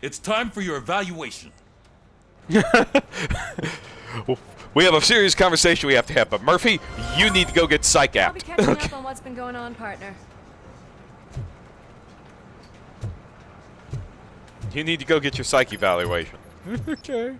it's time for your evaluation. We have a serious conversation we have to have, but Murphy, you need to go get psych I'll be apped. catching up on what's been going on, partner. You need to go get your psych evaluation. Okay.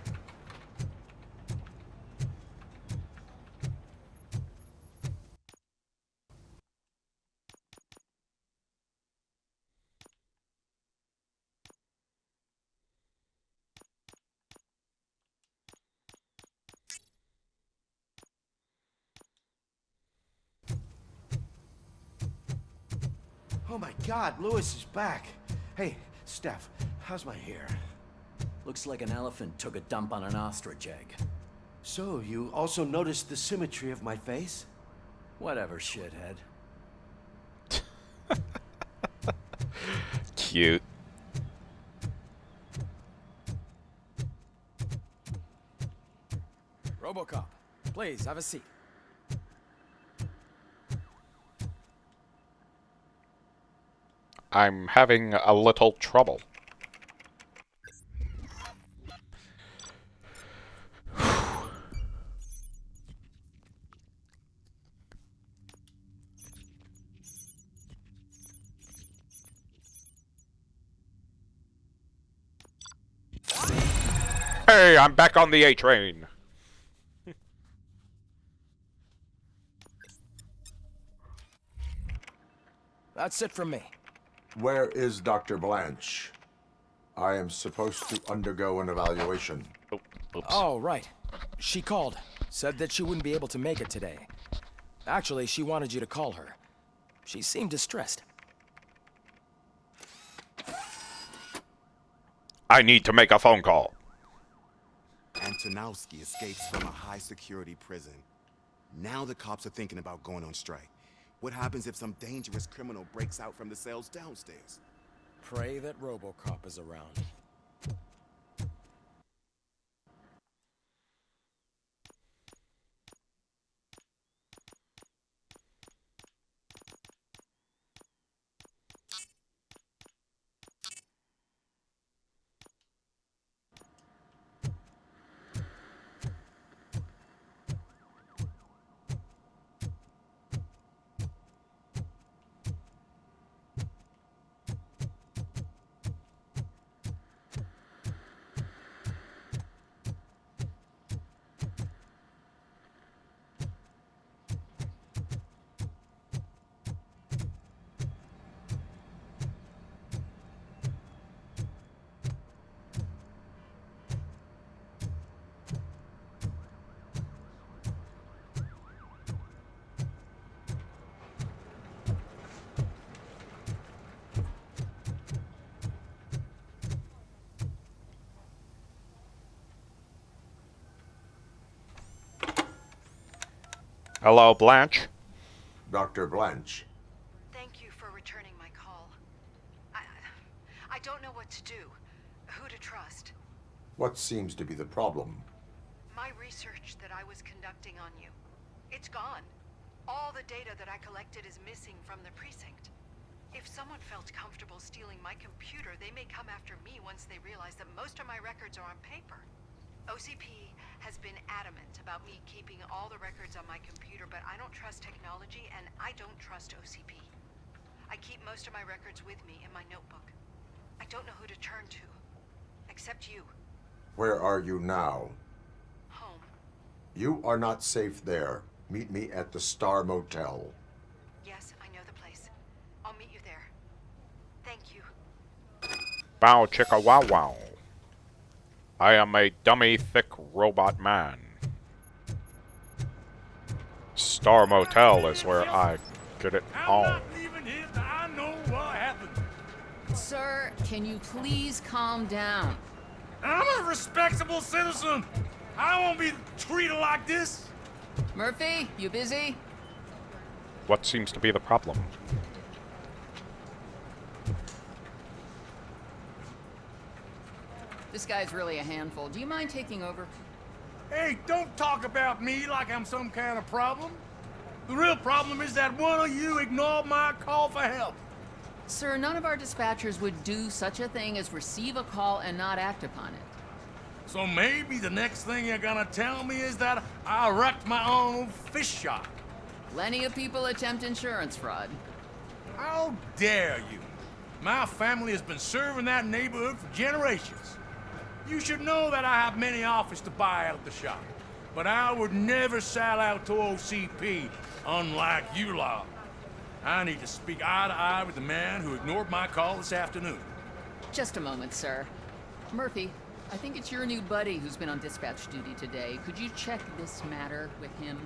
Oh my God, Lewis is back. Hey, Steph, how's my hair? Looks like an elephant took a dump on an ostrich egg. So, you also noticed the symmetry of my face? Whatever, shithead. Cute. RoboCop, please have a seat. I'm having a little trouble. Hey, I'm back on the A train. That's it from me. Where is Dr. Blanche? I am supposed to undergo an evaluation. Oh, right. She called. Said that she wouldn't be able to make it today. Actually, she wanted you to call her. She seemed distressed. I need to make a phone call. Antonowski escapes from a high-security prison. Now the cops are thinking about going on strike. What happens if some dangerous criminal breaks out from the cells downstairs? Pray that RoboCop is around. Hello, Blanche. Dr. Blanche. Thank you for returning my call. I don't know what to do. Who to trust. What seems to be the problem? My research that I was conducting on you. It's gone. All the data that I collected is missing from the precinct. If someone felt comfortable stealing my computer, they may come after me once they realize that most of my records are on paper. OCP has been adamant about me keeping all the records on my computer, but I don't trust technology, and I don't trust OCP. I keep most of my records with me in my notebook. I don't know who to turn to, except you. Where are you now? Home. You are not safe there. Meet me at the Star Motel. Yes, I know the place. I'll meet you there. Thank you. Bow chicka wow wow. I am a dummy thick robot man. Star Motel is where I get it on. Sir, can you please calm down? I'm a respectable citizen. I won't be treated like this. Murphy, you busy? What seems to be the problem? This guy's really a handful. Do you mind taking over? Hey, don't talk about me like I'm some kind of problem. The real problem is that one of you ignored my call for help. Sir, none of our dispatchers would do such a thing as receive a call and not act upon it. So maybe the next thing you're gonna tell me is that I wrecked my own fish shop. Plenty of people attempt insurance fraud. How dare you? My family has been serving that neighborhood for generations. You should know that I have many offers to buy out the shop. But I would never sell out to OCP, unlike you lot. I need to speak eye to eye with the man who ignored my call this afternoon. Just a moment, sir. Murphy, I think it's your new buddy who's been on dispatch duty today. Could you check this matter with him?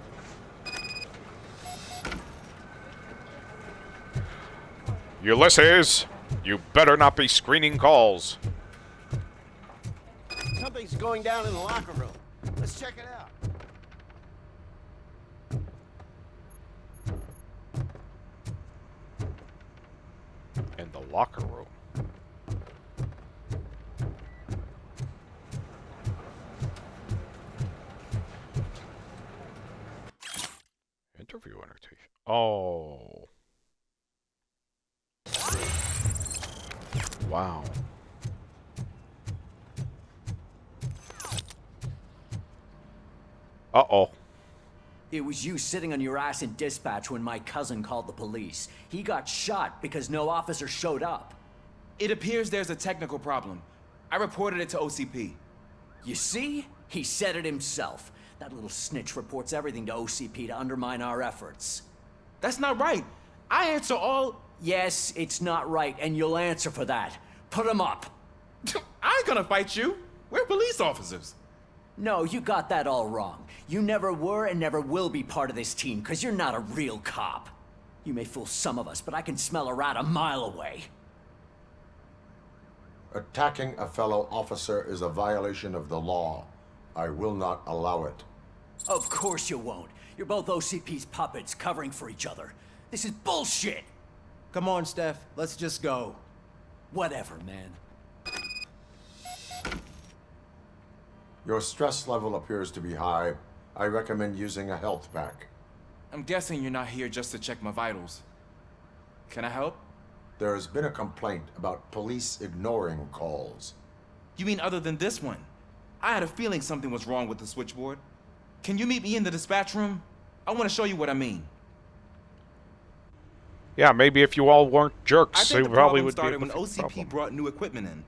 Ulysses, you better not be screening calls. Something's going down in the locker room. Let's check it out. In the locker room. Interview annotation. Oh. Wow. Uh-oh. It was you sitting on your ass in dispatch when my cousin called the police. He got shot because no officer showed up. It appears there's a technical problem. I reported it to OCP. You see? He said it himself. That little snitch reports everything to OCP to undermine our efforts. That's not right. I answer all... Yes, it's not right, and you'll answer for that. Put him up. I ain't gonna fight you. We're police officers. No, you got that all wrong. You never were and never will be part of this team, because you're not a real cop. You may fool some of us, but I can smell a rat a mile away. Attacking a fellow officer is a violation of the law. I will not allow it. Of course you won't. You're both OCP's puppets, covering for each other. This is bullshit! Come on, Steph. Let's just go. Whatever, man. Your stress level appears to be high. I recommend using a health pack. I'm guessing you're not here just to check my vitals. Can I help? There has been a complaint about police ignoring calls. You mean other than this one? I had a feeling something was wrong with the switchboard. Can you meet me in the dispatch room? I want to show you what I mean. Yeah, maybe if you all weren't jerks, I think they the probably problem would started be when able to fix the OCP problem. brought new equipment in.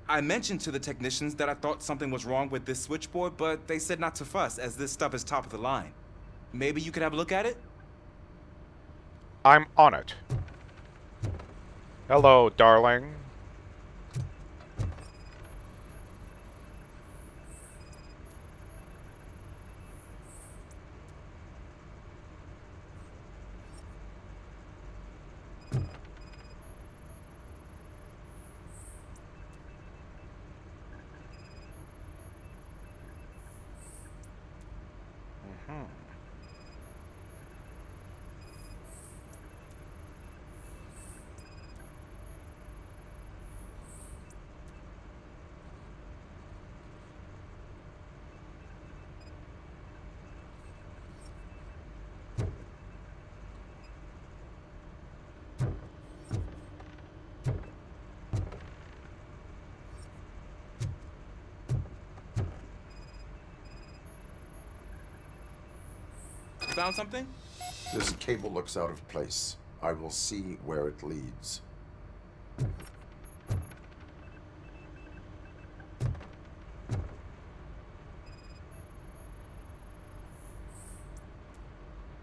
I mentioned to the technicians that I thought something was wrong with this switchboard, but they said not to fuss, as this stuff is top of the line. Maybe you could have a look at it? I'm on it. Hello, darling. found something? This cable looks out of place. I will see where it leads.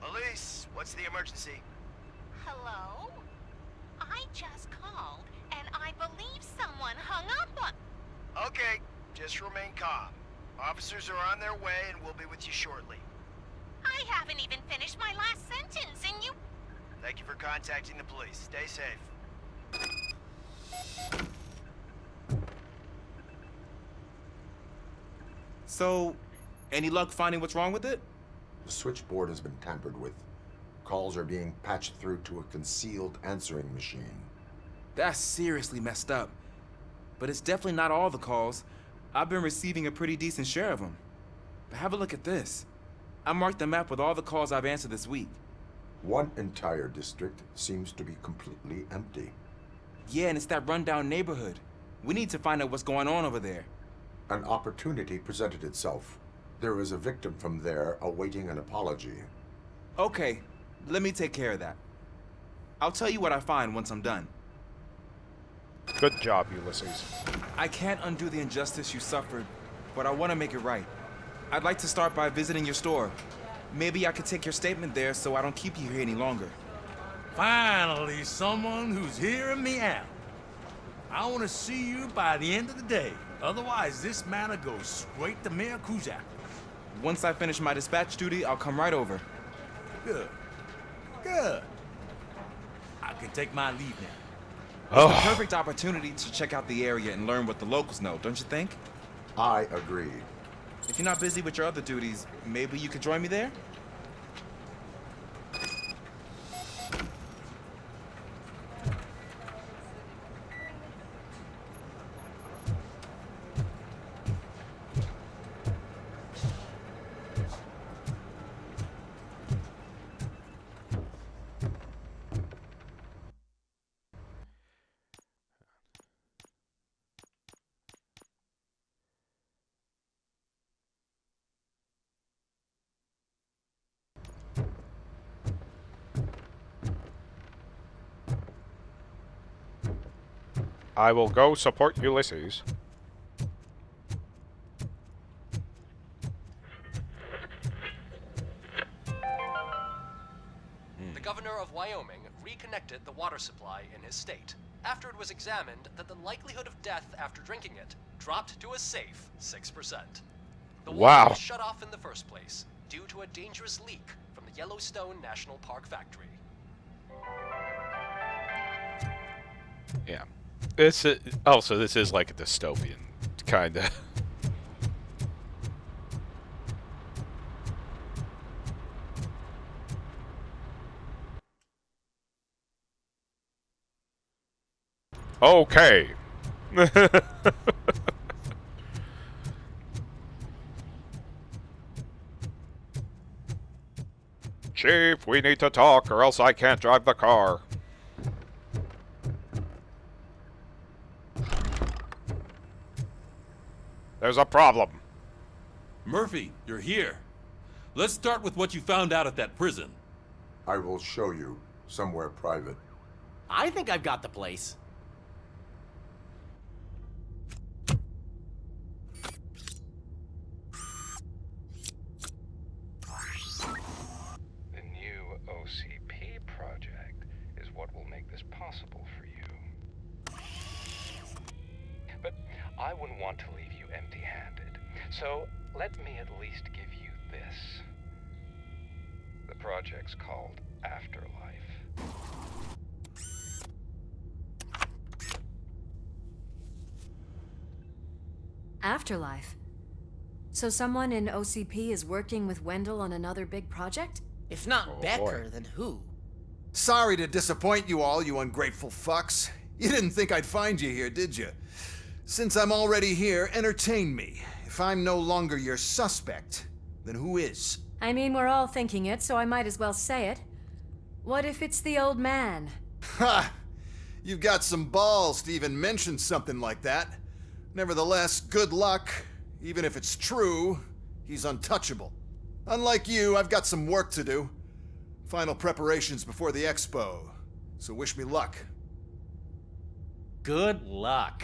Police, what's the emergency? Hello? I just called, and I believe someone hung up on... Okay, just remain calm. Officers are on their way and we'll be with you shortly. I haven't even finished my last sentence, and you... Thank you for contacting the police. Stay safe. So, any luck finding what's wrong with it? The switchboard has been tampered with. Calls are being patched through to a concealed answering machine. That's seriously messed up. But it's definitely not all the calls. I've been receiving a pretty decent share of them. But have a look at this. I marked the map with all the calls I've answered this week. One entire district seems to be completely empty. Yeah, and it's that rundown neighborhood. We need to find out what's going on over there. An opportunity presented itself. There is a victim from there awaiting an apology. Okay, let me take care of that. I'll tell you what I find once I'm done. Good job, Ulysses. I can't undo the injustice you suffered, but I want to make it right. I'd like to start by visiting your store. Maybe I could take your statement there so I don't keep you here any longer. Finally, someone who's hearing me out. I want to see you by the end of the day. Otherwise, this matter goes straight to Mayor Kuzak. Once I finish my dispatch duty, I'll come right over. Good. Good. I can take my leave now. It's the perfect opportunity to check out the area and learn what the locals know, don't you think? I agree. If you're not busy with your other duties, maybe you could join me there? I will go support Ulysses. The governor of Wyoming reconnected the water supply in his state after it was examined that the likelihood of death after drinking it dropped to a safe 6%. The water was shut off in the first place due to a dangerous leak from the Yellowstone National Park factory. Yeah. This also, this is like a dystopian kind of. Okay. Chief, we need to talk or else I can't drive the car. There's a problem. Murphy, you're here. Let's start with what you found out at that prison. I will show you somewhere private. I think I've got the place. The new OCP project is what will make this possible for you. But I wouldn't want to leave you empty-handed, so let me at least give you this. The project's called Afterlife. Afterlife? So someone in OCP is working with Wendell on another big project? If not Becker, then who? Sorry to disappoint you all, you ungrateful fucks. You didn't think I'd find you here, did you? Since I'm already here, entertain me. If I'm no longer your suspect, then who is? I mean, we're all thinking it, so I might as well say it. What if it's the old man? Ha! You've got some balls to even mention something like that. Nevertheless, good luck. Even if it's true, he's untouchable. Unlike you, I've got some work to do. Final preparations before the expo. So wish me luck. Good luck.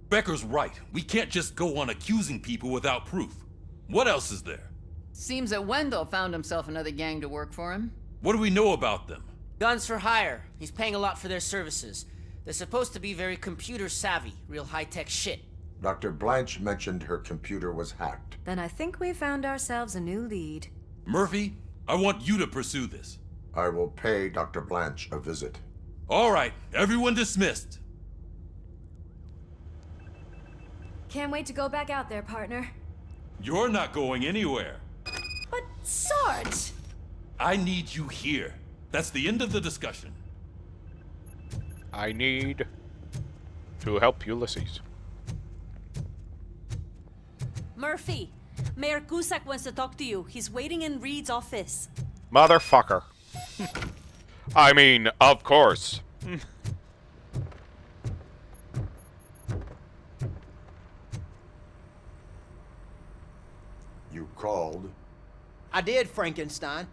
Becker's right. We can't just go on accusing people without proof. What else is there? Seems that Wendell found himself another gang to work for him. What do we know about them? Guns for hire. He's paying a lot for their services. They're supposed to be very computer savvy, real high-tech shit. Dr. Blanche mentioned her computer was hacked. Then I think we found ourselves a new lead. Murphy, I want you to pursue this. I will pay Dr. Blanche a visit. All right, everyone dismissed. Can't wait to go back out there, partner. You're not going anywhere. But, Sarge! I need you here. That's the end of the discussion. I need to help Ulysses. Murphy, Mayor Cusack wants to talk to you. He's waiting in Reed's office. Motherfucker. I mean, of course. You called? I did, Frankenstein.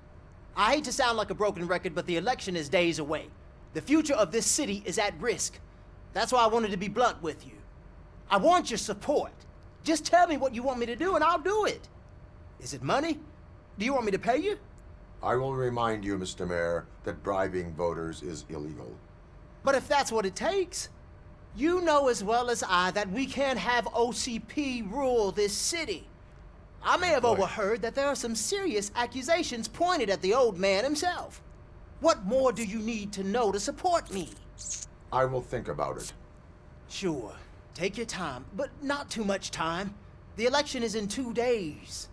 I hate to sound like a broken record, but the election is days away. The future of this city is at risk. That's why I wanted to be blunt with you. I want your support. Just tell me what you want me to do and I'll do it. Is it money? Do you want me to pay you? I will remind you, Mr. Mayor, that bribing voters is illegal. But if that's what it takes, you know as well as I that we can't have OCP rule this city. I may have overheard that there are some serious accusations pointed at the old man himself. What more do you need to know to support me? I will think about it. Sure. Take your time, but not too much time. The election is in 2 days.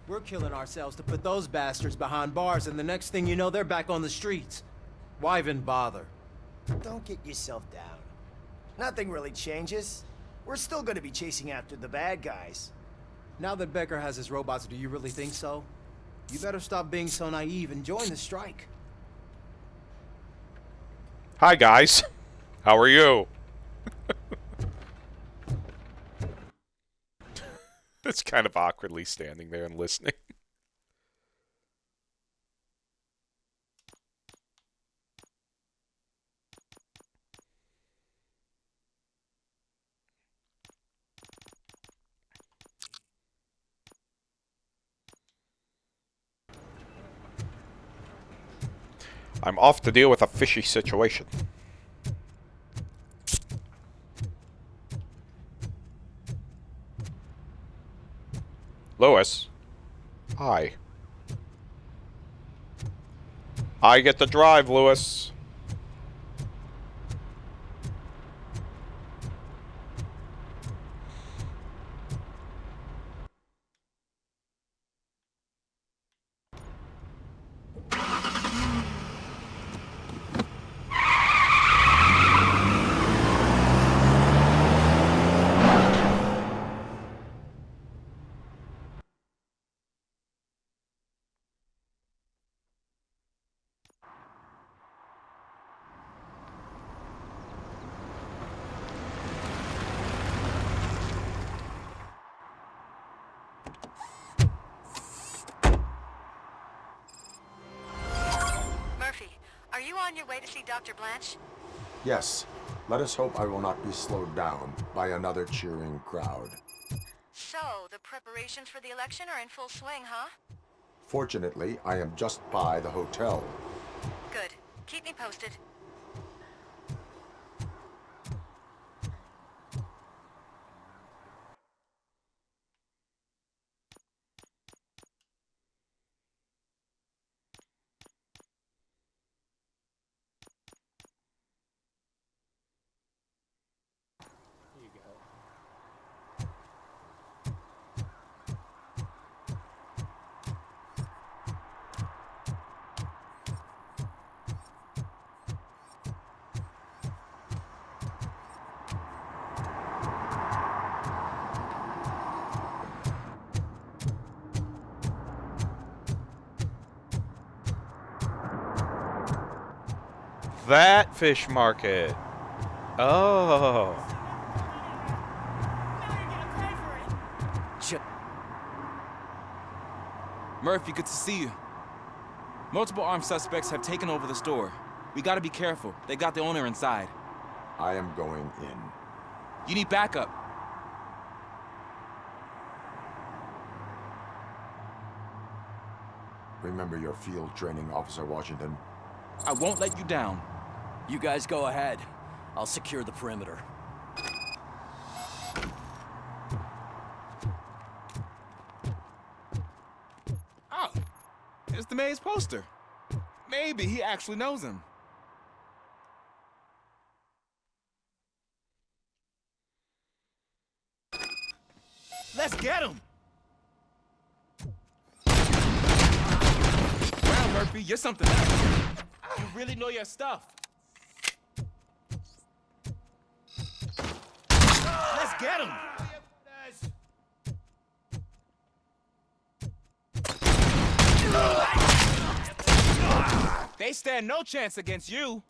We're killing ourselves to put those bastards behind bars, and the next thing you know, they're back on the streets. Why even bother? Don't get yourself down. Nothing really changes. We're still gonna be chasing after the bad guys. Now that Becker has his robots, do you really think so? You better stop being so naive and join the strike. Hi, guys. How are you? It's kind of awkwardly standing there and listening. I'm off to deal with a fishy situation. Lewis. Hi. I get to drive, Lewis. On your way to see Dr. Blanche? Yes. Let us hope I will not be slowed down by another cheering crowd. So, the preparations for the election are in full swing, huh? Fortunately, I am just by the hotel. Good. Keep me posted. that fish market. Oh. Murphy, good to see you. Multiple armed suspects have taken over the store. We gotta be careful. They got the owner inside. I am going in. You need backup. Remember your field training, Officer Washington. I won't let you down. You guys go ahead. I'll secure the perimeter. Oh, it's the mayor's poster. Maybe he actually knows him. Let's get him! Wow, Murphy, you're something else. You really know your stuff. Let's get him! They stand no chance against you.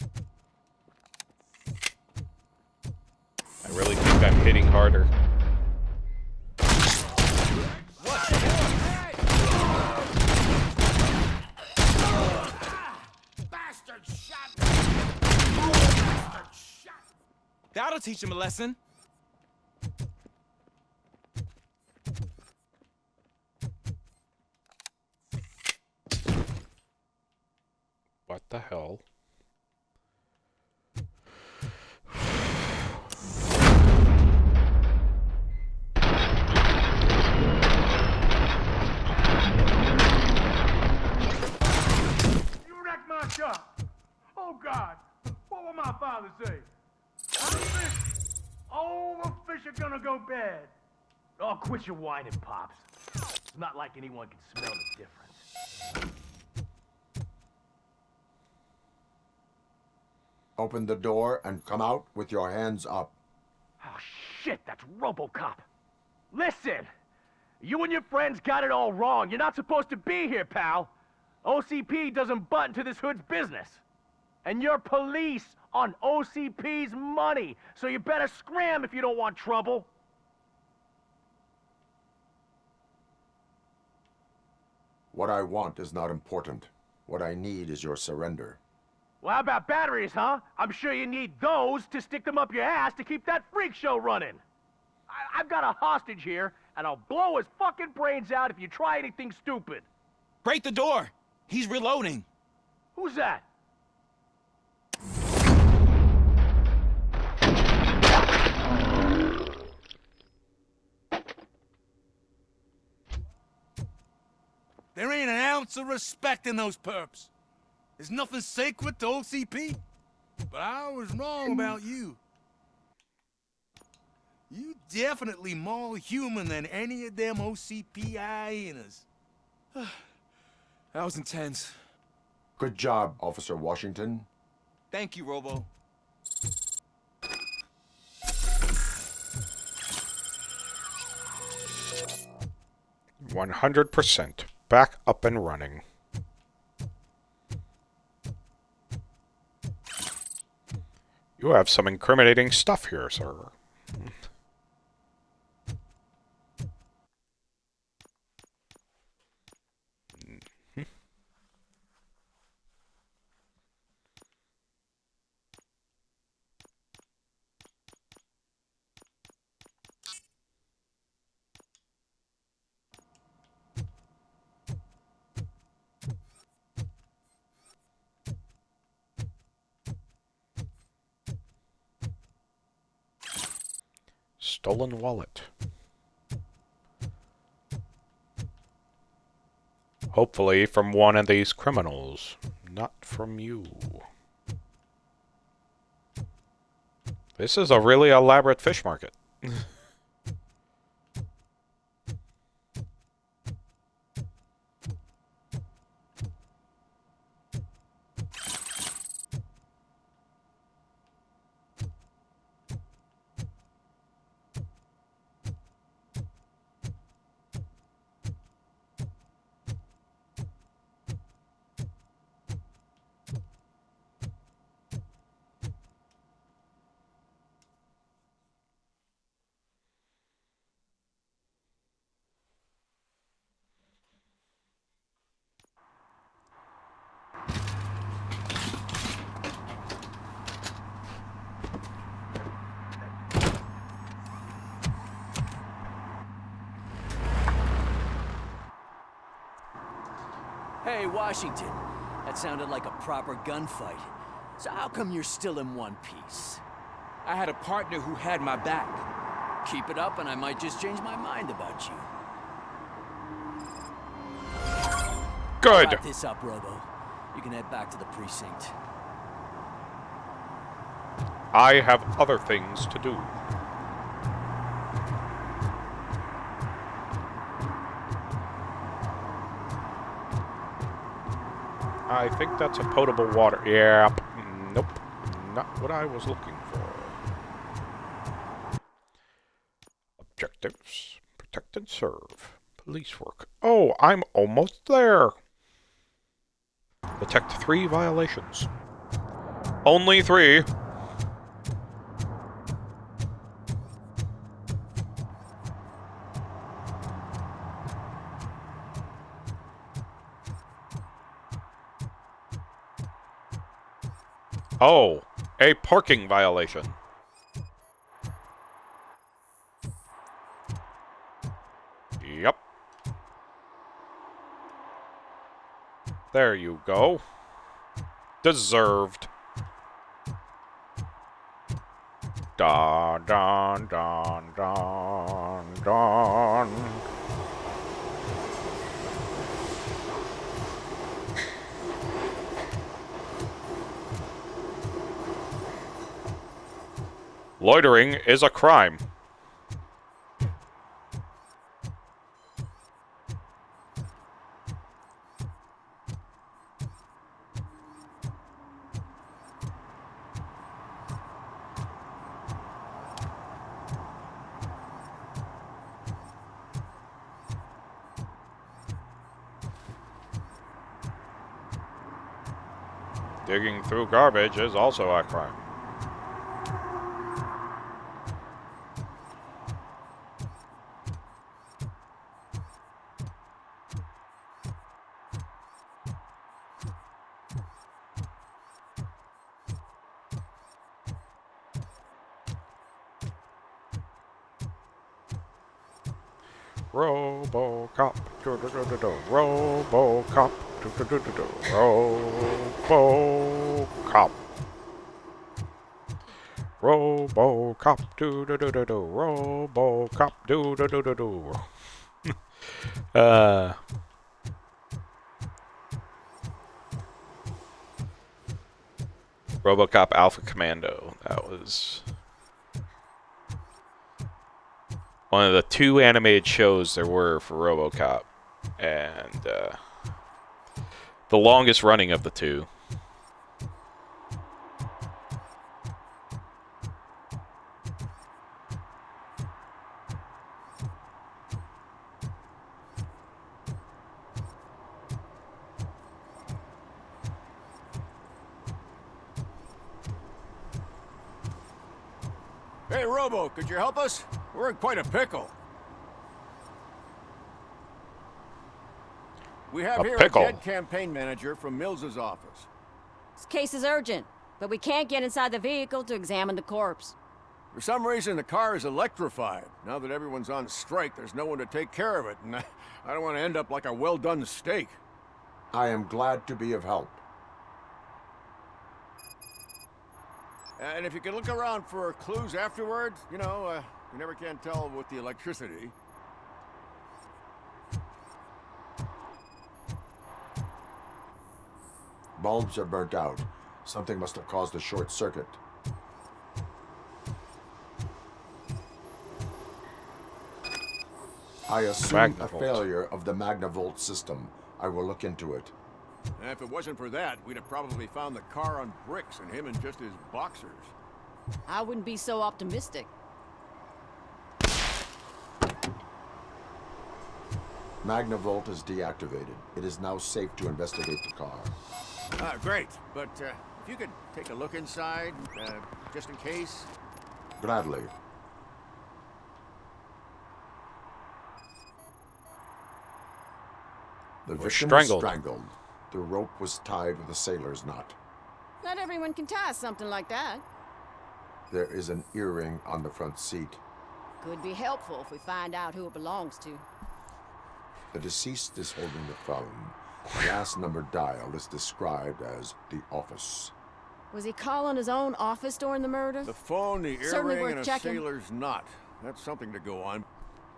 I really think I'm hitting harder. Bastard shot! That'll teach him a lesson. What the hell? You wrecked my shop. Oh, God. What will my father say? Oh, the fish are gonna go bad. Oh, quit your whining, Pops. It's not like anyone can smell the difference. Open the door and come out with your hands up. Oh, shit, that's RoboCop. Listen, you and your friends got it all wrong. You're not supposed to be here, pal. OCP doesn't butt into this hood's business. And you're police on OCP's money, so you better scram if you don't want trouble. What I want is not important. What I need is your surrender. Well, how about batteries, huh? I'm sure you need those to stick them up your ass to keep that freak show running. I've got a hostage here, and I'll blow his fucking brains out if you try anything stupid. Break the door. He's reloading. Who's that? There ain't an ounce of respect in those perps. There's nothing sacred to OCP. But I was wrong about you. You definitely more human than any of them OCP hyenas. That was intense. Good job, Officer Washington. Thank you, Robo. %. Back up and running. You have some incriminating stuff here, sir. Stolen wallet. Hopefully from one of these criminals, not from you. This is a really elaborate fish market. Hey, Washington. That sounded like a proper gunfight. So how come you're still in one piece? I had a partner who had my back. Keep it up and I might just change my mind about you. Good. Wrap this up, Robo. You can head back to the precinct. I have other things to do. I think that's a potable water. Yeah. Nope. Not what I was looking for. Objectives. Protect and serve. Police work. Oh, I'm almost there. Detect 3 violations. Only 3. Oh, a parking violation. Yep. There you go. Deserved. Don, don, don, don, don. Loitering is a crime. Digging through garbage is also a crime. RoboCop, RoboCop, RoboCop, RoboCop, RoboCop, RoboCop Alpha Commando. That was one of the 2 animated shows there were for RoboCop, and the longest running of the 2. Hey, Robo, could you help us? We're in quite a pickle. We have here a dead campaign manager from Mills's office. This case is urgent, but we can't get inside the vehicle to examine the corpse. For some reason, the car is electrified. Now that everyone's on strike, there's no one to take care of it, and I don't want to end up like a well-done steak. I am glad to be of help. And if you could look around for clues afterwards, you know, you never can tell with the electricity. Bulbs are burnt out. Something must have caused a short circuit. I assume a failure of the Magnavolt system. I will look into it. And if it wasn't for that, we'd have probably found the car on bricks and him in just his boxers. I wouldn't be so optimistic. Magnavolt is deactivated. It is now safe to investigate the car. Great. But if you could take a look inside, just in case. Gladly. The victim was strangled. The rope was tied with a sailor's knot. Not everyone can tie something like that. There is an earring on the front seat. Could be helpful if we find out who it belongs to. The deceased is holding the phone. Last number dialed is described as the office. Was he calling his own office during the murder? The phone, the Certainly earring, worth and a checking. sailor's knot. That's something to go on.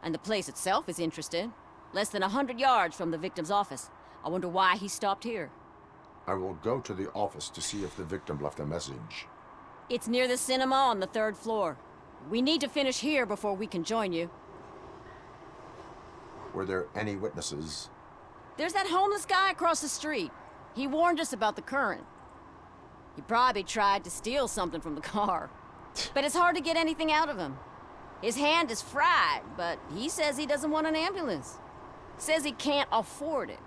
And the place itself is interesting. Less than 100 yards from the victim's office. I wonder why he stopped here. I will go to the office to see if the victim left a message. It's near the cinema on the 3rd floor. We need to finish here before we can join you. Were there any witnesses? There's that homeless guy across the street. He warned us about the current. He probably tried to steal something from the car. But it's hard to get anything out of him. His hand is fried, but he says he doesn't want an ambulance. Says he can't afford it.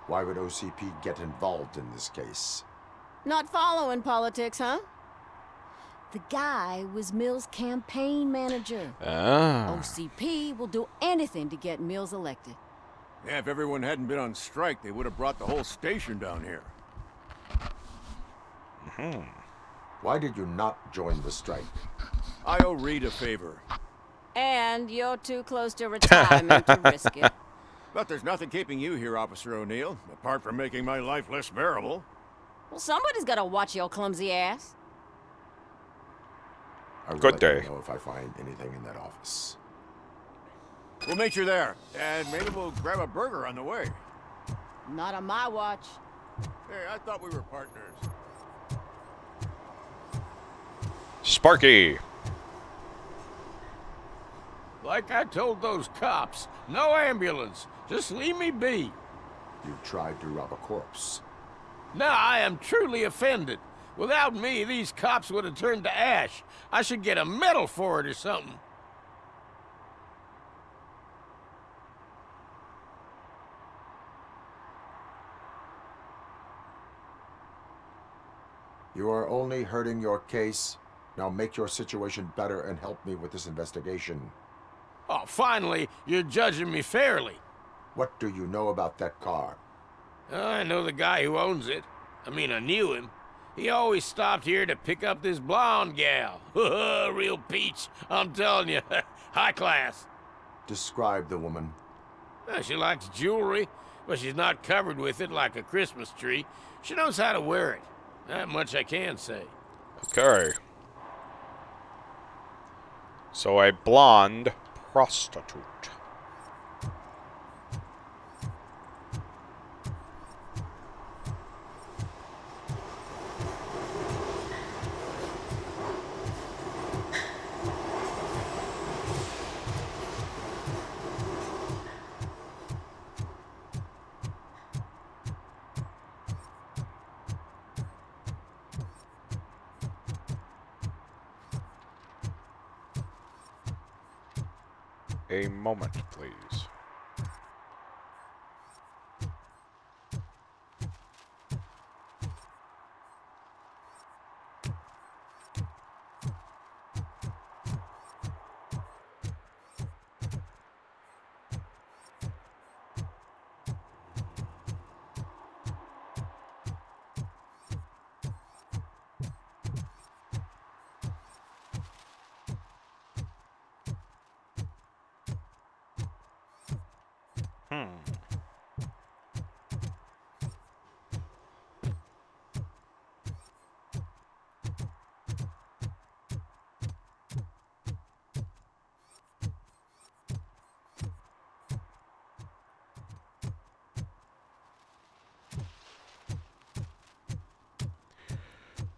Why would OCP get involved in this case? Not following politics, huh? The guy was Mills' campaign manager. OCP will do anything to get Mills elected. Yeah, if everyone hadn't been on strike, they would have brought the whole station down here. Why did you not join the strike? I owe Reed a favor. And you're too close to retirement to risk it. But there's nothing keeping you here, Officer O'Neill, apart from making my life less bearable. Well, somebody's gotta watch your clumsy ass. I would Good like day. to know if I find anything in that office. We'll meet you there, and maybe we'll grab a burger on the way. Not on my watch. Hey, I thought we were partners. Sparky. Like I told those cops, no ambulance. Just leave me be. You tried to rob a corpse. Now I am truly offended. Without me, these cops would have turned to ash. I should get a medal for it or something. You are only hurting your case. Now make your situation better and help me with this investigation. Oh, finally, you're judging me fairly. What do you know about that car? I know the guy who owns it. I mean, I knew him. He always stopped here to pick up this blonde gal. Real peach, I'm telling you. High class. Describe the woman. She likes jewelry, but she's not covered with it like a Christmas tree. She knows how to wear it. That much I can say. Okay. So a blonde prostitute. A moment, please.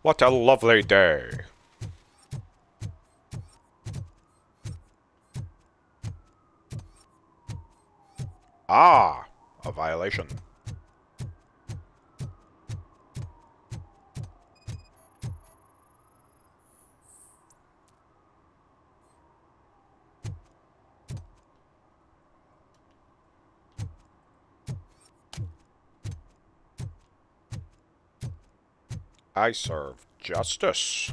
What a lovely day. Ah, a violation. I serve justice.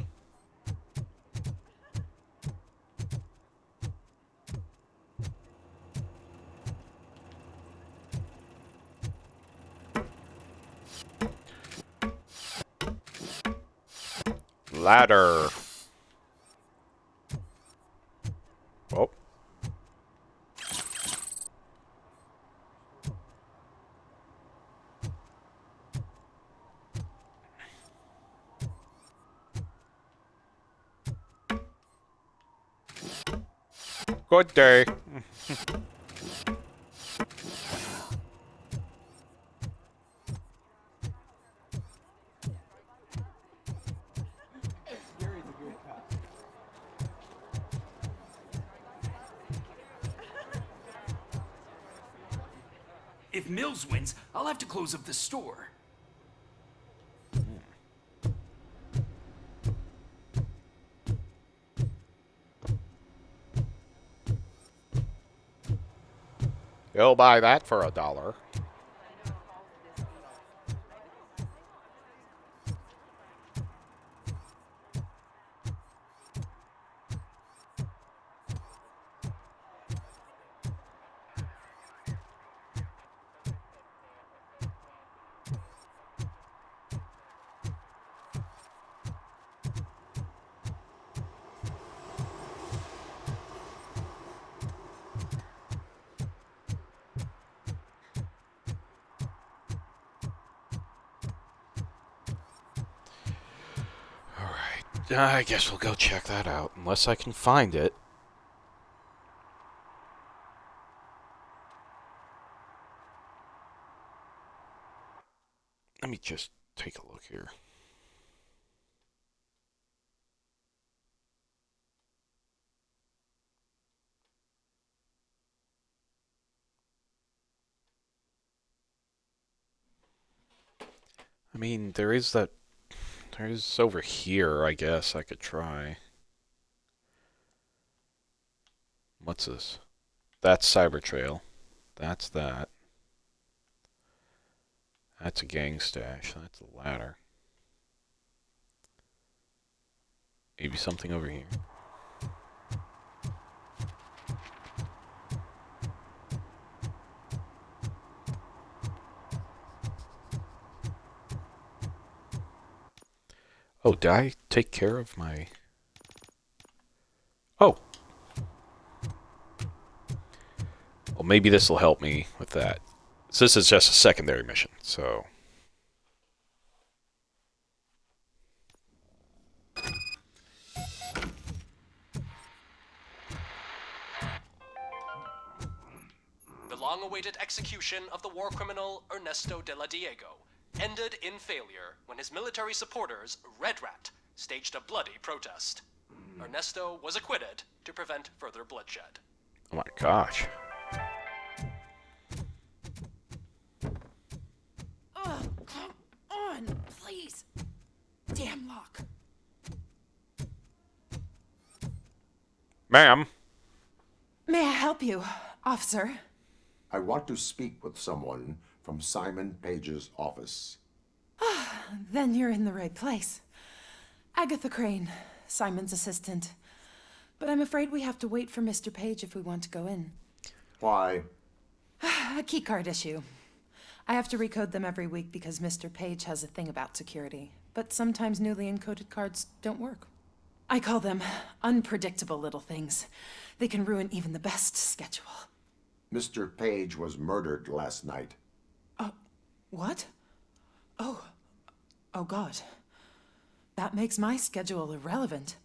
Ladder. Oh. Good day. If Mills wins, I'll have to close up the store. You'll buy that for $1. I guess we'll go check that out, unless I can find it. Let me just take a look here. I mean, there is over here, I guess I could try. What's this? That's Cyber Trail. That's that. That's a gang stash. That's a ladder. Maybe something over here. Oh, did I take care of my... Oh. Well, maybe this will help me with that. So this is just a secondary mission, so... The long-awaited execution of the war criminal Ernesto de la Diego ended in failure when his military supporters, Red Rat, staged a bloody protest. Ernesto was acquitted to prevent further bloodshed. Oh my gosh. Oh, come on, please. Damn lock. Ma'am. May I help you, officer? I want to speak with someone from Simon Page's office. Then you're in the right place. Agatha Crane, Simon's assistant. But I'm afraid we have to wait for Mr. Page if we want to go in. Why? A keycard issue. I have to recode them every week because Mr. Page has a thing about security. But sometimes newly encoded cards don't work. I call them unpredictable little things. They can ruin even the best schedule. Mr. Page was murdered last night. What? Oh God. That makes my schedule irrelevant.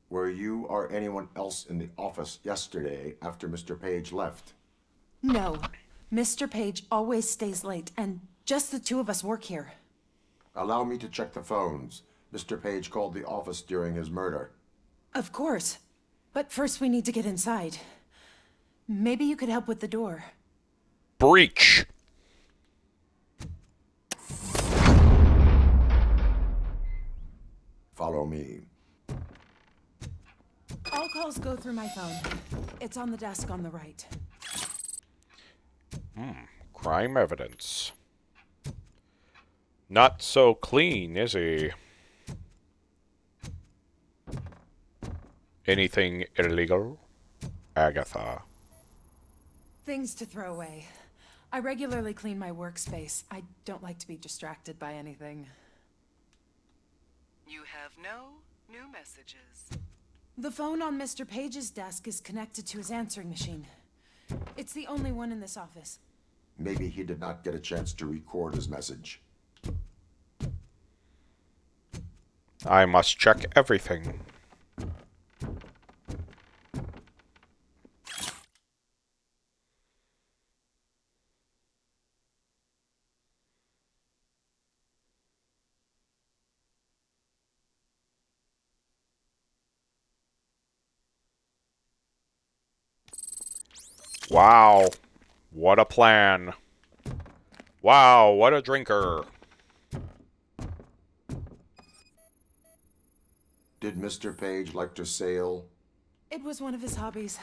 Were you or anyone else in the office yesterday after Mr. Page left? No. Mr. Page always stays late, and just the two of us work here. Allow me to check the phones. Mr. Page called the office during his murder. Of course. But first we need to get inside. Maybe you could help with the door. Breach! Follow me. All calls go through my phone. It's on the desk on the right. Crime evidence. Not so clean, is he? Anything illegal? Agatha. Things to throw away. I regularly clean my workspace. I don't like to be distracted by anything. You have no new messages. The phone on Mr. Page's desk is connected to his answering machine. It's the only one in this office. Maybe he did not get a chance to record his message. I must check everything. Wow. What a plan. Wow, what a drinker. Did Mr. Page like to sail? It was one of his hobbies.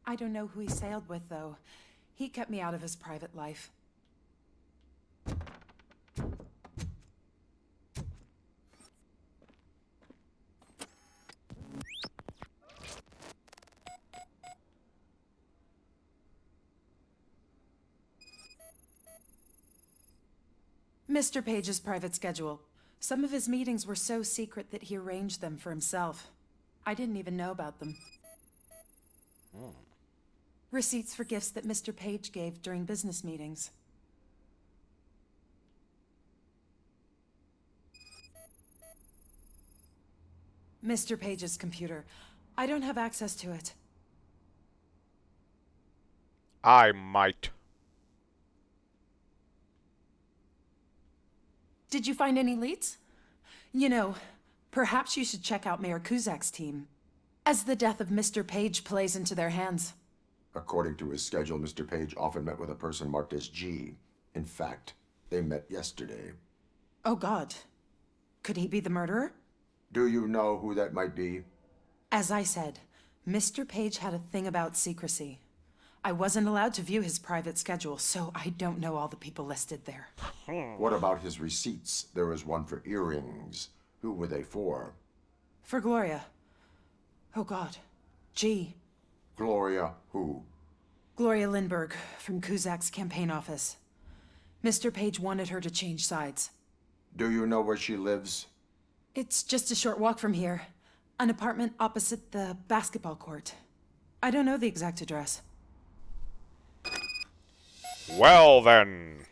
I don't know who he sailed with, though. He kept me out of his private life. Mr. Page's private schedule. Some of his meetings were so secret that he arranged them for himself. I didn't even know about them. Receipts for gifts that Mr. Page gave during business meetings. Mr. Page's computer. I don't have access to it. I might. Did you find any leads? You know, perhaps you should check out Mayor Kuzak's team, as the death of Mr. Page plays into their hands. According to his schedule, Mr. Page often met with a person marked as G. In fact, they met yesterday. Oh, God. Could he be the murderer? Do you know who that might be? As I said, Mr. Page had a thing about secrecy. I wasn't allowed to view his private schedule, so I don't know all the people listed there. What about his receipts? There was one for earrings. Who were they for? For Gloria. Oh, God. G. Gloria who? Gloria Lindbergh, from Kuzak's campaign office. Mr. Page wanted her to change sides. Do you know where she lives? It's just a short walk from here. An apartment opposite the basketball court. I don't know the exact address. Well, then.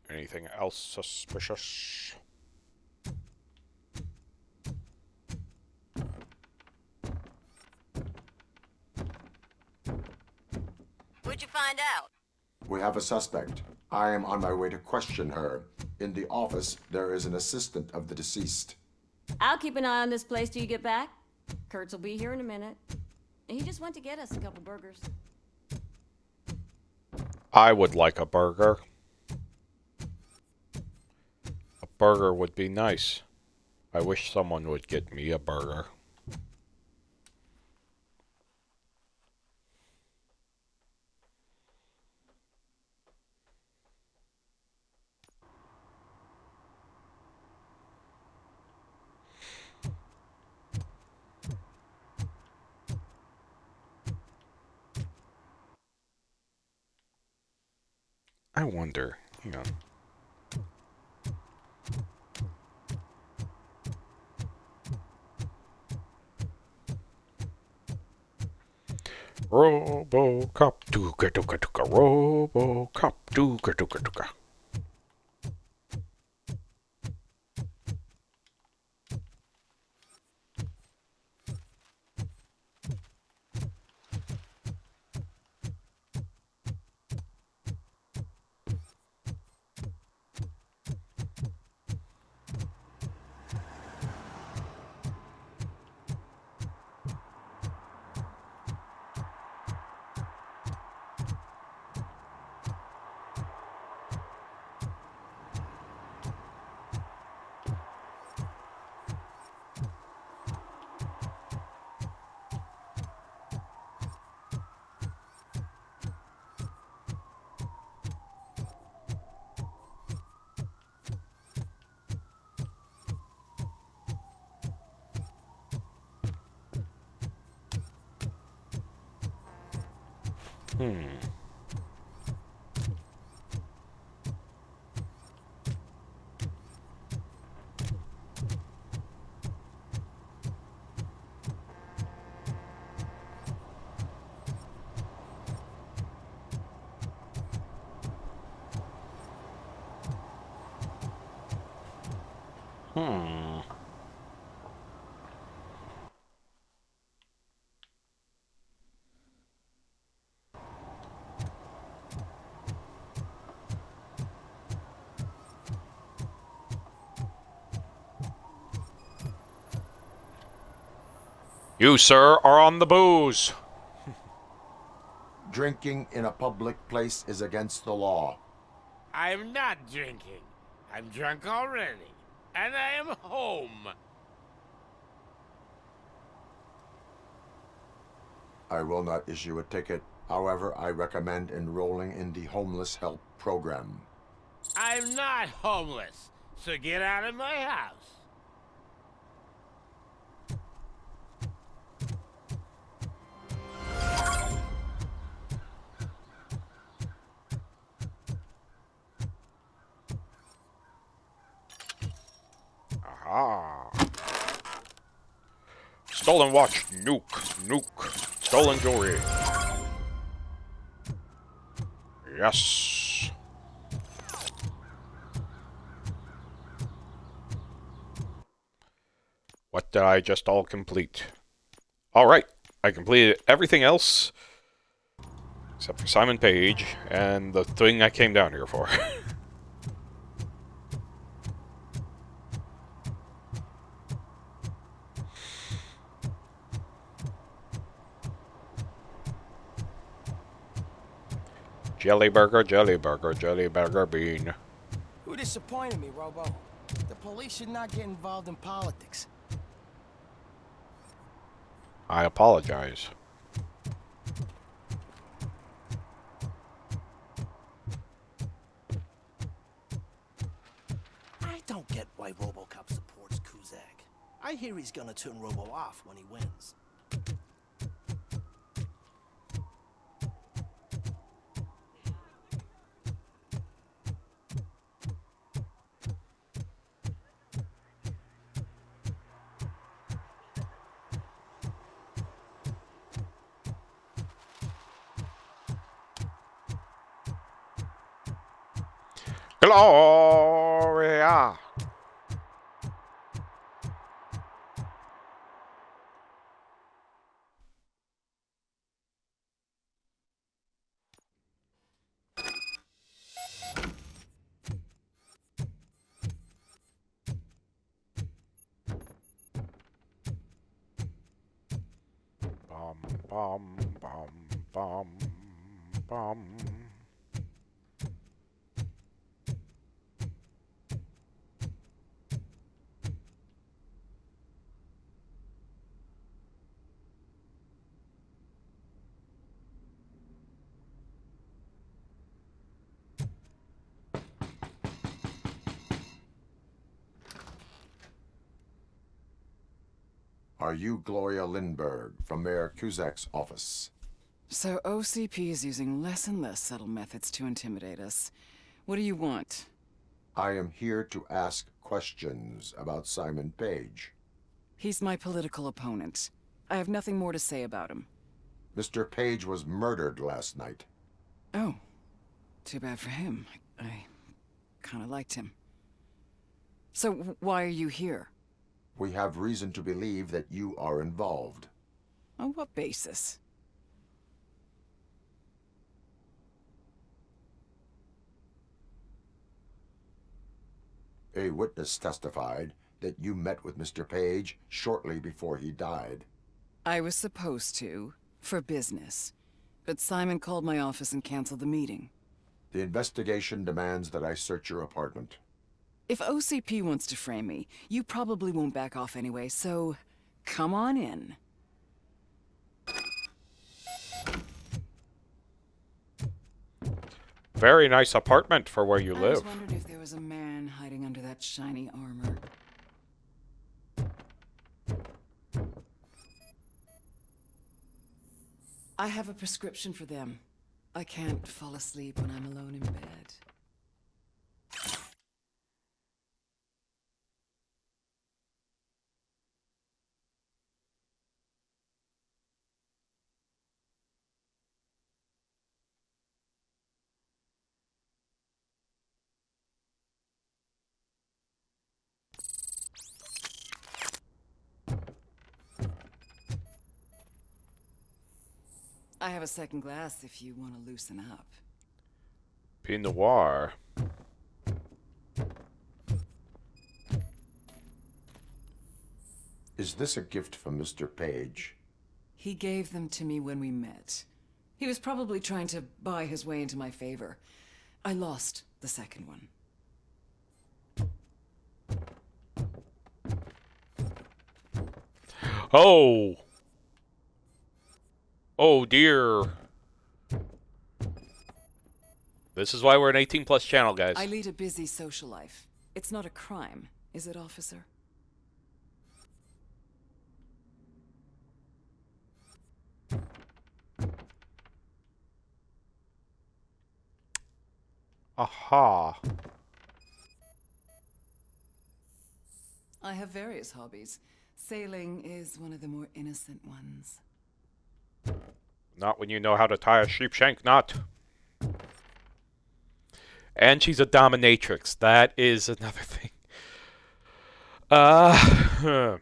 Anything else suspicious? What'd you find out? We have a suspect. I am on my way to question her. In the office, there is an assistant of the deceased. I'll keep an eye on this place till you get back. Kurtz will be here in a minute. He just went to get us a couple burgers. I would like a burger. A burger would be nice. I wish someone would get me a burger. I wonder, hang on. RoboCop, dooka dooka dooka, RoboCop, dooka dooka dooka. You, sir, are on the booze. Drinking in a public place is against the law. I'm not drinking. I'm drunk already. And I am home. I will not issue a ticket. However, I recommend enrolling in the homeless help program. I'm not homeless, so get out of my house. Aha. Stolen watch, nuke, nuke. Stolen jewelry. Yes. What did I just all complete? Alright, I completed everything else except for Simon Page and the thing I came down here for. Jelly burger, jelly burger, jelly burger bean. Who disappointed me, Robo? The police should not get involved in politics. I apologize. I don't get why RoboCop supports Kuzak. I hear he's gonna turn Robo off when he wins. Gloria! Bum, bum, bum, bum, bum. Are you Gloria Lindbergh from Mayor Kuzak's office? So OCP is using less and less subtle methods to intimidate us. What do you want? I am here to ask questions about Simon Page. He's my political opponent. I have nothing more to say about him. Mr. Page was murdered last night. Oh, too bad for him. I kind of liked him. So why are you here? We have reason to believe that you are involved. On what basis? A witness testified that you met with Mr. Page shortly before he died. I was supposed to, for business. But Simon called my office and canceled the meeting. The investigation demands that I search your apartment. If OCP wants to frame me, you probably won't back off anyway, so come on in. Very nice apartment for where you I live. was wondering if there was a man hiding under that shiny armor. I have a prescription for them. I can't fall asleep when I'm alone in bed. I have a second glass if you want to loosen up. Pinot Noir. Is this a gift from Mr. Page? He gave them to me when we met. He was probably trying to buy his way into my favor. I lost the second one. Oh! Oh dear. This is why we're an 18+ channel, guys. I lead a busy social life. It's not a crime, is it, officer? Aha. I have various hobbies. Sailing is one of the more innocent ones. Not when you know how to tie a sheepshank knot. And she's a dominatrix. That is another thing. 18+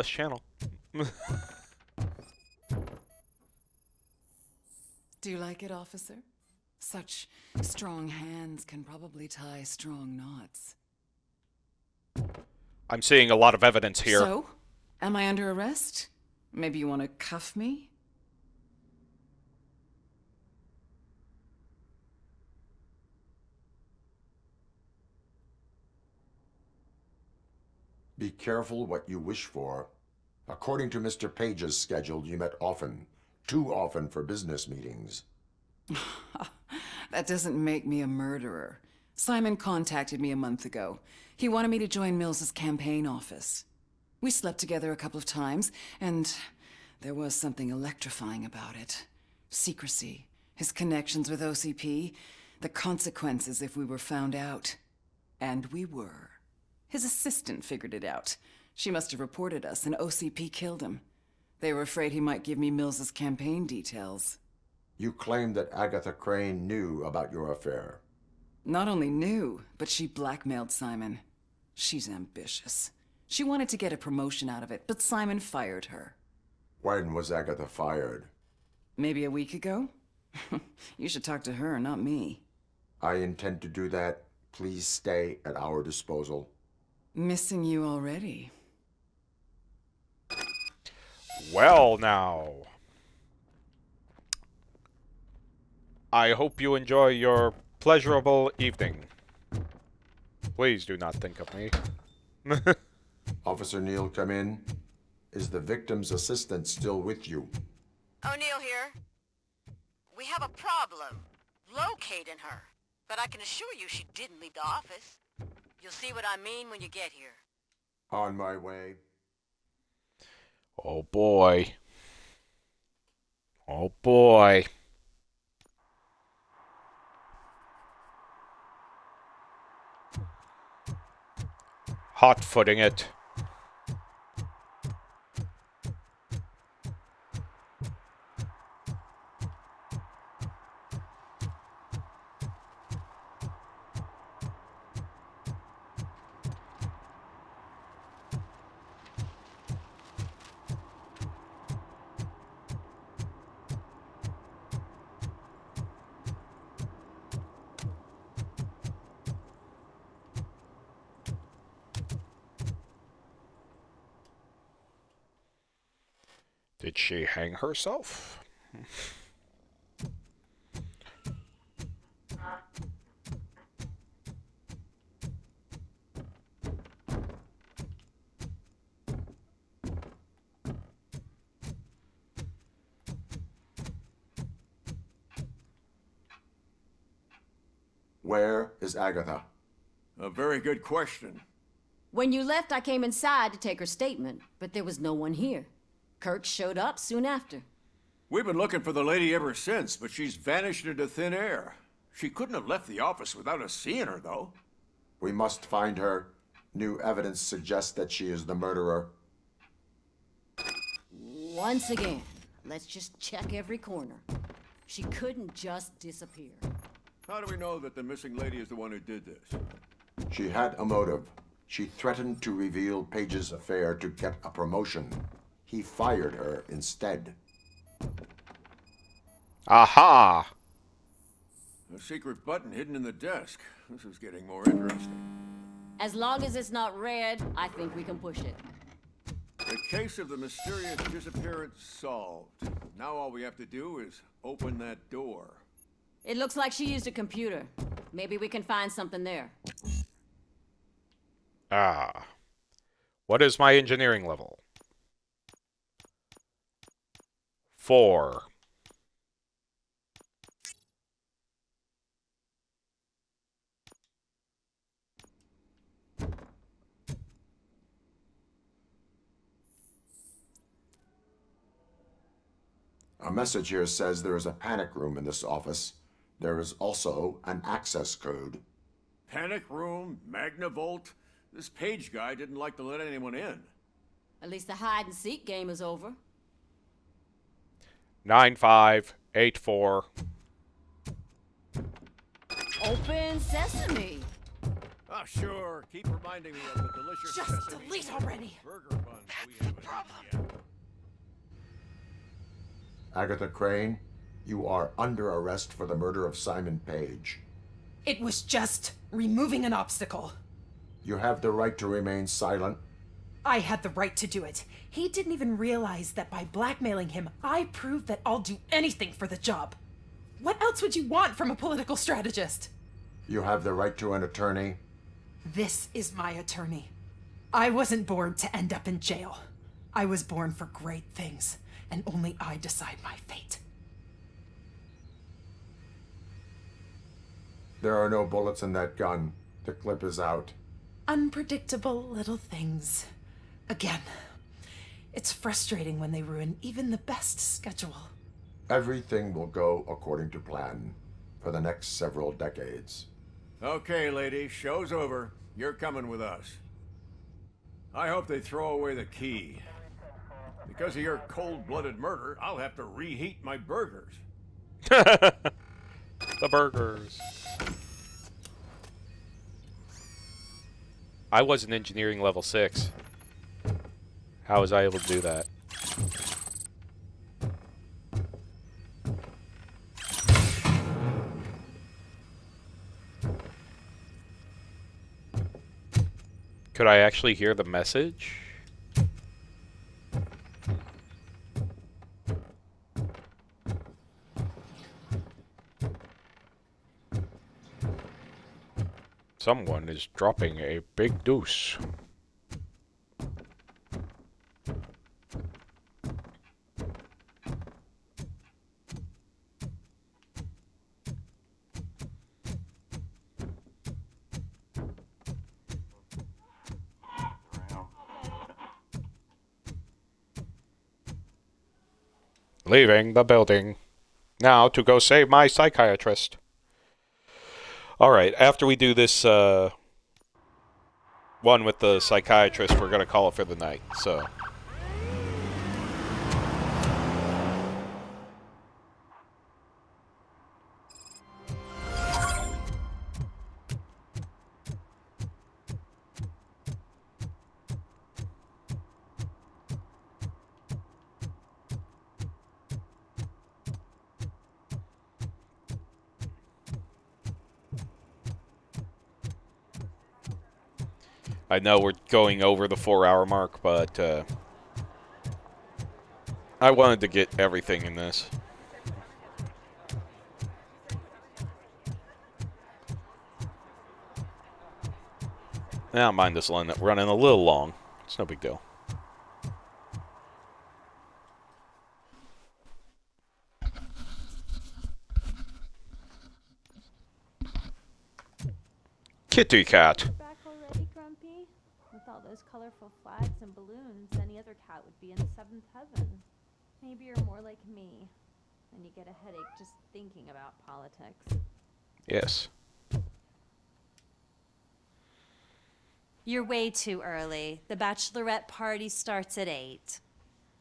channel. Do you like it, officer? Such strong hands can probably tie strong knots. I'm seeing a lot of evidence here. So, am I under arrest? Maybe you want to cuff me? Be careful what you wish for. According to Mr. Page's schedule, you met often. Too often for business meetings. That doesn't make me a murderer. Simon contacted me a month ago. He wanted me to join Mills's campaign office. We slept together a couple of times, and there was something electrifying about it. Secrecy, his connections with OCP, the consequences if we were found out. And we were. His assistant figured it out. She must have reported us, and OCP killed him. They were afraid he might give me Mills's campaign details. You claim that Agatha Crane knew about your affair. Not only knew, but she blackmailed Simon. She's ambitious. She wanted to get a promotion out of it, but Simon fired her. When was Agatha fired? Maybe a week ago? You should talk to her, not me. I intend to do that. Please stay at our disposal. Missing you already. Well, now. I hope you enjoy your pleasurable evening. Please do not think of me. Officer Neal, come in. Is the victim's assistant still with you? O'Neill here. We have a problem locating her, but I can assure you she didn't leave the office. You'll see what I mean when you get here. On my way. Oh boy. Oh boy. Hot-footing it. Did she hang herself? Where is Agatha? A very good question. When you left, I came inside to take her statement, but there was no one here. Kurt showed up soon after. We've been looking for the lady ever since, but she's vanished into thin air. She couldn't have left the office without us seeing her, though. We must find her. New evidence suggests that she is the murderer. Once again, let's just check every corner. She couldn't just disappear. How do we know that the missing lady is the one who did this? She had a motive. She threatened to reveal Page's affair to get a promotion. He fired her instead. Aha! A secret button hidden in the desk. This is getting more interesting. As long as it's not red, I think we can push it. The case of the mysterious disappearance solved. Now all we have to do is open that door. It looks like she used a computer. Maybe we can find something there. Ah. What is my engineering level? 4. A message here says there is a panic room in this office. There is also an access code. Panic room, Magnavolt. This Page guy didn't like to let anyone in. At least the hide-and-seek game is over. 9584. Open sesame. Ah, sure. Keep reminding me of the delicious Just sesame delete already. burger buns we haven't eaten yet. Agatha Crane, you are under arrest for the murder of Simon Page. It was just removing an obstacle. You have the right to remain silent. I had the right to do it. He didn't even realize that by blackmailing him, I proved that I'll do anything for the job. What else would you want from a political strategist? You have the right to an attorney. This is my attorney. I wasn't born to end up in jail. I was born for great things, and only I decide my fate. There are no bullets in that gun. The clip is out. Unpredictable little things. Again, it's frustrating when they ruin even the best schedule. Everything will go according to plan for the next several decades. Okay, lady, show's over. You're coming with us. I hope they throw away the key. Because of your cold-blooded murder, I'll have to reheat my burgers. The burgers. I was an engineering level 6. How was I able to do that? Could I actually hear the message? Someone is dropping a big deuce. Leaving the building. Now to go save my psychiatrist. Alright, after we do this one with the psychiatrist, we're going to call it for the night, so... I know we're going over the 4-hour mark, but I wanted to get everything in this. I don't mind this line running a little long. It's no big deal. Kitty cat. With all those colorful flags and balloons, any other cat would be in the 7th heaven. Maybe you're more like me, and you get a headache just thinking about politics. Yes. You're way too early. The bachelorette party starts at 8.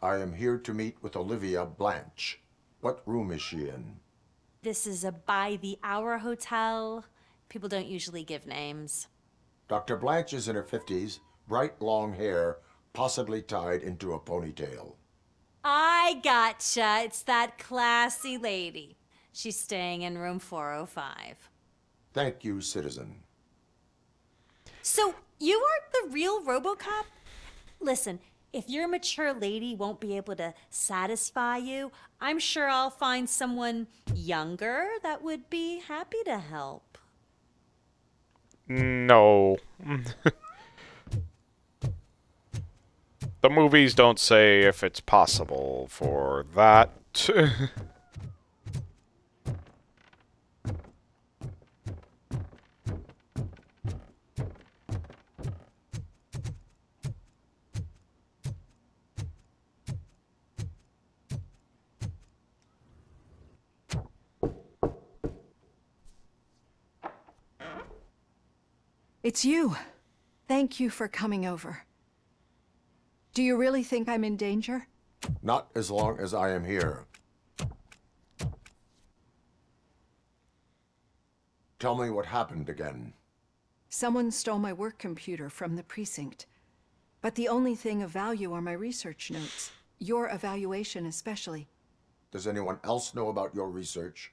I am here to meet with Olivia Blanche. What room is she in? This is a by-the-hour hotel. People don't usually give names. Dr. Blanche is in her 50s, bright long hair, possibly tied into a ponytail. I gotcha. It's that classy lady. She's staying in room 405. Thank you, citizen. So, you aren't the real RoboCop? Listen, if your mature lady won't be able to satisfy you, I'm sure I'll find someone younger that would be happy to help. No. The movies don't say if it's possible for that. It's you. Thank you for coming over. Do you really think I'm in danger? Not as long as I am here. Tell me what happened again. Someone stole my work computer from the precinct. But the only thing of value are my research notes. Your evaluation especially. Does anyone else know about your research?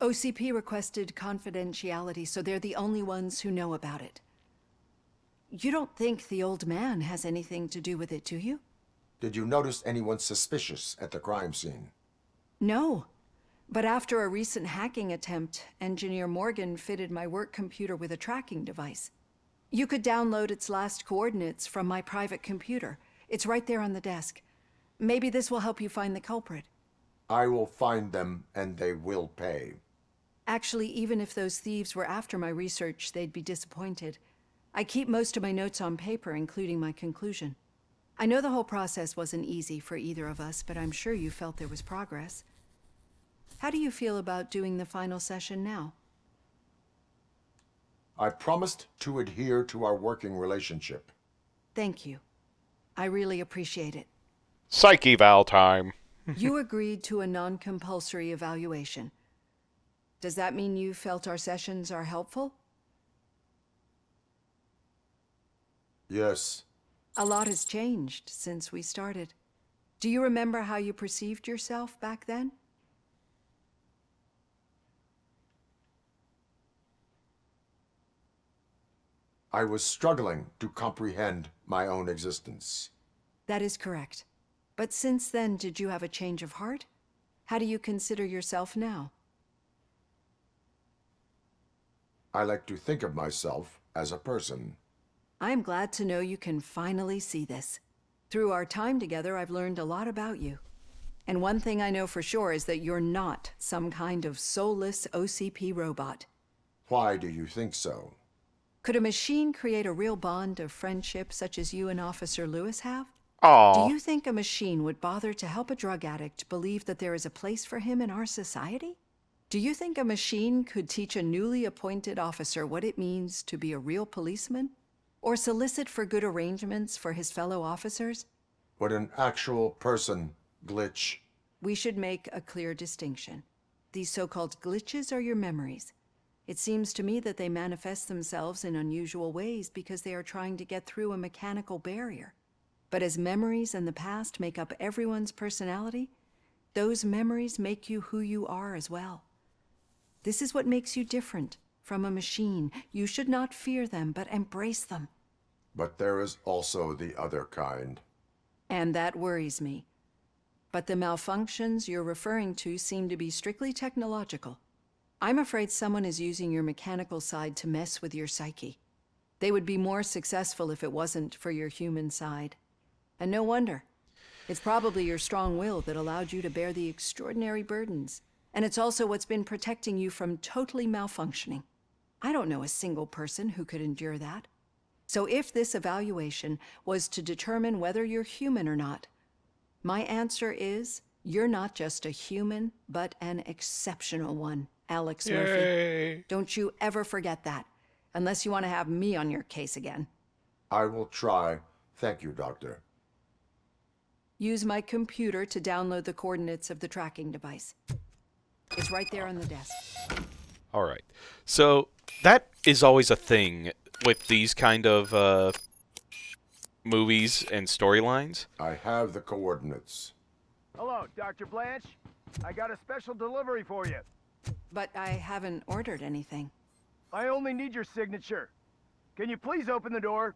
OCP requested confidentiality, so they're the only ones who know about it. You don't think the old man has anything to do with it, do you? Did you notice anyone suspicious at the crime scene? No. But after a recent hacking attempt, Engineer Morgan fitted my work computer with a tracking device. You could download its last coordinates from my private computer. It's right there on the desk. Maybe this will help you find the culprit. I will find them, and they will pay. Actually, even if those thieves were after my research, they'd be disappointed. I keep most of my notes on paper, including my conclusion. I know the whole process wasn't easy for either of us, but I'm sure you felt there was progress. How do you feel about doing the final session now? I promised to adhere to our working relationship. Thank you. I really appreciate it. Psych eval time. You agreed to a non-compulsory evaluation. Does that mean you felt our sessions are helpful? Yes. A lot has changed since we started. Do you remember how you perceived yourself back then? I was struggling to comprehend my own existence. That is correct. But since then, did you have a change of heart? How do you consider yourself now? I like to think of myself as a person. I am glad to know you can finally see this. Through our time together, I've learned a lot about you. And one thing I know for sure is that you're not some kind of soulless OCP robot. Why do you think so? Could a machine create a real bond of friendship such as you and Officer Lewis have? Aww. Do you think a machine would bother to help a drug addict believe that there is a place for him in our society? Do you think a machine could teach a newly appointed officer what it means to be a real policeman? Or solicit for good arrangements for his fellow officers? Would an actual person glitch? We should make a clear distinction. These so-called glitches are your memories. It seems to me that they manifest themselves in unusual ways because they are trying to get through a mechanical barrier. But as memories and the past make up everyone's personality, those memories make you who you are as well. This is what makes you different from a machine. You should not fear them, but embrace them. But there is also the other kind. And that worries me. But the malfunctions you're referring to seem to be strictly technological. I'm afraid someone is using your mechanical side to mess with your psyche. They would be more successful if it wasn't for your human side. And no wonder. It's probably your strong will that allowed you to bear the extraordinary burdens. And it's also what's been protecting you from totally malfunctioning. I don't know a single person who could endure that. So if this evaluation was to determine whether you're human or not, my answer is you're not just a human, but an exceptional one, Alex Murphy. Yay. Don't you ever forget that, unless you want to have me on your case again. I will try. Thank you, Doctor. Use my computer to download the coordinates of the tracking device. It's right there on the desk. All right. So that is always a thing with these kind of movies and storylines. I have the coordinates. Hello, Dr. Blanche. I got a special delivery for you. But I haven't ordered anything. I only need your signature. Can you please open the door?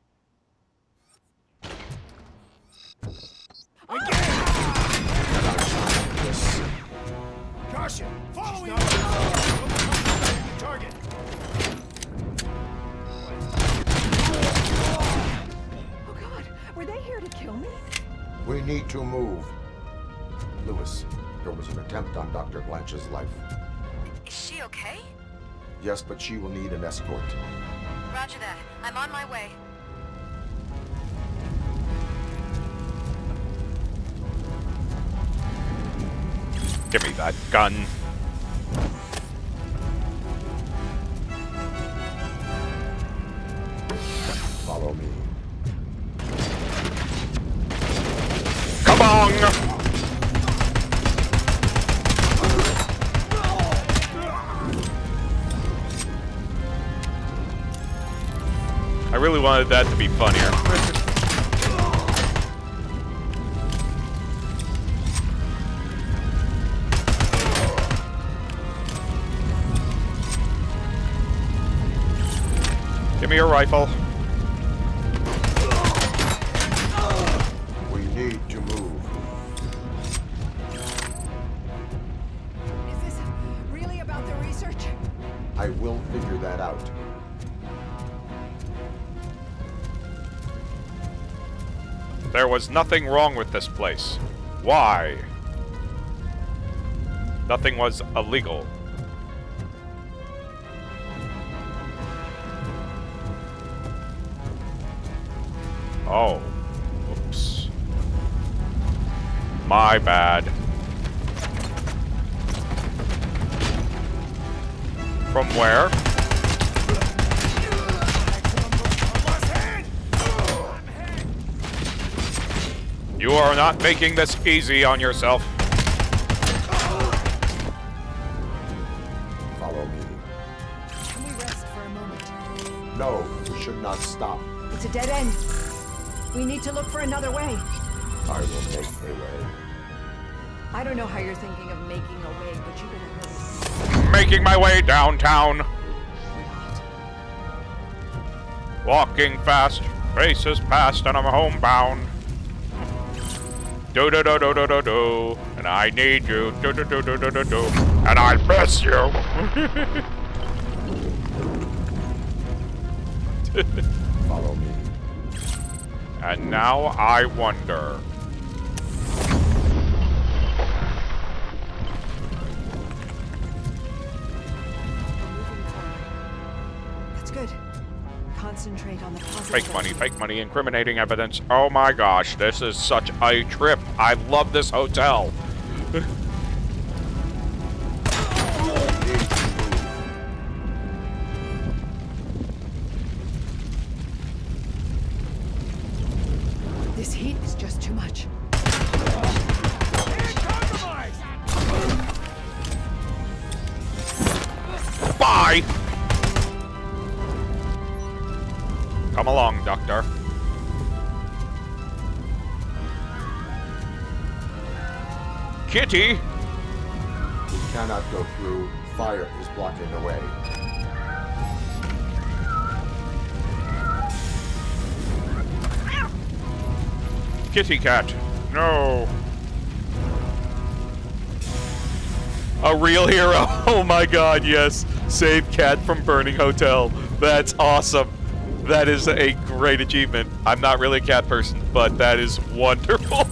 Caution! Follow me! Target! Oh God, were they here to kill me? We need to move. Lewis, there was an attempt on Dr. Blanche's life. Is she okay? Yes, but she will need an escort. Roger that. I'm on my way. Give me that gun. Follow me. Come on! I really wanted that to be funnier. Give me your rifle. We need to move. Is this really about the research? I will figure that out. There was nothing wrong with this place. Why? Nothing was illegal. Oh. Oops. My bad. From where? You are not making this easy on yourself. Follow me. Can we rest for a moment? No, we should not stop. It's a dead end. We need to look for another way. I will make a way. I don't know how you're thinking of making a way, but you're gonna hurt. Making my way downtown. Walking fast, races past, and I'm homebound. Do do do do do do do, and I need you. Do do do do do do do, and I miss you. Follow me. And now I wonder. That's good. Concentrate on the positive. Fake money, incriminating evidence. Oh my gosh, this is such a trip. I love this hotel. This heat is just too much. Bye! Come along, Doctor. Kitty! We cannot go through. Fire is blocking the way. Kitty cat. No. A real hero. Oh my god, yes. Save cat from burning hotel. That's awesome. That is a great achievement. I'm not really a cat person, but that is wonderful.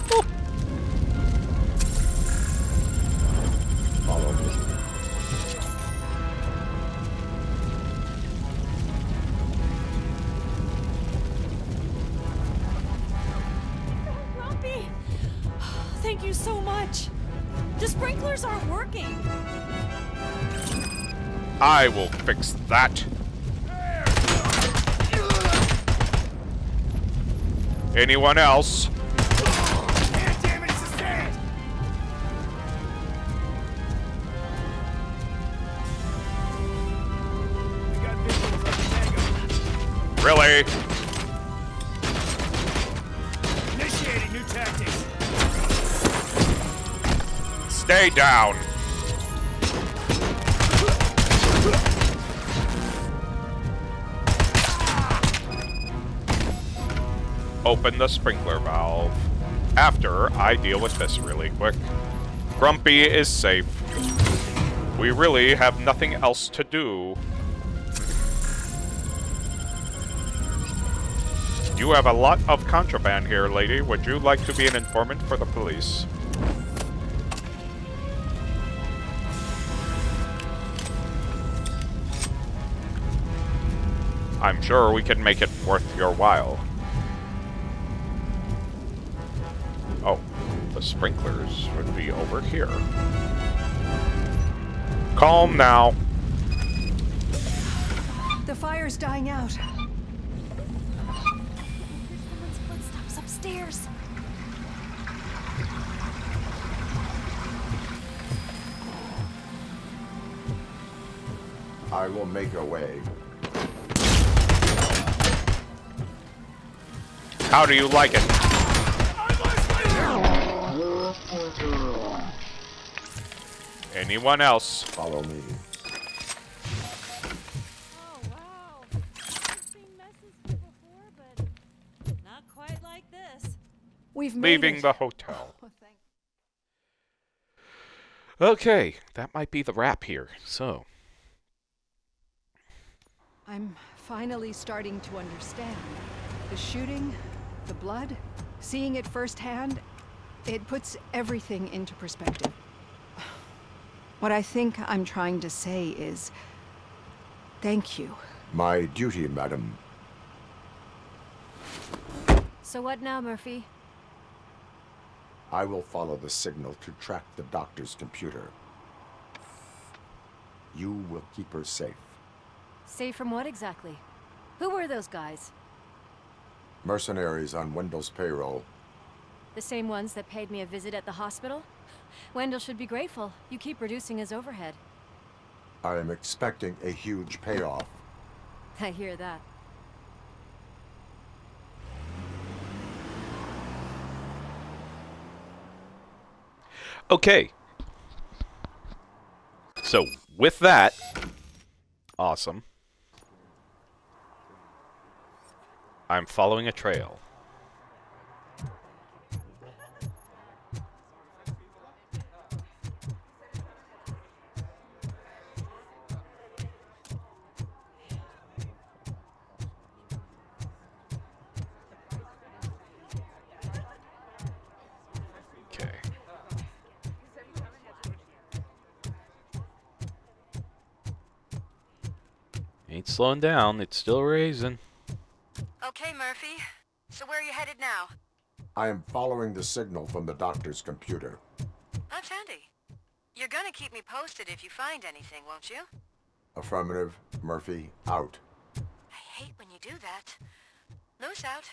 Follow me. Grumpy! Thank you so much. The sprinklers aren't working. I will fix that. Anyone else? Really? Initiating new tactics. Stay down. open the sprinkler valve. After I deal with this really quick. Grumpy is safe. We really have nothing else to do. You have a lot of contraband here, lady. Would you like to be an informant for the police? I'm sure we can make it worth your while. Oh, the sprinklers would be over here. Calm now. The fire's dying out. Someone's footsteps upstairs. I will make a way. How do you like it? Anyone else? Follow me. Oh, wow. I've seen messes before, but not quite like this. We've made Leaving it. the hotel. Oh, thank Okay, that might be the wrap here. So, I'm finally starting to understand. The shooting, the blood, seeing it firsthand, it puts everything into perspective. What I think I'm trying to say is, thank you. My duty, madam. So what now, Murphy? I will follow the signal to track the doctor's computer. You will keep her safe. Safe from what exactly? Who were those guys? Mercenaries on Wendell's payroll. The same ones that paid me a visit at the hospital? Wendell should be grateful. You keep reducing his overhead. I am expecting a huge payoff. I hear that. okay. So, with that, awesome. I'm following a trail. Okay. Ain't slowing down, it's still raising. Okay, Murphy. So where are you headed now? I am following the signal from the doctor's computer. That's handy. You're gonna keep me posted if you find anything, won't you? Affirmative. Murphy, out. I hate when you do that. Loose out.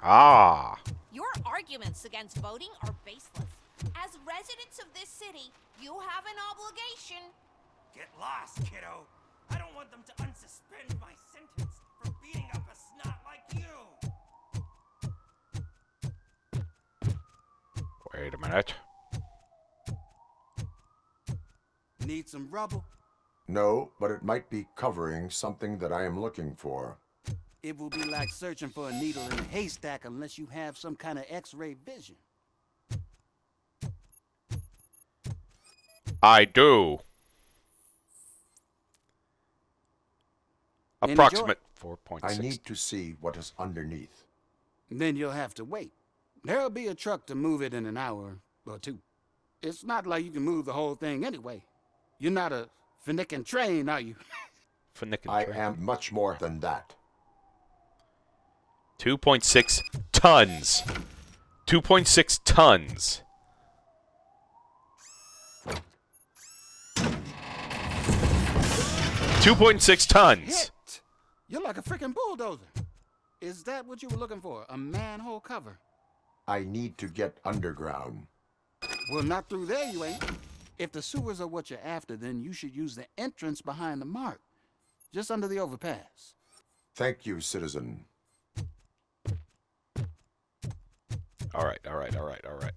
Ah. Your arguments against voting are baseless. As residents of this city, you have an obligation. Get lost, kiddo. I don't want them to unsuspend my sentence for beating up a snot like you. Wait a minute. Need some rubble? No, but it might be covering something that I am looking for. It will be like searching for a needle in a haystack unless you have some kind of X-ray vision. I do. Enjoy. Approximate 4.6. I need to see what is underneath. Then you'll have to wait. There'll be a truck to move it in an hour or two. It's not like you can move the whole thing anyway. You're not a finicking train, are you? I am much more than that. 2.6 tons. 2.6 tons. $2.6 tons. Hit. You're like a freaking bulldozer. Is that what you were looking for? A manhole cover? I need to get underground. Well, not through there, you ain't. If the sewers are what you're after, then you should use the entrance behind the mark, just under the overpass. Thank you, citizen. All right, all right, all right, all right.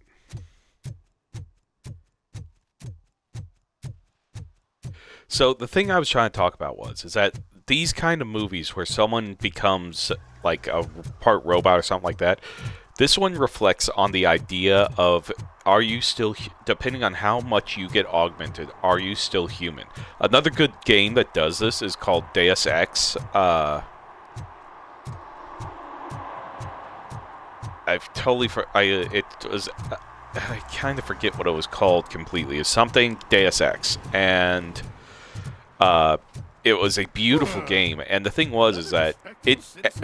So the thing I was trying to talk about is that these kind of movies where someone becomes like a part robot or something like that, this one reflects on the idea of, are you still, depending on how much you get augmented, are you still human? Another good game that does this is called Deus Ex. I've totally I kind of forget what it was called completely. It's something Deus Ex, and it was a beautiful game. And the thing is that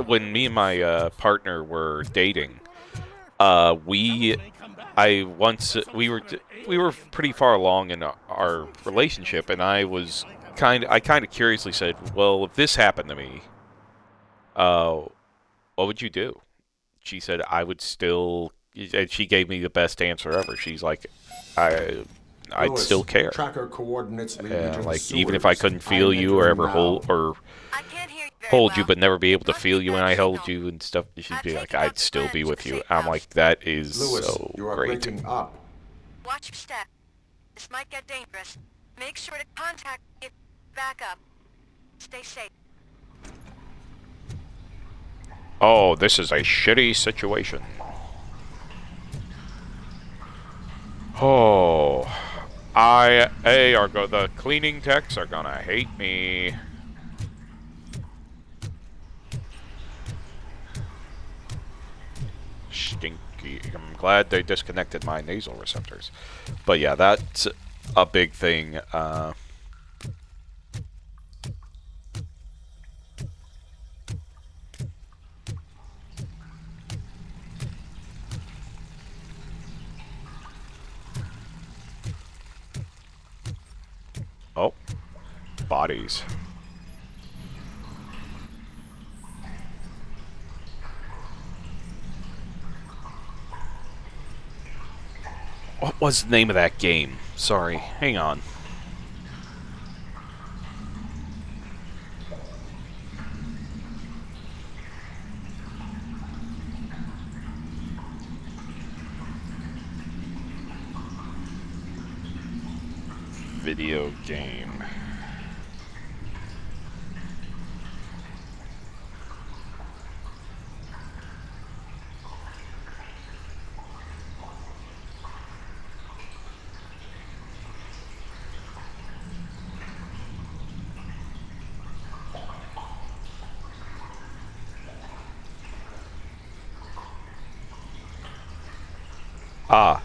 when me and my partner were dating, we were pretty far along in our relationship, and I kind of curiously said, "Well, if this happened to me, what would you do?" She said, "I would still," and she gave me the best answer ever. She's like, I'd Lewis, still care. Tracker coordinates lead Yeah, to the like even if I sewers. couldn't feel I am you or entering ever now. hold you, but never be able to feel you when I held you and stuff, she'd be like, "I'd still be with you." I'm like, that is Lewis, so you are great. breaking up. Watch your step. This might get dangerous. Make sure to contact it. Back up. Stay safe. Oh, this is a shitty situation. Oh, the cleaning techs are gonna hate me. Stinky. I'm glad they disconnected my nasal receptors. But yeah, that's a big thing. Oh, bodies. What was the name of that game? Sorry, hang on. Video game. Ah.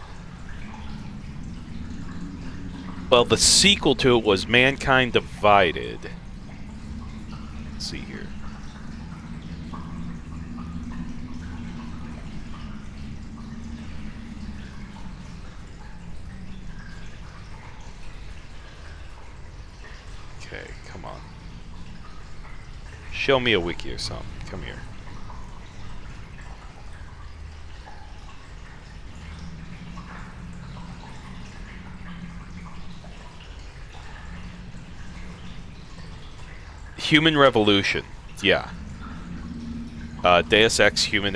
Well, the sequel to it was Mankind Divided. Let's see here. Okay, come on. Show me a wiki or something. Come here. Human Revolution, yeah. Deus Ex Human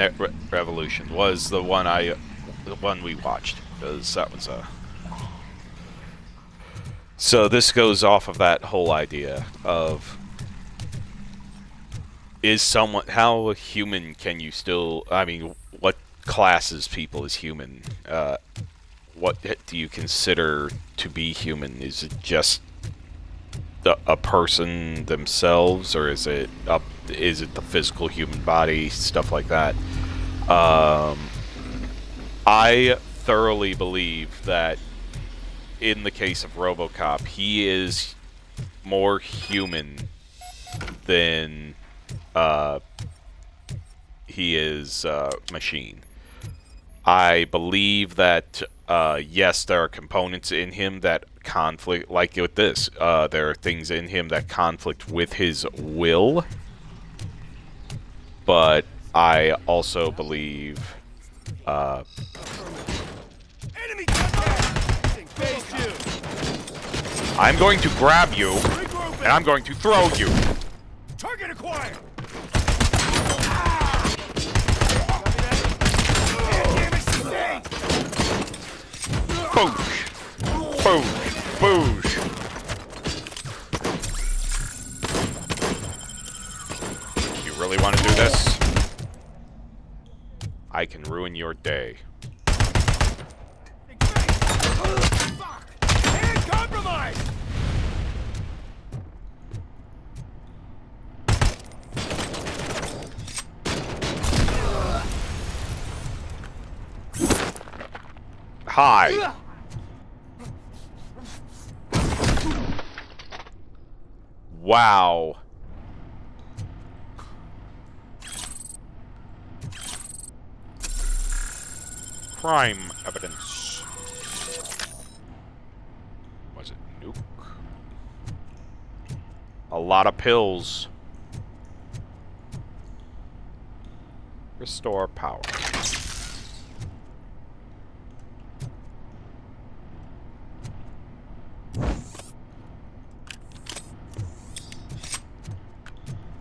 Revolution was the one we watched, because that was a. So this goes off of that whole idea of how human can you still? I mean, what classes people as human? What do you consider to be human? Is it just a person themselves, or is it the physical human body, stuff like that? I thoroughly believe that in the case of RoboCop, he is more human than he is machine. I believe that yes, there are components in him that conflict, like with this. There are things in him that conflict with his will, but I also believe I'm going to grab you and I'm going to throw you. Target acquired. Boosh! Boosh! Boosh! really want to do this? I can ruin your day. And compromise! Hi. Wow. Crime evidence. Was it nuke? A lot of pills. Restore power.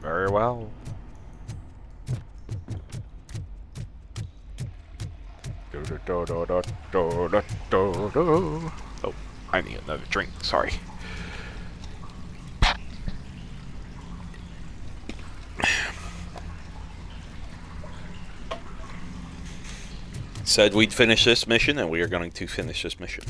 Very well. Oh, I need another drink. Sorry. Said we'd finish this mission, and we are going to finish this mission.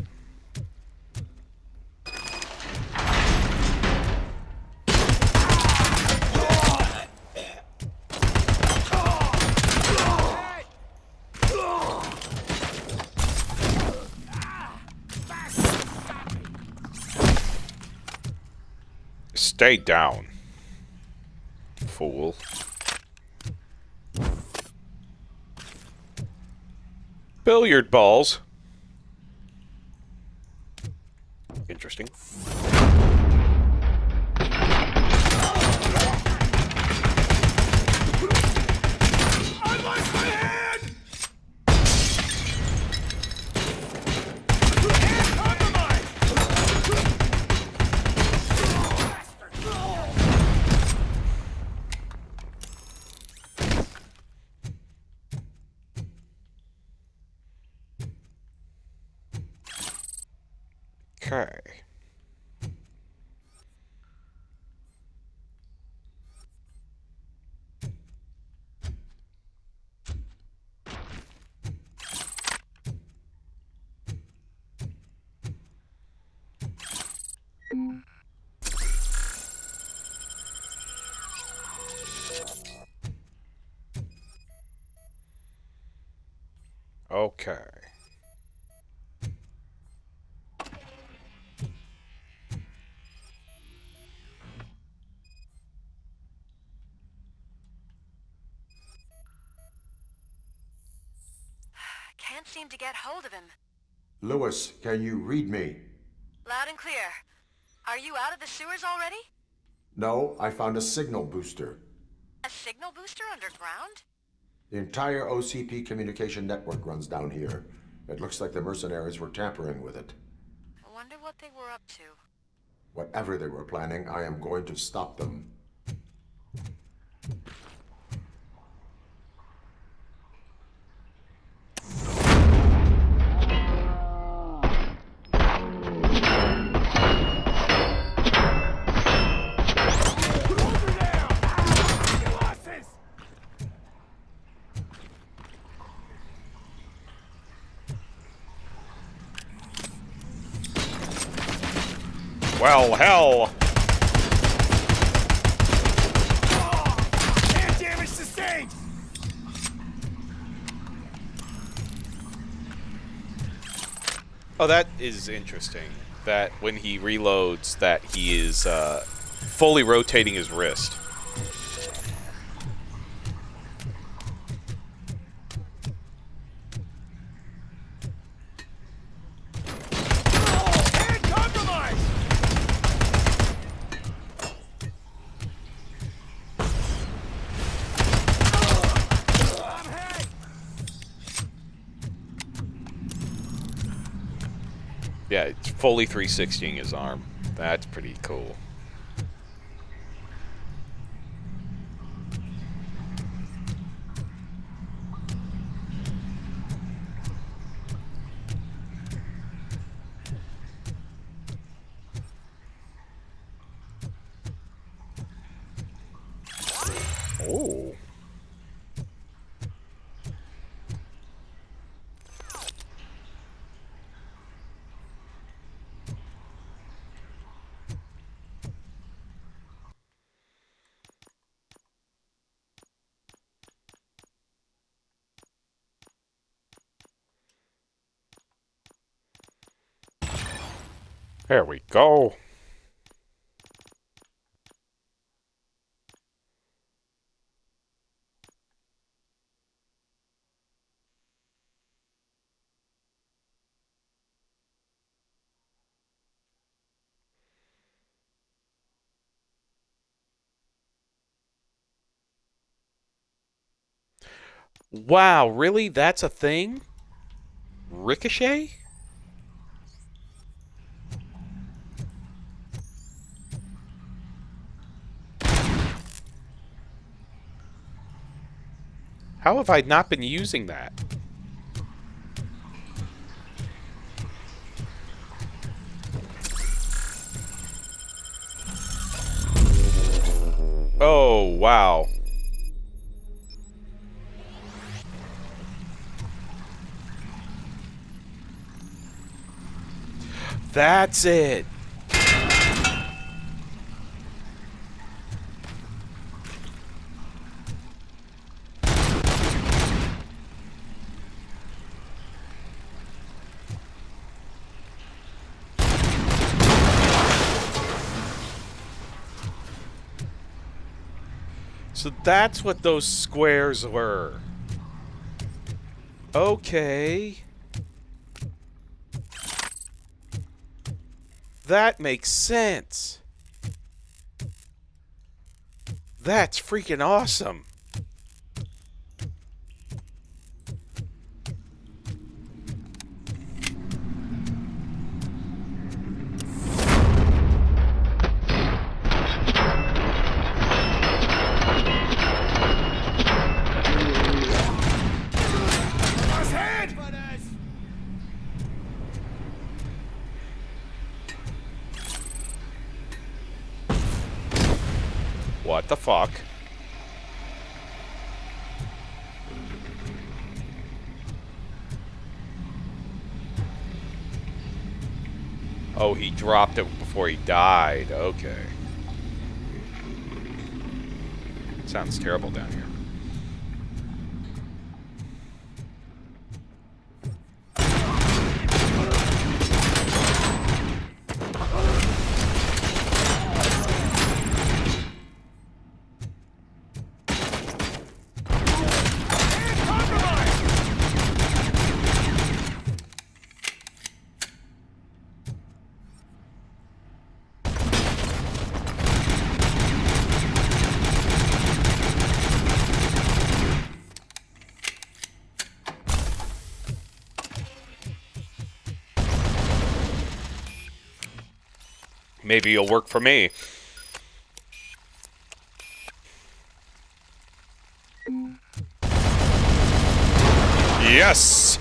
Stay down, fool. Billiard balls. Interesting. Okay. Okay. Can't seem to get hold of him. Lewis, can you read me? Loud and clear. Are you out of the sewers already? No, I found a signal booster. A signal booster underground? The entire OCP communication network runs down here. It looks like the mercenaries were tampering with it. I wonder what they were up to. Whatever they were planning, I am going to stop them. Well, hell. And damage sustained! Oh, that is interesting. That when he reloads, that he is fully rotating his wrist. Yeah, it's fully 360ing his arm. That's pretty cool. Oh. There we go. Wow, really? That's a thing? Ricochet? How have I not been using that? Oh, wow. That's it. So that's what those squares were. Okay. That makes sense. That's freaking awesome. What the fuck? Oh, he dropped it before he died. Okay. Sounds terrible down here. Maybe it'll work for me. Yes!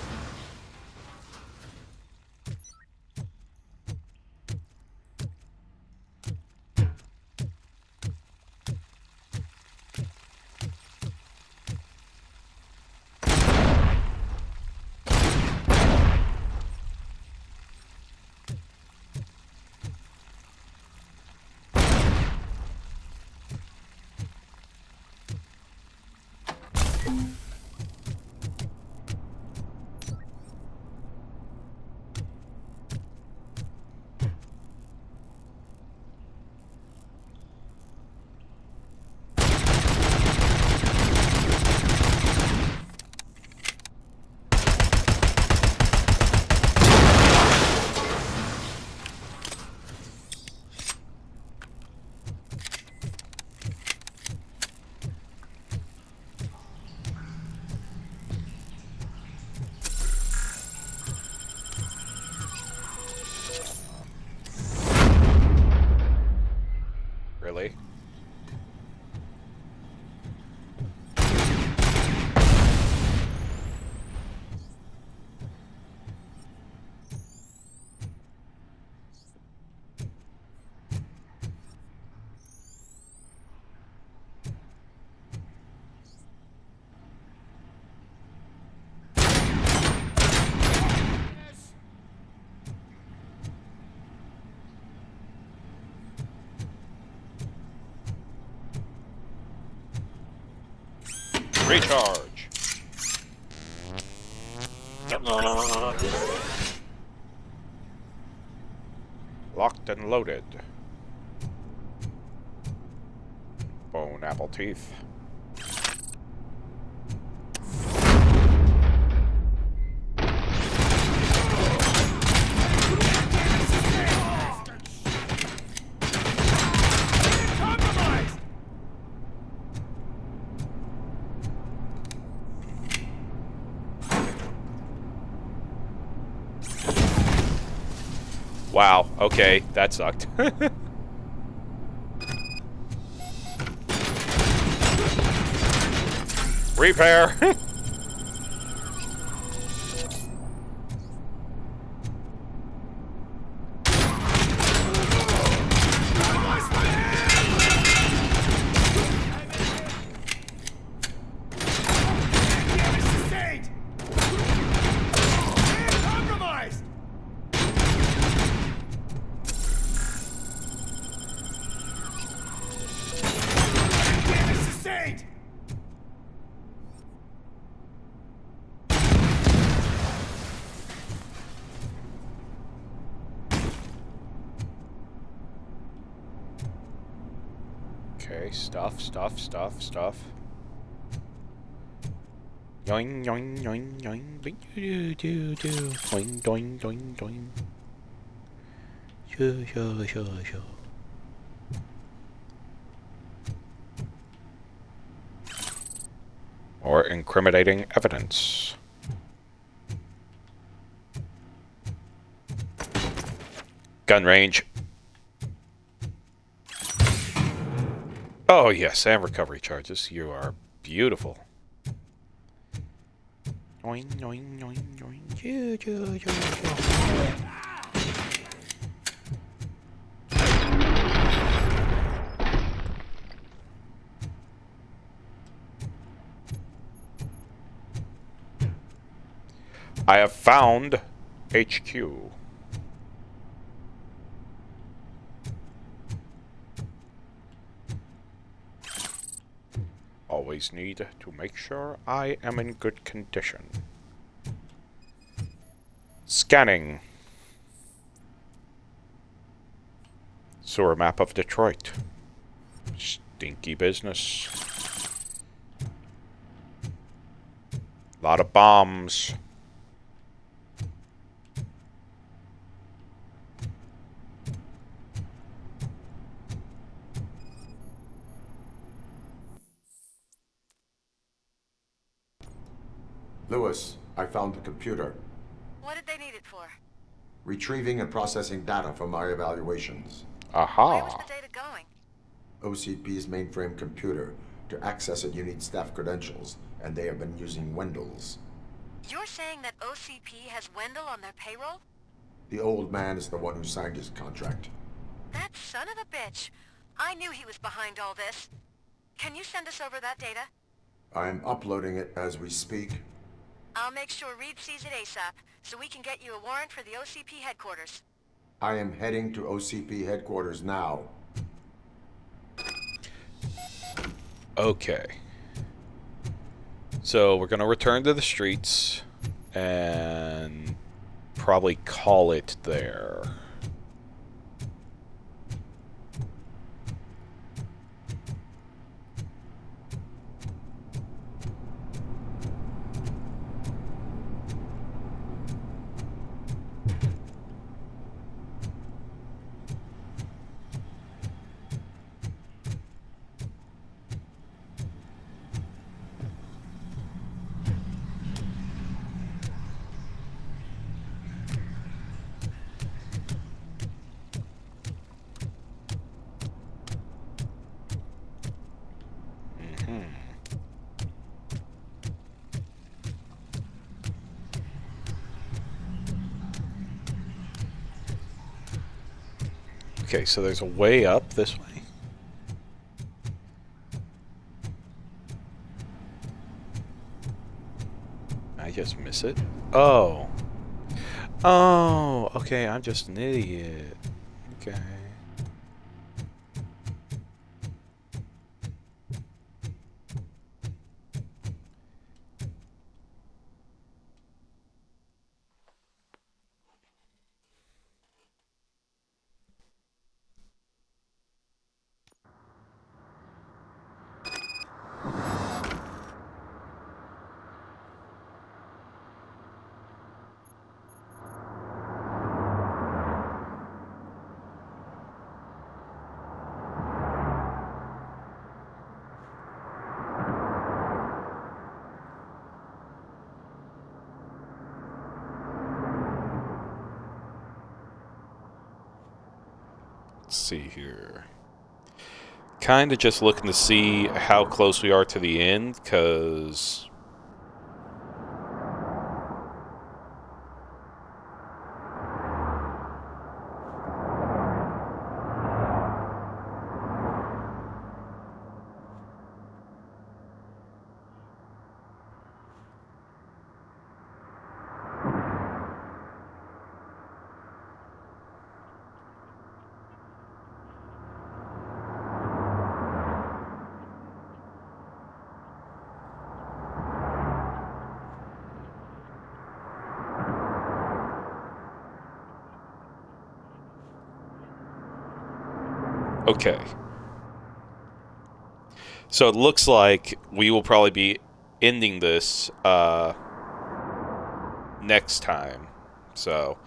Really? Recharge. Locked and loaded. Bone apple teeth. Wow, okay, that sucked. Repair! Okay, stuff. Yoing, yoing, yoing, yoing, do, do, do, doing, doing, doing, doing. Sure. Or incriminating evidence. Gun range. Oh yes, and recovery charges. You are beautiful. Oing, oing, oing, oing. I have found HQ. Always need to make sure I am in good condition. Scanning. Sewer map of Detroit. Stinky business. Lot of bombs. Lewis, I found the computer. What did they need it for? Retrieving and processing data from my evaluations. Aha. Where was the data going? OCP's mainframe computer. To access it, you need staff credentials, and they have been using Wendell's. You're saying that OCP has Wendell on their payroll? The old man is the one who signed his contract. That son of a bitch. I knew he was behind all this. Can you send us over that data? I'm uploading it as we speak. I'll make sure Reed sees it ASAP, so we can get you a warrant for the OCP headquarters. I am heading to OCP headquarters now. Okay. So we're going to return to the streets and probably call it there. Okay, so there's a way up this way. I just miss it? Oh. Oh, okay, I'm just an idiot. Okay. let's see here. Kind of just looking to see how close we are to the end, because... Okay. So it looks like we will probably be ending this next time. So,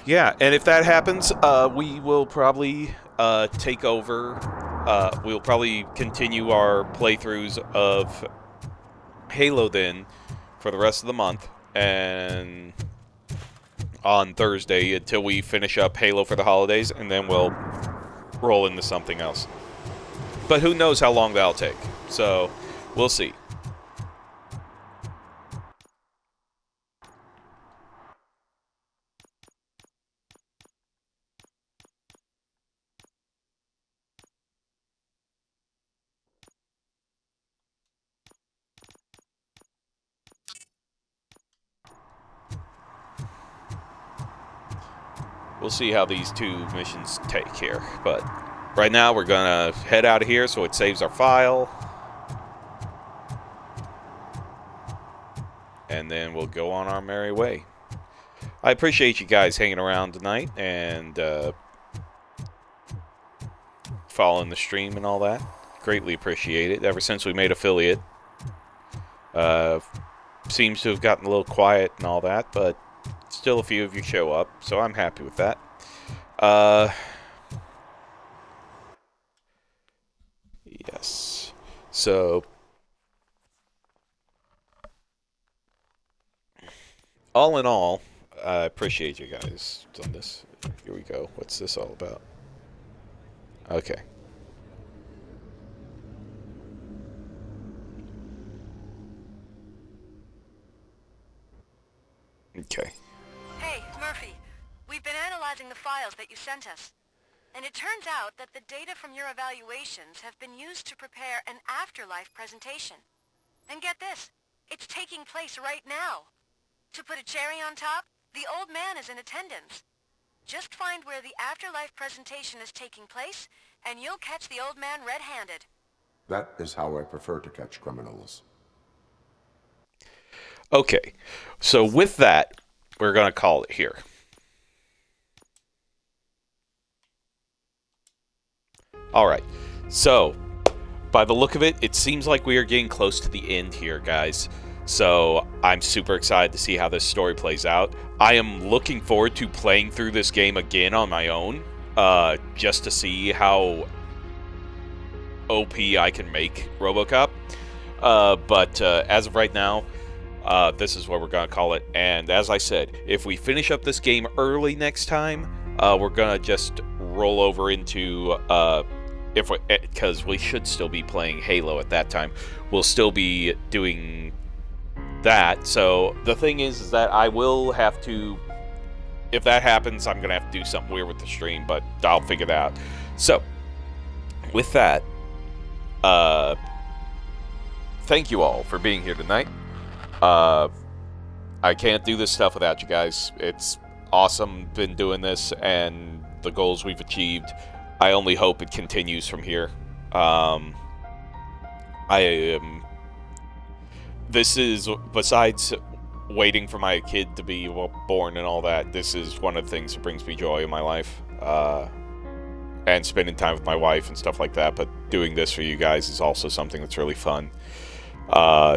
yeah, and if that happens, we will probably take over. We'll probably continue our playthroughs of Halo then for the rest of the month, and on Thursday until we finish up Halo for the holidays, and then we'll roll into something else. But who knows how long that'll take. So, we'll see. We'll see how these two missions take here. But right now, we're going to head out of here so it saves our file. And then we'll go on our merry way. I appreciate you guys hanging around tonight and following the stream and all that. Greatly appreciate it. Ever since we made affiliate. Seems to have gotten a little quiet and all that, but still a few of you show up, so I'm happy with that. Yes. So, all in all, I appreciate you guys on this. Here we go. What's this all about? Okay. Okay. Hey, Murphy. We've been analyzing the files that you sent us. And it turns out that the data from your evaluations have been used to prepare an afterlife presentation. And get this, it's taking place right now. To put a cherry on top, the old man is in attendance. Just find where the afterlife presentation is taking place, and you'll catch the old man red-handed. That is how I prefer to catch criminals. Okay, so with that, we're going to call it here. Alright, so, by the look of it, it seems like we are getting close to the end here, guys. So, I'm super excited to see how this story plays out. I am looking forward to playing through this game again on my own, just to see how OP I can make RoboCop. But as of right now, this is what we're going to call it. And as I said, if we finish up this game early next time, we're going to just roll over into... because we should still be playing Halo at that time. We'll still be doing that. So the thing is that I will have to... If that happens, I'm going to have to do something weird with the stream, but I'll figure that out. So, with that, thank you all for being here tonight. I can't do this stuff without you guys. It's awesome been doing this, and the goals we've achieved, I only hope it continues from here. This is, besides waiting for my kid to be born and all that, this is one of the things that brings me joy in my life. And spending time with my wife and stuff like that, but doing this for you guys is also something that's really fun.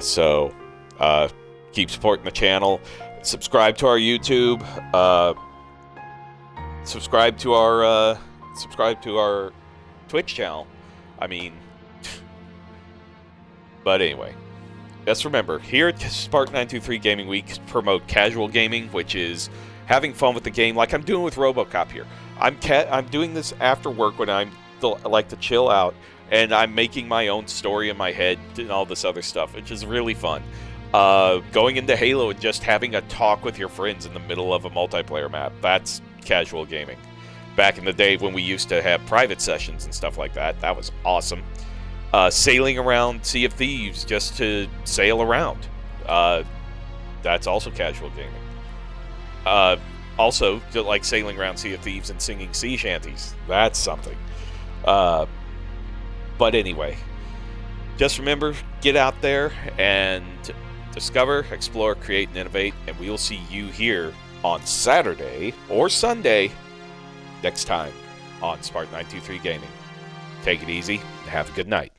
So, keep supporting the channel. Subscribe to our YouTube. Subscribe to our Twitch channel. I mean, but anyway, just remember, here at Spark923 Gaming, we promote casual gaming, which is having fun with the game, like I'm doing with RoboCop here. I'm doing this after work when I like to chill out, and I'm making my own story in my head and all this other stuff, which is really fun. Going into Halo and just having a talk with your friends in the middle of a multiplayer map, that's casual gaming. Back in the day when we used to have private sessions and stuff like that, that was awesome. Sailing around Sea of Thieves just to sail around, that's also casual gaming. Also, like sailing around Sea of Thieves and singing sea shanties, that's something. But anyway, just remember, get out there and discover, explore, create, and innovate, and we will see you here on Saturday or Sunday next time on Spartan 923 Gaming. Take it easy and have a good night.